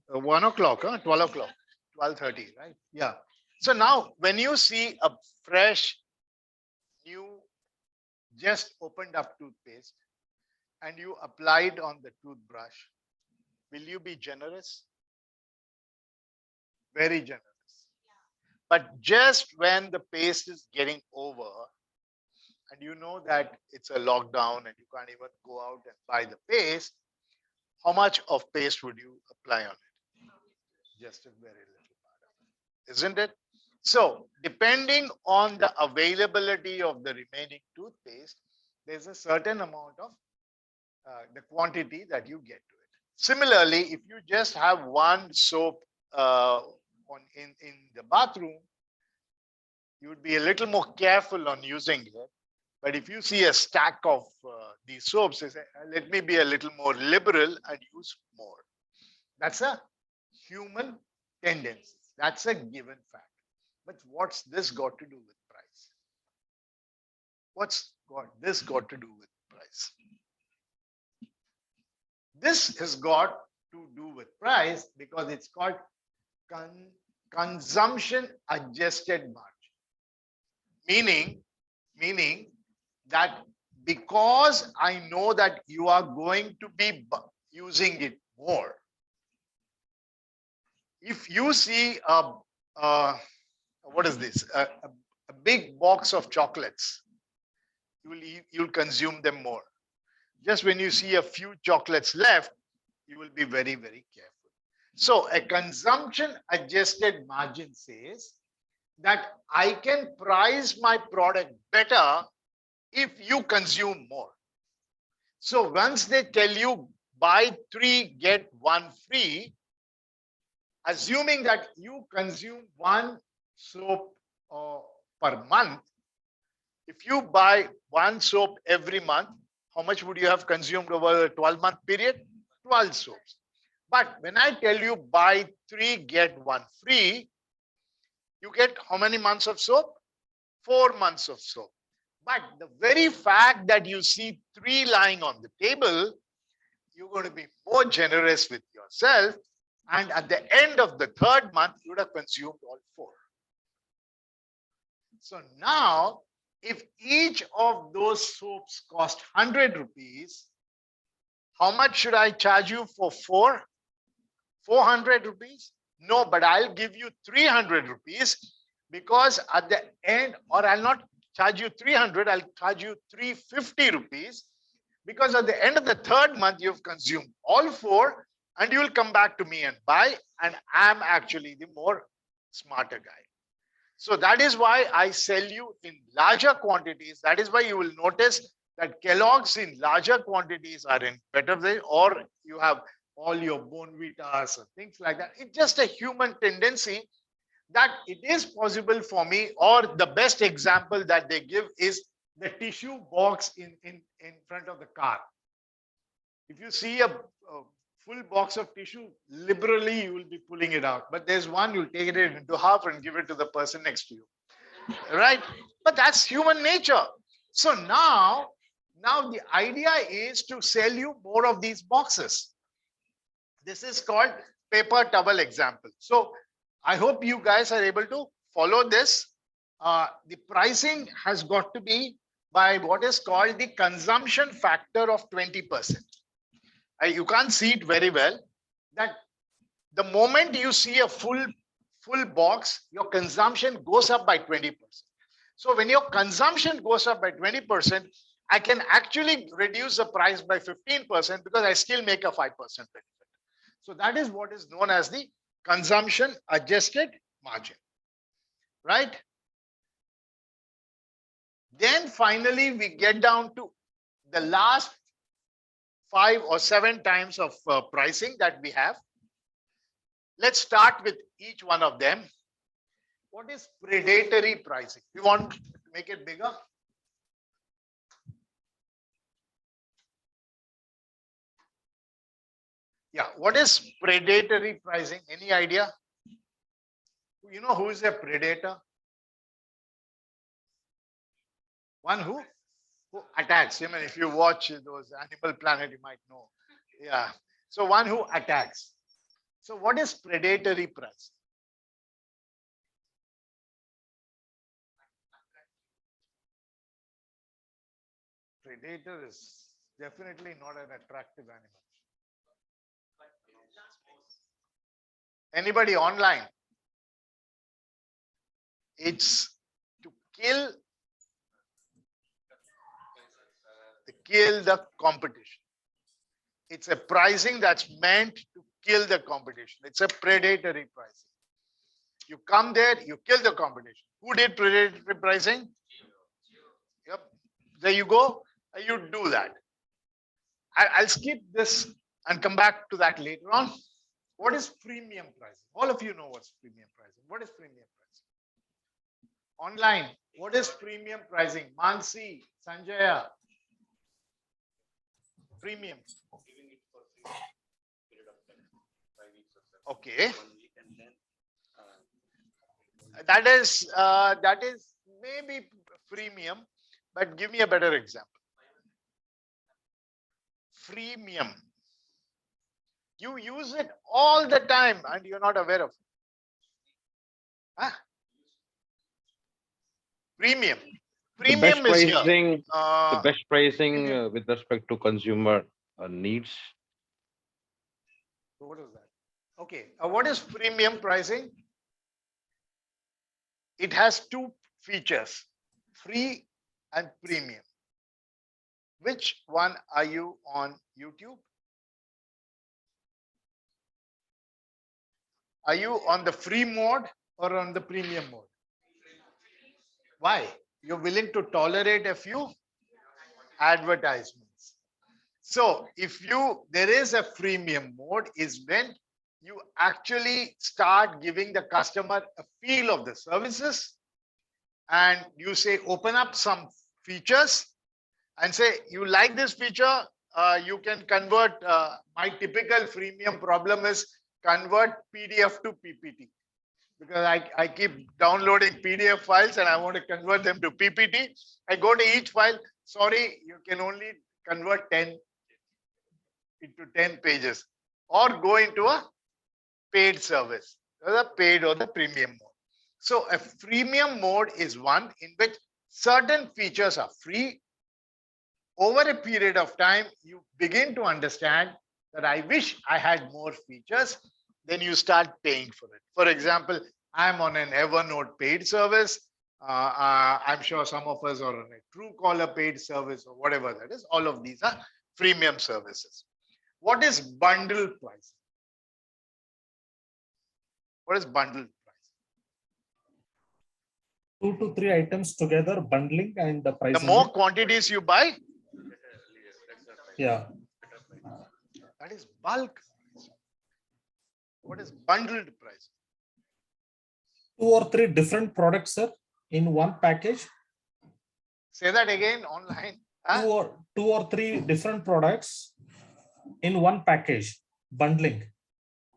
1 o'clock, 12 o'clock, 12:30, right? Yeah. So now when you see a fresh, new, just opened up toothpaste and you apply it on the toothbrush, will you be generous? Very generous. But just when the paste is getting over and you know that it's a lockdown and you can't even go out and buy the paste, how much of paste would you apply on it? Just a very little part of it, isn't it? So, depending on the availability of the remaining toothpaste, there's a certain amount of the quantity that you get to it. Similarly, if you just have one soap in the bathroom, you would be a little more careful on using it. But if you see a stack of these soaps, you say, let me be a little more liberal and use more. That's a human tendency. That's a given fact. But what's this got to do with price? What's this got to do with price? This has got to do with price because it's called consumption adjusted margin. Meaning that because I know that you are going to be using it more. If you see what is this? A big box of chocolates, you'll consume them more. Just when you see a few chocolates left, you will be very, very careful. So a consumption adjusted margin says that I can price my product better if you consume more. So once they tell you buy 3, get 1 free, assuming that you consume 1 soap per month, if you buy 1 soap every month, how much would you have consumed over a 12-month period? 12 soaps. But when I tell you buy 3, get 1 free, you get how many months of soap? 4 months of soap. But the very fact that you see 3 lying on the table, you're going to be more generous with yourself. And at the end of the 3rd month, you would have consumed all 4. So now, if each of those soaps cost 100 rupees, how much should I charge you for 4? 400 rupees? No, but I'll give you 300 rupees because at the end, or I'll not charge you 300, I'll charge you 350 rupees because at the end of the 3rd month, you've consumed all 4 and you will come back to me and buy, and I'm actually the more smarter guy. So that is why I sell you in larger quantities. That is why you will notice that Kellogg's in larger quantities are in better way, or you have all your Bonvitas and things like that. It's just a human tendency that it is possible for me, or the best example that they give is the tissue box in front of the car. If you see a full box of tissue, liberally you will be pulling it out. But there's one, you'll take it into half and give it to the person next to you. Right? But that's human nature. So now the idea is to sell you more of these boxes. This is called paper towel example. So I hope you guys are able to follow this. The pricing has got to be by what is called the consumption factor of 20%. You can't see it very well. That the moment you see a full box, your consumption goes up by 20%. So when your consumption goes up by 20%, I can actually reduce the price by 15% because I still make a 5% benefit. So that is what is known as the consumption adjusted margin, right? Then finally, we get down to the last 5 or 7 times of pricing that we have. Let's start with each one of them. What is predatory pricing? We want to make it bigger. Yeah, what is predatory pricing? Any idea? You know who is a predator? One who attacks. I mean, if you watch those Animal Planet, you might know. Yeah. So one who attacks. So what is predatory pricing? Predator is definitely not an attractive animal. Anybody online? It's to kill the competition. It's a pricing that's meant to kill the competition. It's a predatory pricing. You come there, you kill the competition. Who did predatory pricing? Yep. There you go. You do that. I'll skip this and come back to that later on. What is premium pricing? All of you know what's premium pricing. What is premium pricing? Online, what is premium pricing? Mansi, Sanjaya. Premium. Okay. That is maybe premium, but give me a better example. Freemium. You use it all the time and you're not aware of it. Huh? Premium. The best Premium is here. pricing, the best pricing with respect to consumer needs. What is that? Okay. What is premium pricing? It has two features, free and premium. Which one are you on YouTube? Are you on the free mode or on the premium mode? Why? You're willing to tolerate a few advertisements. So if there is a freemium mode is when you actually start giving the customer a feel of the services and you say, open up some features and say, you like this feature, you can convert, my typical freemium problem is convert PDF to PPT. Because I keep downloading PDF files and I want to convert them to PPT. I go to each file, sorry, you can only convert 10 into 10 pages or go into a paid service, the paid or the premium mode. So a freemium mode is one in which certain features are free. Over a period of time, you begin to understand that I wish I had more features. Then you start paying for it. For example, I'm on an Evernote paid service. I'm sure some of us are on a Truecaller paid service or whatever that is. All of these are freemium services. What is bundle pricing? What is bundle pricing? 2 to 3 items together, bundling and the pricing. The more quantities you buy, yeah, that is bulk. What is bundled price? 2 or 3 different products, sir, in one package. Say that again online. Huh? 2 or 3 different products in one package, bundling.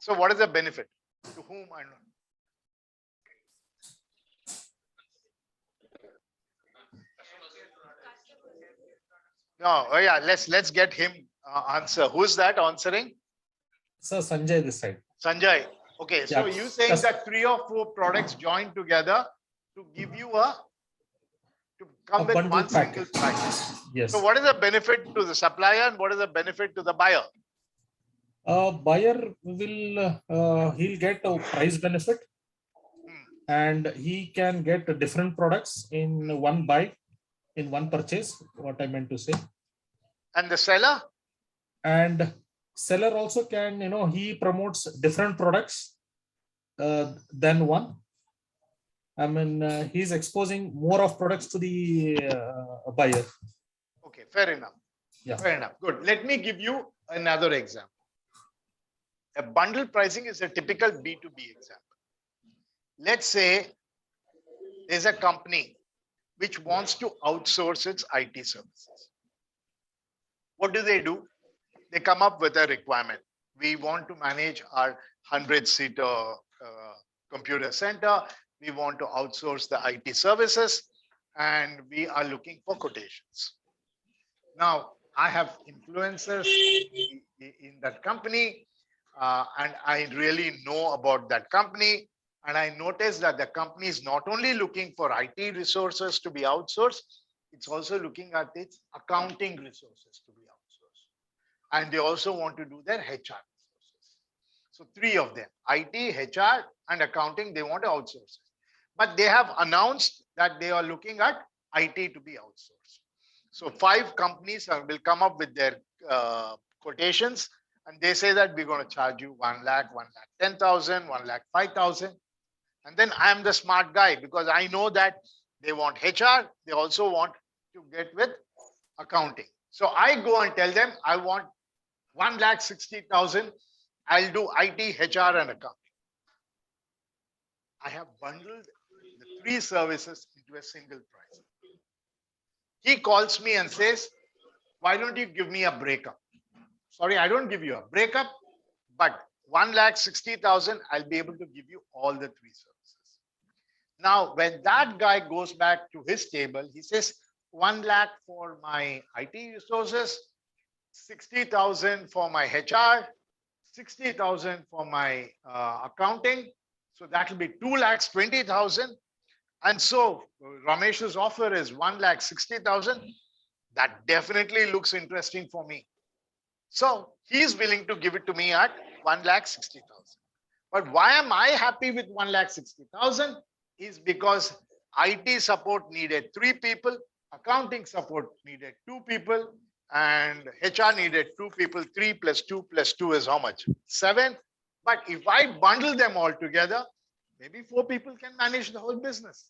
So what is the benefit? To whom I know? No, oh yeah, let's get him answer. Who's that answering? Sir, Sanjay this side. Sanjay. Okay, so Yeah. you saying that 3 or 4 products joined together to give you to come with one single price. Yes. So what is the benefit to the supplier and what is the benefit to the buyer? Buyer will he'll get a price benefit and he can get different products in one buy, in one purchase, what I meant to say. And the seller? And seller also can, he promotes different products than one. I mean, he's exposing more of products to the buyer. Okay, fair enough. Yeah. Fair enough. Good. Let me give you another example. A bundle pricing is a typical B2B example. Let's say there's a company which wants to outsource its IT services. What do? They come up with a requirement. We want to manage our 100-seater computer center. We want to outsource the IT services and we are looking for quotations. Now, I have influencers in that company and I really know about that company. And I noticed that the company is not only looking for IT resources to be outsourced, it's also looking at its accounting resources to be outsourced. And they also want to do their HR resources. So 3 of them, IT, HR, and accounting, they want to outsource it. But they have announced that they are looking at IT to be outsourced. So 5 companies will come up with their quotations And they say that we're going to charge you 1 lakh, 1,10,000, 1,05,000. And then I am the smart guy because I know that they want HR. They also want to get with accounting. So I go and tell them I want 1,60,000. I'll do IT, HR, and accounting. I have bundled the 3 services into a single price. He calls me and says, why don't you give me a breakup? Sorry, I don't give you a breakup, but 1,60,000, I'll be able to give you all the 3 services. Now, when that guy goes back to his table, he says, 1 lakh for my IT resources, 60,000 for my HR, 60,000 for my accounting. So that will be 2,20,000. And so Ramesh's offer is 1,60,000. That definitely looks interesting for me. So he's willing to give it to me at 1,60,000. But why am I happy with 1,60,000? Is because IT support needed 3 people, accounting support needed 2 people, and HR needed 2 people. 3 plus 2 plus 2 is how much? 7. But if I bundle them all together, maybe 4 people can manage the whole business.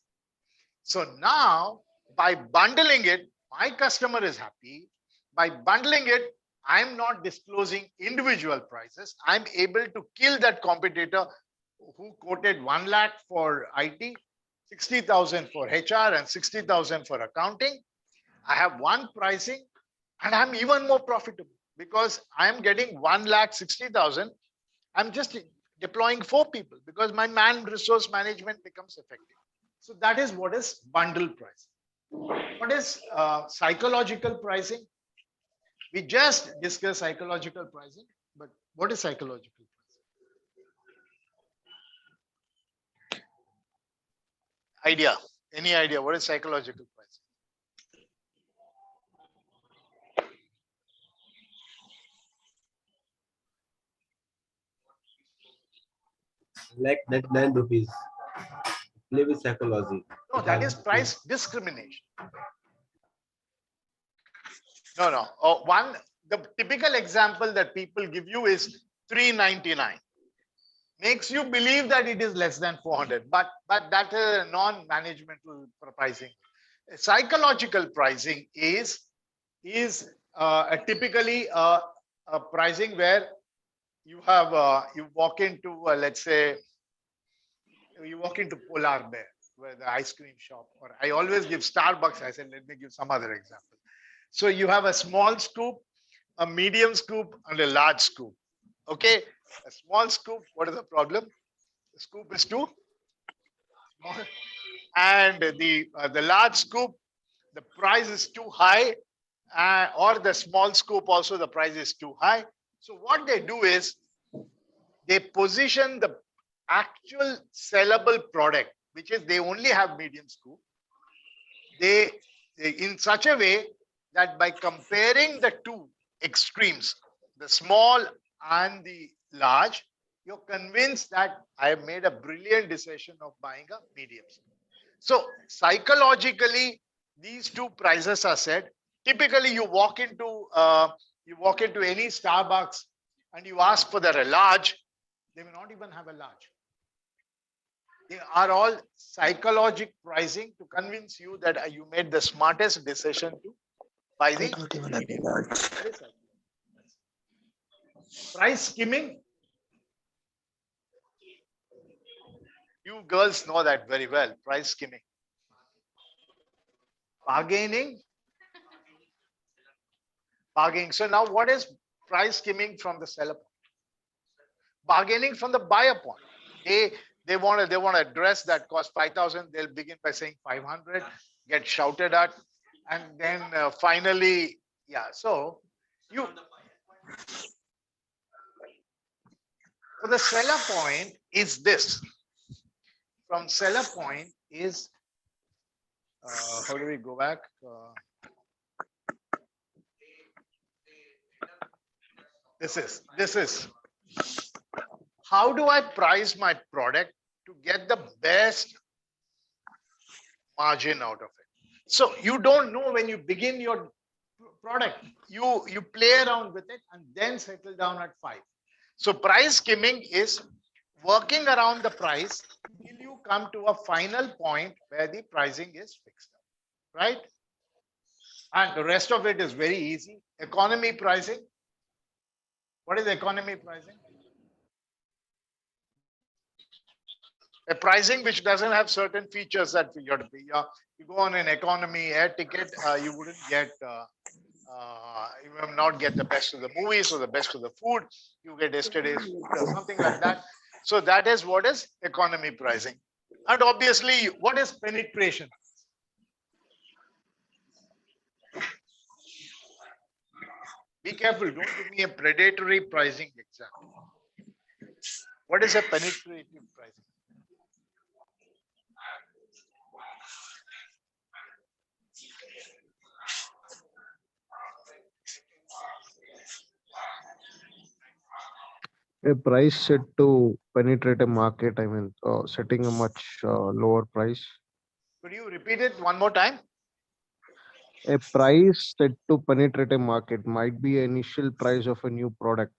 So now, by bundling it, my customer is happy. By bundling it, I'm not disclosing individual prices. I'm able to kill that competitor who quoted 1 lakh for IT, 60,000 for HR, and 60,000 for accounting. I have one pricing, and I'm even more profitable because I'm getting 1,60,000. I'm just deploying 4 people because my man resource management becomes effective. So that is what is bundle pricing. What is psychological pricing? We just discussed psychological pricing, but what is psychological pricing? Idea? Any idea? What is psychological pricing? Like that 9 rupees. Play with psychology. No, that is price discrimination. No. The typical example that people give you is 399. Makes you believe that it is less than 400, but that is non-managemental pricing. Psychological pricing is typically a pricing where you have you walk into let's say you walk into Polar Bear, where the ice cream shop, or I always give Starbucks. I said, let me give some other example. So you have a small scoop, a medium scoop, and a large scoop. Okay, a small scoop. What is the problem? The scoop is too small, and the large scoop, the price is too high, or the small scoop also the price is too high. So what they do is they position the actual sellable product, which is they only have medium scoop, they in such a way that by comparing the 2 extremes, the small and the large, you're convinced that I have made a brilliant decision of buying a medium scoop. So psychologically, these 2 prices are set. Typically, you walk into any Starbucks and you ask for their large, they may not even have a large. They are all psychological pricing to convince you that you made the smartest decision to buy the price skimming. You girls know that very well. Price skimming. Bargaining. So now what is price skimming from the seller point? Bargaining from the buyer point. They want to address that cost 5,000. They'll begin by saying 500, get shouted at, and then finally, So the seller point is this. From seller point is how do we go back? This is how do I price my product to get the best margin out of it? So you don't know when you begin your product. You play around with it and then settle down at 5. So price skimming is working around the price till you come to a final point where the pricing is fixed, right? And the rest of it is very easy. Economy pricing. What is economy pricing? A pricing which doesn't have certain features that you have to be. You go on an economy air ticket, you wouldn't get, you will not get the best of the movies or the best of the food. You get yesterday's food or something like that. So that is what is economy pricing. And obviously, what is penetration? Be careful, don't give me a predatory pricing example. What is a penetrative pricing? A price set to penetrate a market, I mean, setting a much lower price. Could you repeat it one more time? A price set to penetrate a market might be initial price of a new product.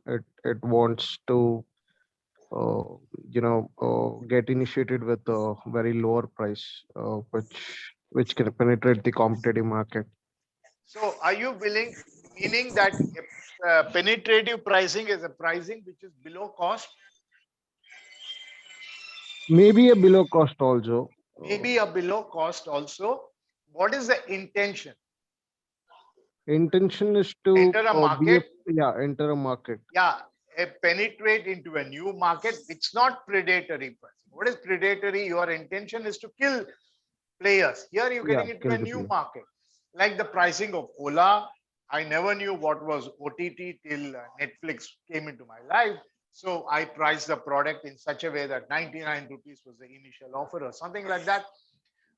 It wants to get initiated with a very lower price, which can penetrate the competitive market. So are you willing, meaning that penetrative pricing is a pricing which is below cost? Maybe a below cost also. Maybe a below cost also. What is the intention? Intention is to enter a market. Enter a market. Yeah, penetrate into a new market. It's not predatory pricing. What is predatory? Your intention is to kill players. Here you're getting into a new market. Like the pricing of Ola. I never knew what was OTT till Netflix came into my life. So I priced the product in such a way that 99 rupees was the initial offer or something like that.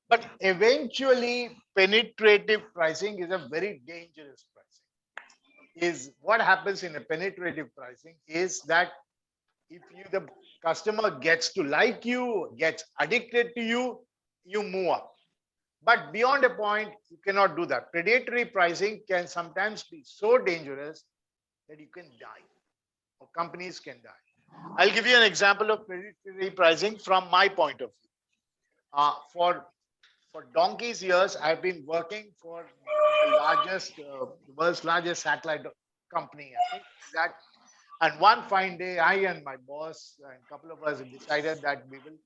But eventually, penetrative pricing is a very dangerous pricing. What happens in a penetrative pricing is that if the customer gets to like you, gets addicted to you, you move up. But beyond a point, you cannot do that. Predatory pricing can sometimes be so dangerous that you can die, or companies can die. I'll give you an example of predatory pricing from my point of view. For donkey's years, I've been working for the world's largest satellite company. I think that. And one fine day, I and my boss and a couple of us decided that we will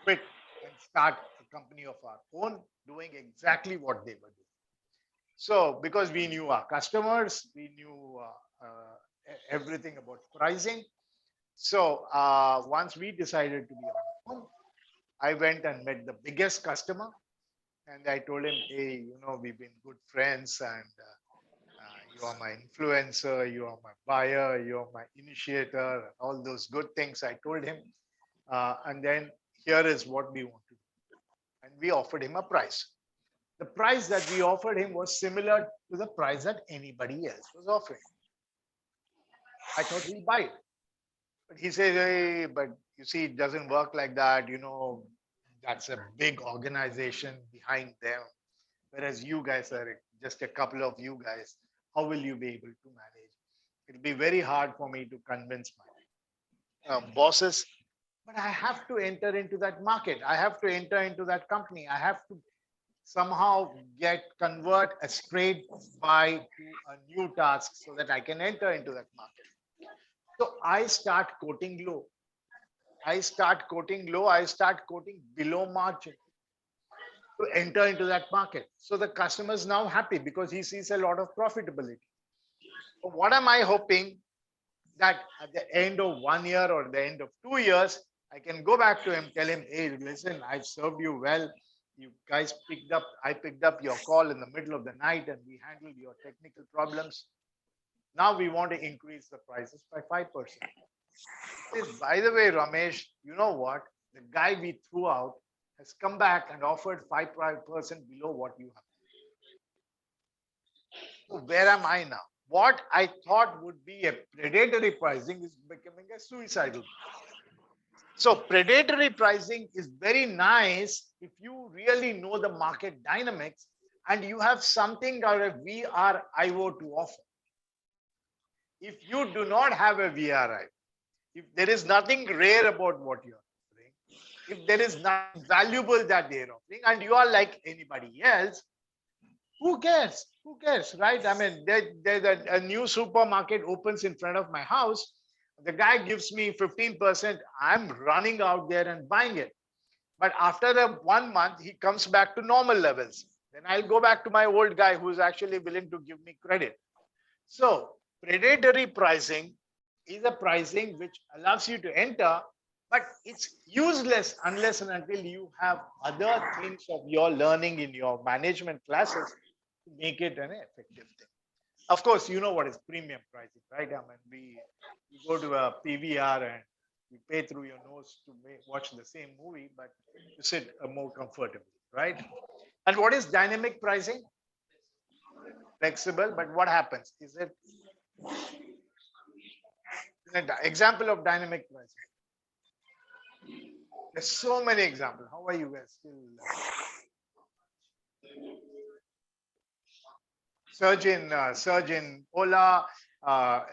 quit and start a company of our own, doing exactly what they were doing. So, because we knew our customers, we knew everything about pricing. So, once we decided to be on our own, I went and met the biggest customer. And I told him, hey, we've been good friends and you are my influencer, you are my buyer, you are my initiator, all those good things I told him. And then here is what we want to do. And we offered him a price. The price that we offered him was similar to the price that anybody else was offering. I thought he'll buy it. But he says, hey, but you see, it doesn't work like that. That's a big organization behind them. Whereas you guys are just a couple of you guys. How will you be able to manage? It'll be very hard for me to convince my bosses. But I have to enter into that market. I have to enter into that company. I have to somehow convert a straight buy to a new task so that I can enter into that market. So I start quoting low. I start quoting below margin to enter into that market. So the customer is now happy because he sees a lot of profitability. So what am I hoping? That at the end of 1 year or the end of 2 years, I can go back to him, tell him, hey, listen, I've served you well. You guys I picked up your call in the middle of the night and we handled your technical problems. Now we want to increase the prices by 5%. By the way, Ramesh, you know what? The guy we threw out has come back and offered 5% below what you have. So where am I now? What I thought would be a predatory pricing is becoming a suicidal. So predatory pricing is very nice if you really know the market dynamics and you have something or a VRIO to offer. If you do not have a VRI, if there is nothing rare about what you're offering, if there is nothing valuable that they're offering, and you are like anybody else, who cares? Who cares, right? I mean, there's a new supermarket opens in front of my house. The guy gives me 15%. I'm running out there and buying it. But after the 1 month, he comes back to normal levels. Then I'll go back to my old guy who's actually willing to give me credit. So predatory pricing is a pricing which allows you to enter, but it's useless unless and until you have other things of your learning in your management classes to make it an effective thing. Of course, you know what is premium pricing, right? I mean, we go to a PVR and you pay through your nose to watch the same movie, but you sit more comfortably, right? And what is dynamic pricing? Flexible, but what happens? Is it an example of dynamic pricing? There's so many examples. How are you guys still? Surge in Ola,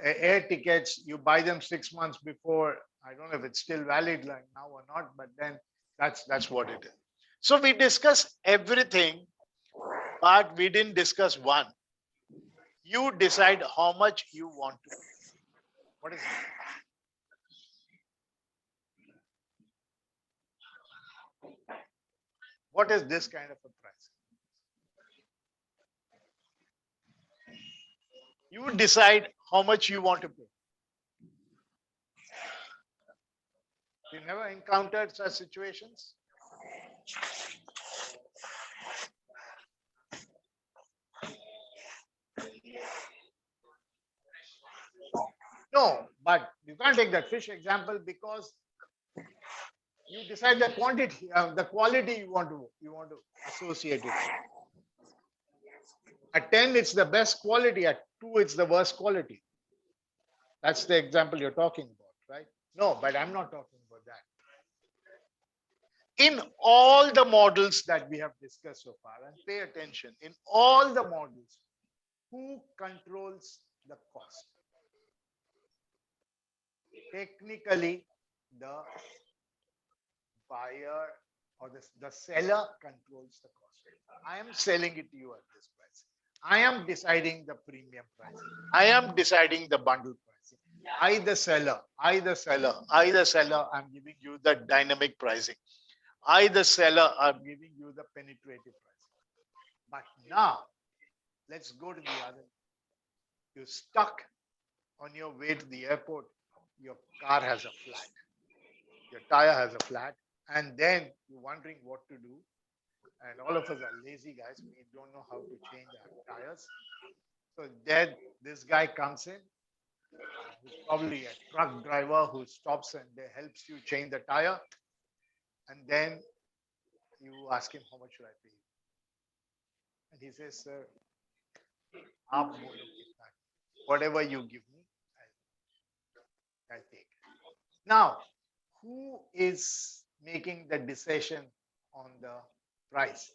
air tickets. You buy them 6 months before. I don't know if it's still valid like now or not, but then that's what it is. So we discussed everything, but we didn't discuss one. You decide how much you want to pay. What is it? What is this kind of a price? You decide how much you want to pay. You never encountered such situations? No, but you can't take that fish example because you decide the quantity, the quality you want to associate it. At 10, it's the best quality. At 2, it's the worst quality. That's the example you're talking about, right? No, but I'm not talking about that. In all the models that we have discussed so far, and pay attention, in all the models, who controls the cost? Technically, the buyer or the seller controls the cost. I am selling it to you at this price. I am deciding the premium price. I am deciding the bundle pricing. I, the seller, I'm giving you the dynamic pricing. I, the seller, I'm giving you the penetrative pricing. But now, let's go to the other. You're stuck on your way to the airport. Your car has a flat. Your tire has a flat. And then you're wondering what to do. And all of us are lazy guys. We don't know how to change our tires. So then this guy comes in. He's probably a truck driver who stops and helps you change the tire. And then you ask him, how much should I pay you? And he says, sir, whatever you give me, I'll take. Now, who is making the decision on the price?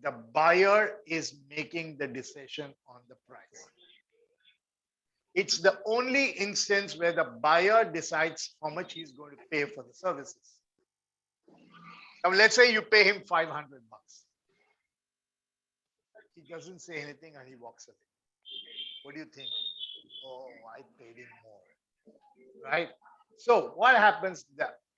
The buyer is making the decision on the price. It's the only instance where the buyer decides how much he's going to pay for the services. Now, let's say you pay him 500 bucks. He doesn't say anything and he walks away. What do you think? Oh, I paid him more, right? So what happens?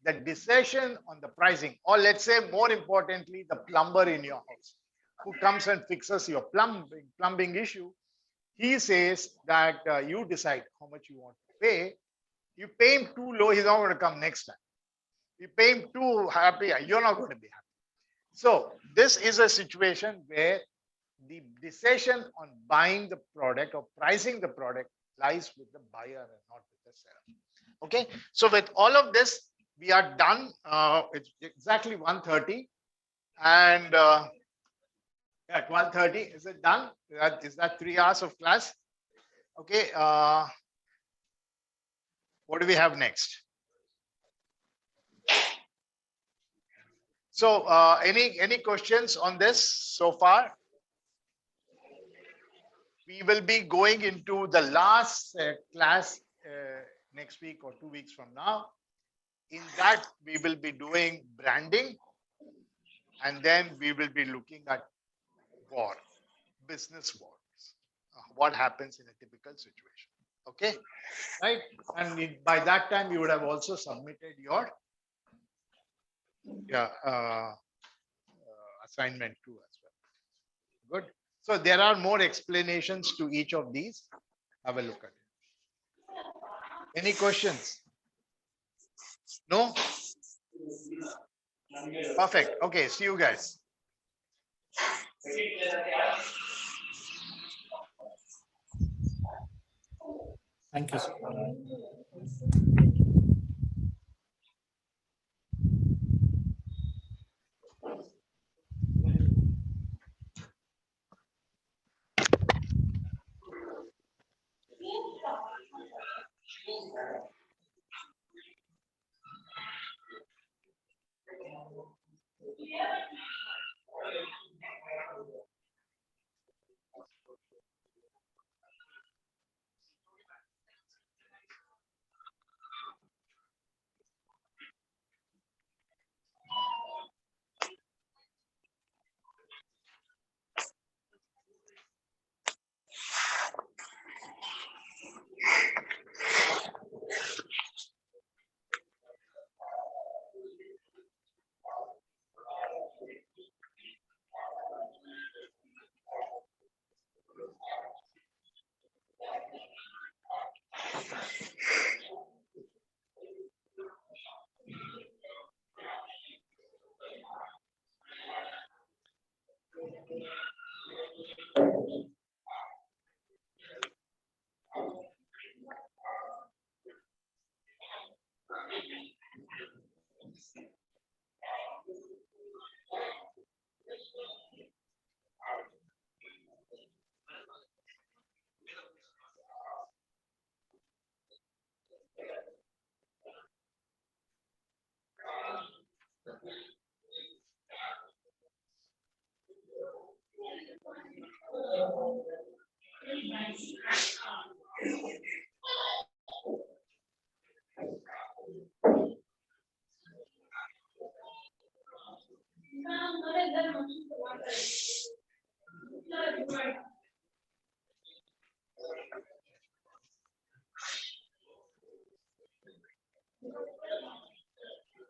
The decision on the pricing, or let's say more importantly, the plumber in your house who comes and fixes your plumbing issue, he says that you decide how much you want to pay. You pay him too low, he's not going to come next time. You pay him too happy, you're not going to be happy. So this is a situation where the decision on buying the product or pricing the product lies with the buyer and not with the seller. Okay, so with all of this, we are done. It's exactly 1:30, and yeah, 12:30. Is it done? Is that 3 hours of class? Okay. What do we have next? So, any questions on this so far? We will be going into the last class next week or 2 weeks from now. In that, we will be doing branding, and then we will be looking at war, business wars, what happens in a typical situation. Okay, right? And by that time, you would have also submitted your assignment too as well. Good. So there are more explanations to each of these. Have a look at it. Any questions? No? Perfect. Okay, see you guys. Thank you, sir.